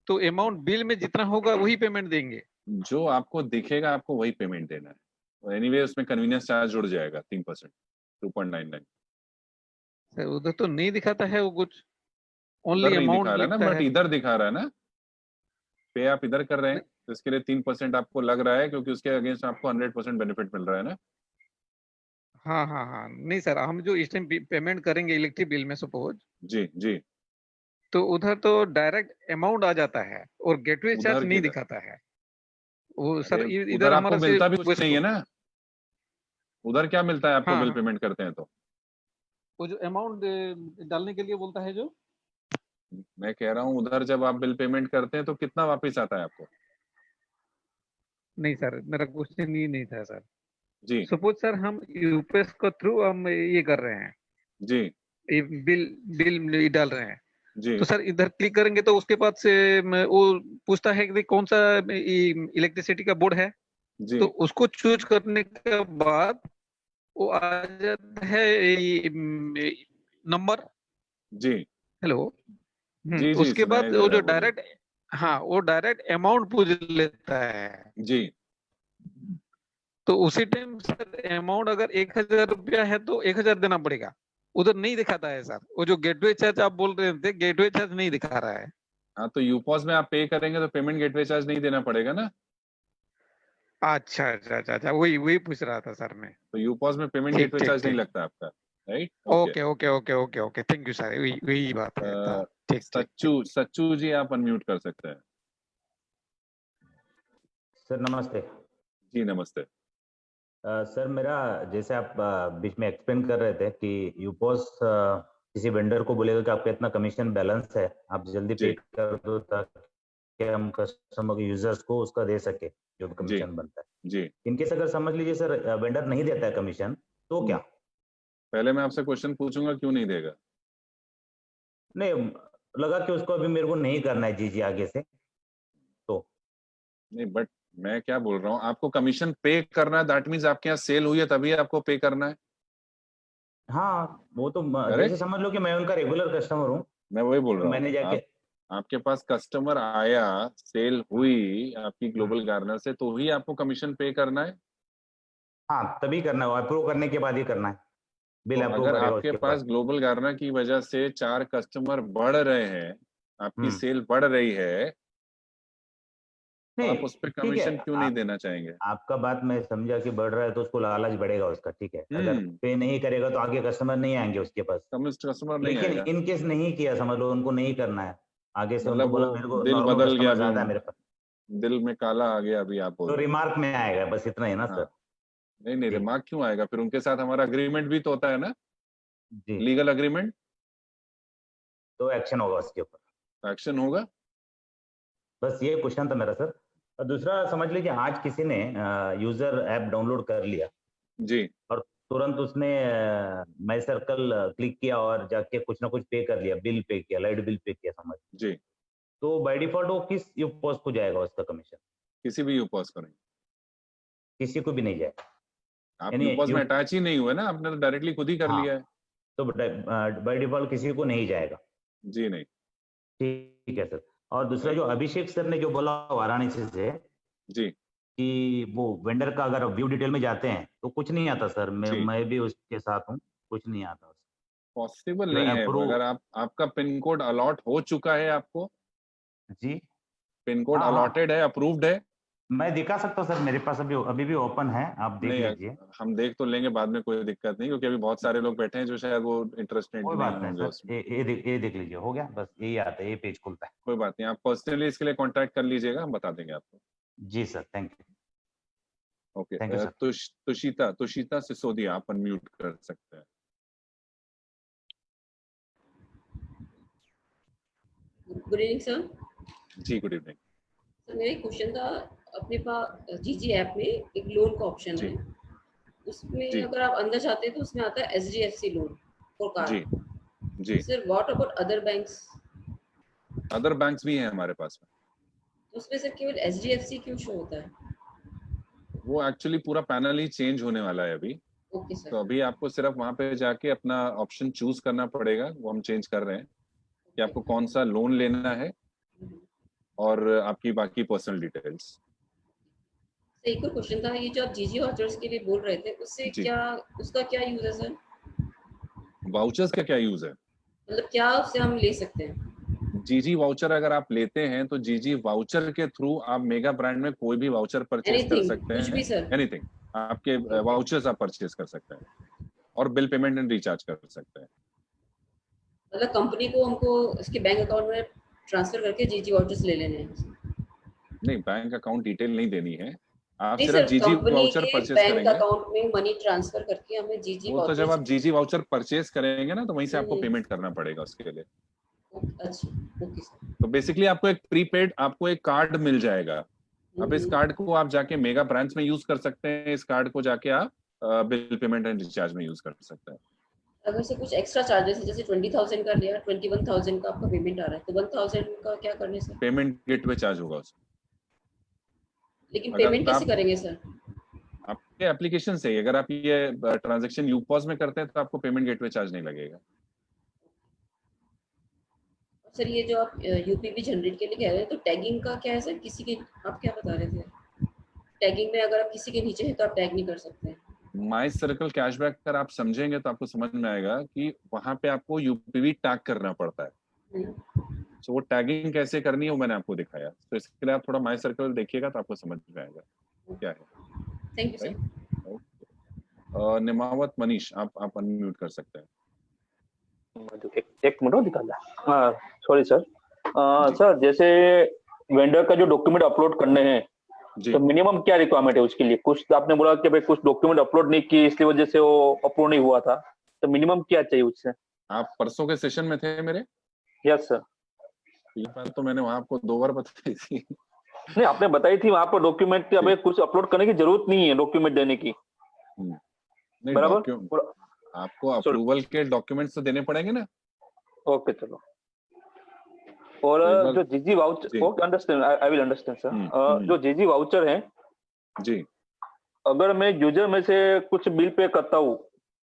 तो अमाउंट बिल में जितना होगा वही पेमेंट देंगे? जो आपको दिखेगा आपको वही पेमेंट देना है। एनीवे उसमें कन्वीनियंस चार्ज जुड़ जाएगा 3%, 2.99। सर उधर तो नहीं दिखाता है वो कुछ, उधर ओनली नहीं अमाउंट दिखा रहा है ना, लिखता बट है। इधर दिखा रहा है ना। पे आप इधर कर रहे हैं तो इसके लिए 3% आपको लग रहा है, क्योंकि उसके अगेंस्ट आपको 100% बेनिफिट मिल रहा है ना। हाँ हाँ हाँ, नहीं सर, हम जो इस टाइम पेमेंट करेंगे इलेक्ट्रिक बिल में सपोज, जी जी, तो उधर तो डायरेक्ट अमाउंट आ जाता है और गेटवे चार्ज उधर नहीं किधर? दिखाता है वो अरे सर। उधर इधर आपको हमारा से मिलता भी कुछ नहीं है ना। उधर क्या मिलता है आपको हाँ बिल हाँ, पेमेंट करते हैं तो? वो जो अमाउंट डालने के लिए बोलता है जो। मैं कह रहा हूँ उधर जब आप बिल पेमेंट करते हैं तो कितना वापस आता है आपको? नहीं सर, मेरा क्वेश्चन ये नहीं था सर। जी सपोज सर हम यूपीएस के थ्रू हम ये कर रहे हैं, जी ये बिल बिल डाल रहे हैं, जी तो सर इधर क्लिक करेंगे तो उसके बाद से वो पूछता है कि कौन सा इलेक्ट्रिसिटी का बोर्ड है, जी तो उसको चूज करने के बाद वो आ जाता है नंबर। जी हेलो। जी जी, उसके सुनाई बाद दे वो रहा जो है, बोलिए। डायरेक्ट, हाँ वो डायरेक्ट अमाउंट पूछ लेता है, जी, तो उसी टाइम सर अमाउंट अगर 1000 रुपया है तो 1000 देना पड़ेगा, उधर नहीं दिखाता है सर। वो जो गेटवे चार्ज आप बोल रहे थे, गेटवे चार्ज नहीं दिखा रहा है। हाँ तो यूपॉस में आप पे करेंगे तो पेमेंट गेटवे चार्ज नहीं देना पड़ेगा ना। अच्छा अच्छा अच्छा अच्छा, वही वही पूछ रहा था सर मैं। तो यूपॉस में पेमेंट ठीक गेटवे ठीक चार्ज नहीं ठीक, लगता आपका, right? Okay. Okay okay okay okay okay, thank you sir, वही वही बात है था। ठीक ठीक ठीक। सच्चू सच्चू जी, आप अनम्यूट कर सकते हैं। सर नमस्ते। जी नमस्ते। सर मेरा, जैसे आप बीच में एक्सप्लेन कर रहे थे कि यूपॉस किसी वेंडर को बोलेगा कि आपका इतना कमीशन बैलेंस है, आप जल्दी पे जी कर दो ताकि हम कस्टमर के यूजर्स को उसका दे सके जो भी जी कमीशन बनता है। जी, इनकेस अगर समझ लीजिए सर वेंडर नहीं देता है कमीशन, तो क्या? पहले मैं आपसे क्वेश्चन पूछूंगा क्यों नहीं देगा। नहीं, लगा कि उसको अभी मेरे को नहीं करना है जी आगे से, तो नहीं, बट मैं क्या बोल रहा हूँ, आपको कमीशन पे करना है, दैट मीन्स आपके यहाँ सेल हुई है तभी आपको पे करना है। हाँ वो तो जैसे करेक्ट, समझ लो कि मैं उनका रेगुलर कस्टमर हूँ, मैं वही बोल तो रहा मैंने हूँ। जाके, आपके पास कस्टमर आया, सेल हुई आपकी ग्लोबल गार्नर से, तो ही आपको कमीशन पे करना है। हाँ तभी करना है, अप्रूव करने के बाद ही करना है, तो बिल अप्रूव अगर करेगा आपके उसके पास बाद। ग्लोबल गार्नर की वजह से 4 कस्टमर बढ़ रहे हैं, आपकी सेल बढ़ रही है, तो नहीं आप उस पर ठीक है, कमीशन क्यों नहीं देना चाहेंगे? आपका बात मैं समझा कि बढ़ रहा है तो उसको लालच बढ़ेगा उसका, ठीक है। अगर पे नहीं करेगा तो आगे कस्टमर नहीं आएंगे उसके पास। कस्टमर नहीं लेकिन आएगा, इन केस नहीं किया, समझ लो उनको नहीं करना है, आगे से उनको मतलब बोला वो मेरे को दिल नॉर्मल बदल गया, कस्टमर अभी ज्यादा है मेरे पास, दिल में काला आ गया, अभी आप बोल तो रहे हैं। रिमार्क में आएगा, बस इतना ही ना हाँ, सर। नहीं नहीं, जी रिमार्क क्यों आएगा? फिर उनके साथ हमारा अग्रीमेंट भी तो होता है ना, जी, लीगल अग्रीमेंट, तो एक्शन होगा उसके ऊपर। एक्शन होगा। बस ये क्वेश्चन था मेरा सर। और दूसरा, समझ लीजिए आज किसी ने यूजर ऐप डाउनलोड कर लिया जी और तुरंत उसने माई सर्कल क्लिक किया और जाके कुछ ना कुछ पे कर लिया, बिल पे किया, लाइट बिल पे किया, समझ, जी, तो बाय डिफॉल्ट वो किस यूपॉस को जाएगा उसका कमीशन? किसी भी यूपॉस करेंगे, किसी को भी नहीं जाएगा, आप यानी यूपॉस में अटैच ही नहीं हुए ना, आपने तो डायरेक्टली खुद ही कर हाँ, लिया है। तो बाय डिफॉल्ट किसी को नहीं जाएगा। जी नहीं। ठीक है सर। और दूसरा जो अभिषेक सर ने जो बोला वाराणसी से जी कि वो वेंडर का अगर व्यू डिटेल में जाते हैं तो कुछ नहीं आता सर, मैं भी उसके साथ हूँ, कुछ नहीं आता। पॉसिबल जो नहीं है। approve- अगर आपका पिन कोड अलॉट हो चुका है, आपको जी पिन कोड हाँ, अलॉटेड है, अप्रूव्ड है, मैं दिखा सकता हूँ सर, मेरे पास अभी भी ओपन है, आप देख नहीं लीजिए। हम देख तो लेंगे बाद में, कोई दिक्कत नहीं, क्योंकि अभी बहुत सारे लोग बैठे हैं जो शायद वो इंटरेस्टेड कोई नहीं बात नहीं होंगे सर, उसमें। ये देख लीजिए, हो गया, बस यही आता है, ये पेज खुलता है। कोई बात नहीं, आप पर्सनली इसके लिए कांटेक्ट कर लीजिएगा, हम बता देंगे आपको। जी sir, thank you. Okay, Thank you, sir. Tushita Sisodia, आप अनम्यूट कर सकते हैं। Good evening sir. जी गुड इवनिंग। सर मेरा एक क्वेश्चन था, अपने पास जीजी ऐप में एक लोन का ऑप्शन है, उसमें जी। अगर आप अंदर जाते हैं तो उसमें आता है SDFC लोन फॉर कार। जी जी। Sir what about other banks? Other banks भी हैं हमारे पास में। उसमें सर केवल SDFC क्यों शो होता है? वो एक्चुअली पूरा पैनल ही चेंज होने वाला है अभी। Okay sir. तो अभी आपको सिर्फ वहां पे जाके अपना ऑप्शन चूज करना पड़ेगा, वो हम चेंज कर रहे हैं कि आपको कौन सा लोन लेना है और आपकी बाकी पर्सनल डिटेल्स। एक और क्वेश्चन था, ये जो आप जीजी वाउचर्स के लिए बोल रहे थे, उससे जी। क्या, उसका क्या यूज है सर? वाउचर्स का क्या यूज है? मतलब क्या उससे हम ले सकते हैं? जीजी वाउचर अगर आप लेते हैं तो जीजी वाउचर के थ्रू आप मेगा ब्रांड में कोई भी वाउचर परचेज कर Anything, सकते कुछ भी हैं। सर? एनीथिंग, आपके वाउचर्स आप परचेज कर सकते हैं और बिल पेमेंट एंड रिचार्ज कर सकते हैं। मतलब कंपनी को हमको उसके बैंक अकाउंट में ट्रांसफर करके जीजी वाउचर्स ले लेने हैं? नहीं, बैंक अकाउंट डिटेल नहीं देनी है, आप नहीं सिर्फ सर, जीजी कंपनी वाउचर के परचेज बैंक करेंगे। अकाउंट में मनी ट्रांसफर करके हमें जीजी वो तो जब वाउचर्स। आप जीजी वाउचर परचेज करेंगे ना, तो वहीं से आपको पेमेंट करना पड़ेगा उसके लिए। अच्छा, ओके सर। तो बेसिकली आपको एक प्रीपेड, आपको एक कार्ड मिल जाएगा। अब इस कार्ड को आप जाके मेगा ब्रांच में यूज कर सकते हैं, इस कार्ड को जाके आप बिल पेमेंट एंड रिचार्ज में यूज कर सकते हैं। अगर से कुछ एक्स्ट्रा चार्जेस है, जैसे 20,000 का लिया, 21,000 का आपका पेमेंट आ रहा है, तो 1,000 का क्या करने सर? पेमेंट गेटवे चार्ज होगा उसमें। लेकिन अगर पेमेंट कैसे आप- करेंगे सर? आपके एप्लीकेशन से ही, अगर आप ये ट्रांजैक्शन यूपॉस में करते हैं तो आपको पेमेंट गेटवे चार्ज नहीं लगेगा। सर ये जो आप यूपीबी जनरेट के लिए कह रहे हैं, तो टैगिंग का क्या है सर? किसी के, आप क्या बता रहे थे? टैगिंग में अगर आप किसी के नीचे हैं तो आप टैग नहीं कर सकते हैं। माई सर्कल कैशबैक अगर आप समझेंगे तो आपको समझ में आएगा कि वहां पे आपको यूपीवी टैग करना पड़ता है। तो वो टैगिंग कैसे करनी है वो मैंने आपको दिखाया, तो इसके लिए आप थोड़ा माई सर्कल देखिएगा तो आपको समझ में आएगा क्या है। Thank you sir. Nimavat Manish, आप अनम्यूट कर सकते हैं। एक मिनट दिखा। हाँ सॉरी सर। सर जैसे वेंडर का जो डॉक्यूमेंट अपलोड करने हैं, तो मिनिमम क्या रिक्वायरमेंट है उसके लिए? कुछ आपने बोला कि भाई कुछ डॉक्यूमेंट अपलोड नहीं किए इसलिए वजह से वो अपलोड नहीं हुआ था, तो मिनिमम क्या चाहिए उससे? आप परसों के सेशन में थे मेरे? Yes sir. ये बात तो मैंने वहां आपको 2 बार बताई थी। नहीं आपने बताई थी वहां पर डॉक्यूमेंट कि अभी कुछ अपलोड करने की जरूरत नहीं है डॉक्यूमेंट देने की। नहीं, बराबर, आपको अप्रूवल के डॉक्यूमेंट्स तो देने पड़ेंगे ना। ओके चलो। और जो जीजी voucher, okay understand, I will understand sir. जो जीजी वाउचर है जी, अगर मैं यूजर में से कुछ बिल पे करता हूँ,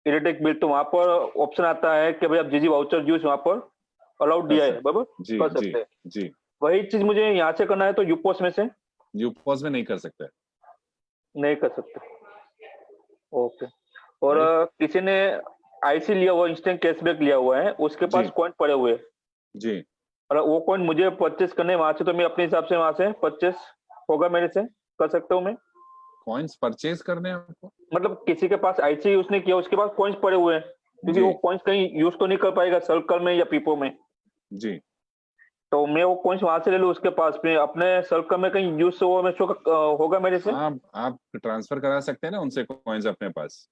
इलेक्ट्रिक बिल, तो वहां पर ऑप्शन आता है कि भाई आप जीजी वाउचर यूज वहां पर अलाउड दिया है, बराबर कर सकते हैं। जी, वही चीज मुझे यहाँ से करना है तो यूपॉस में से? यूपॉस में नहीं कर सकते। नहीं कर सकते, ओके। और किसी ने आईसी लिया हुआ, इंस्टेंट कैशबैक लिया हुआ है, उसके पास कॉइन पड़े हुए जी, और वो कॉइन मुझे परचेस करने वहां से, तो मैं अपने हिसाब से वहां से परचेस होगा मेरे से, कर सकता हूँ मैं? कॉइन्स परचेज करने हैं आपको? मतलब किसी के पास आईसी उसने किया, उसके पास कॉइन्स पड़े हुए हैं, क्योंकि वो कॉइन्स कहीं यूज तो नहीं कर पाएगा सर्कल में या पीपो में जी, तो मैं वो कॉइन्स वहां से ले लूं उसके पास में, अपने सर्कल में कहीं यूज होगा मेरे से? आप ट्रांसफर करा सकते हैं ना उनसे कॉइन्स अपने पास,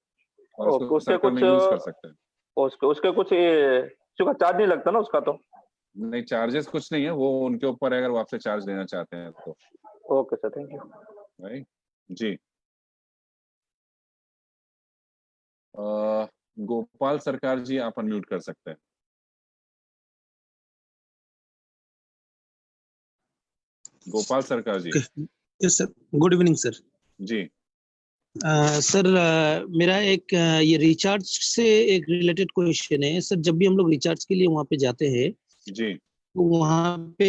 और उसके सर्कल कुछ में यूज कर सकते हैं। उसके कुछ चार्ज नहीं लगता ना उसका? तो नहीं, चार्जेस कुछ नहीं है, वो उनके ऊपर है, अगर वो आपसे चार्ज लेना चाहते हैं तो। Okay sir, thank you. Right जी। गोपाल सरकार जी, आप अनम्यूट कर सकते हैं। Gopal Sarkar ji. Yes sir, good evening sir. जी सर मेरा एक ये रिचार्ज से एक रिलेटेड क्वेश्चन है सर। जब भी हम लोग रिचार्ज के लिए वहाँ पे जाते हैं जी, तो वहाँ पे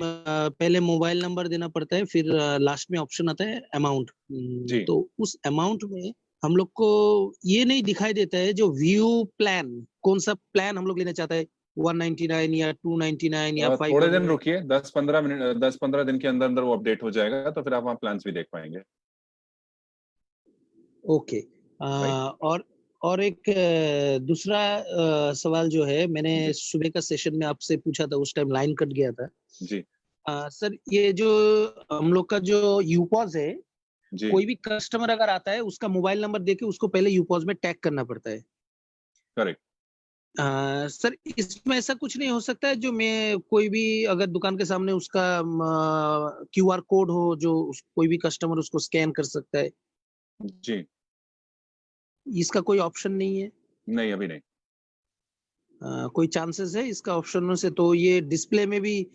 पहले मोबाइल नंबर देना पड़ता है, फिर लास्ट में ऑप्शन आता है अमाउंट। तो उस अमाउंट में हम लोग को ये नहीं दिखाई देता है जो व्यू प्लान, कौन सा प्लान हम लोग लेना चाहता है, 199 या 299 या 500। थोड़े दिन रुकिए, 10-15 दिन के अंदर अंदर वो अपडेट हो जाएगा, तो फिर आप वहाँ प्लान्स भी देख पाएंगे। ओके। और एक दूसरा सवाल जो है, मैंने सुबह का सेशन में आपसे पूछा था, उस टाइम लाइन कट गया था जी। सर, ये जो हम लोग का जो यूपॉज है, कोई भी कस्टमर अगर आता है उसका मोबाइल नंबर देके उसको पहले यूपॉज में टैग करना पड़ता है। करेक्ट। सर, इसमें ऐसा कुछ नहीं हो सकता है जो मैं कोई भी अगर दुकान के सामने उसका QR कोड हो, जो कोई भी कस्टमर उसको स्कैन कर सकता है? जी, इसका कोई ऑप्शन नहीं है? नहीं, अभी नहीं। कोई चांसेस है इसका ऑप्शन से? तो ये डिस्प्ले में भी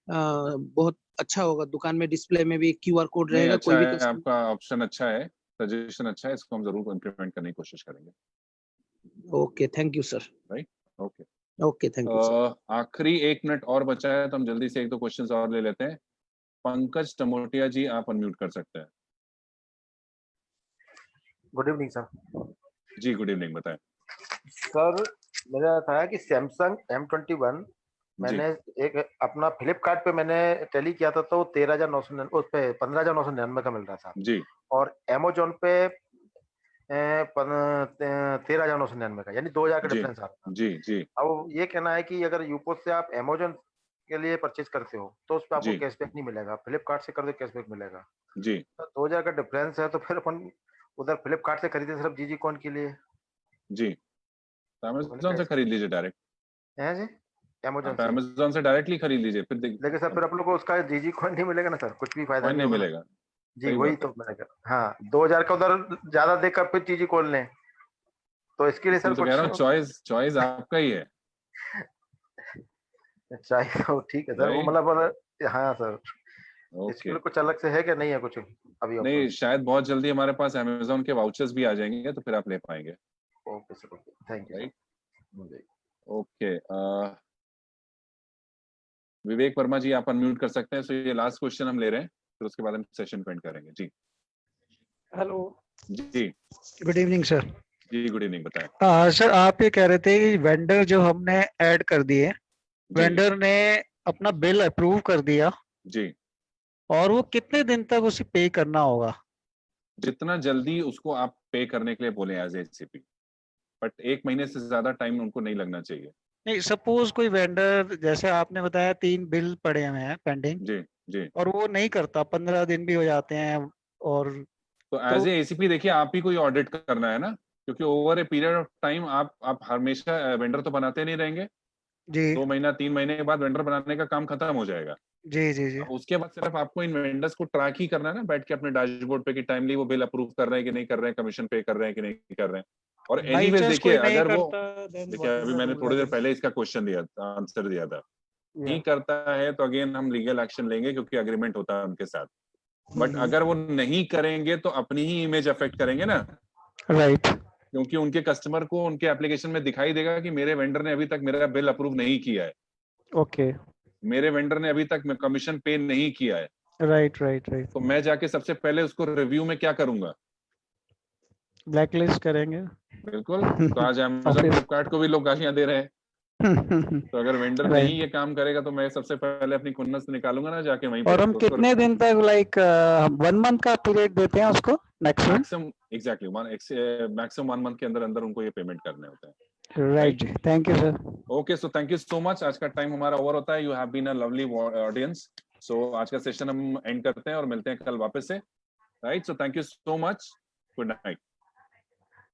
बहुत अच्छा होगा, दुकान में डिस्प्ले में भी QR कोड रहेगा। अच्छा कोई भी है, आपका ऑप्शन अच्छा है, सजेशन अच्छा है, इसको हम जरूर इम्प्लीमेंट करने की कोशिश करेंगे। Okay, thank you sir. Right, okay okay, thank you sir. आखिरी 1 मिनट और बचा है, तो हम जल्दी से 1-2 क्वेश्चंस और ले लेते हैं। पंकज टमोटिया जी, आप अनम्यूट कर सकते हैं। Good evening sir. जी, गुड इवनिंग, बताएं। सर, मेरा था कि सैमसंग M21 मैंने एक अपना फ्लिपकार्ट पे मैंने टैली किया था, तो 13,999 उस पे 15,999 का मिल रहा था जी। और अमेजोन पे 13,999 का, यानी 2,000 का डिफरेंस आ रहा था। जी जी। अब ये कहना है कि अगर यूपोज से आप अमेजोन के लिए परचेज करते हो तो उस पर आपको कैशबैक नहीं मिलेगा, फ्लिपकार्ट से कर दो कैशबैक मिलेगा। जी। तो 2,000 का डिफरेंस है, तो फिर अपन उधर फ्लिपकार्ट से खरीदे सिर्फ जीजी कॉन के लिए। जी, अमेज़न से खरीद लीजिए डायरेक्ट। हैं जी, अमेज़न से। अमेज़न से डायरेक्टली खरीद लीजिए, फिर लेकिन सर फिर आप लोग को उसका जीजी कॉइन नहीं मिलेगा ना सर, कुछ भी फायदा नहीं मिलेगा। जी, वही तो मैंने कहा। हाँ, 2,000 का उधर ज्यादा देकर फिर जीजी कॉइन लें, तो इसके लिए सर तो कह रहा हूँ चॉइस आपका ही है। चाहिए तो ठीक है सर, वो मतलब हाँ सर, इसके लिए कुछ अलग से है क्या, नहीं है कुछ अभी? नहीं, शायद बहुत जल्दी हमारे पास अमेज़न के वाउचर्स भी आ जाएंगे, तो फिर आप ले पाएंगे। Okay sir, okay, thank you. Okay, Vivek Verma ji, आप अनम्यूट कर सकते हैं। सो ये लास्ट क्वेश्चन हम ले रहे हैं, फिर उसके बाद हम सेशन को एंड करेंगे। जी हेलो जी, गुड इवनिंग सर। जी गुड इवनिंग, बताएं। सर, आप ये कह रहे थे कि वेंडर जो हमने ऐड कर दिए, वेंडर ने अपना बिल अप्रूव कर दिया जी, और वो कितने दिन तक उसे पे करना होगा? जितना जल्दी उसको आप पे करने के लिए बोले एज एसीपी, बट 1 महीने से ज्यादा टाइम उनको नहीं लगना चाहिए। नहीं, सपोज कोई वेंडर, जैसे आपने बताया 3 बिल पड़े हुए हैं पेंडिंग, जी जी, और वो नहीं करता, 15 दिन भी हो जाते हैं, और तो एज एसीपी देखिए, आप ही कोई ऑडिट करना है ना, क्योंकि over a period of time आप हमेशा वेंडर तो बनाते नहीं रहेंगे जी। 2 महीना 3 महीने के बाद वेंडर बनाने का काम खत्म हो जाएगा। जी जी जी। उसके बाद सिर्फ आपको इन वेंडर्स को ट्रैक ही करना है ना, बैठ के अपने डैशबोर्ड पे कि टाइमली वो बिल अप्रूव कर रहे हैं कि नहीं कर रहे हैं, कमिशन पे कर रहे हैं कि नहीं कर रहे हैं। और एनीवेज देखिए, अगर वो देखिए, अभी मैंने थोड़ी देर पहले इसका क्वेश्चन दिया, आंसर दिया था, नहीं करता है तो अगेन हम लीगल एक्शन लेंगे, क्योंकि अग्रीमेंट होता है उनके साथ। बट अगर वो नहीं करेंगे तो अपनी ही इमेज अफेक्ट करेंगे ना, राइट, क्योंकि उनके कस्टमर को उनके एप्लीकेशन में दिखाई देगा कि मेरे वेंडर ने अभी तक मेरा बिल अप्रूव नहीं किया है, ओके, मेरे वेंडर ने अभी तक कमीशन पे नहीं किया है। Right right right. तो मैं जाके सबसे पहले उसको रिव्यू में क्या करूंगा? ब्लैकलिस्ट करेंगे। बिल्कुल। तो आज अमेज़न फ्लिपकार्ट को भी लोग गालियां दे रहे हैं। तो अगर वेंडर नहीं ये काम करेगा तो मैं सबसे पहले अपनी खुन्नस निकालूंगा ना जाके वहीं। और हम कितने दिन तक, लाइक 1 मंथ का पीरियड देते हैं उसको मैक्सिमम? एग्जैक्टली मैक्सिमम 1 मंथ के अंदर अंदर उनको ये पेमेंट करने होते हैं। Right, thank you sir. Okay, so thank you so much. आज का टाइम हमारा ओवर होता है। You have been a lovely audience. So आज का सेशन हम एंड करते हैं और मिलते हैं कल वापस से। Right, so thank you so much. Good night.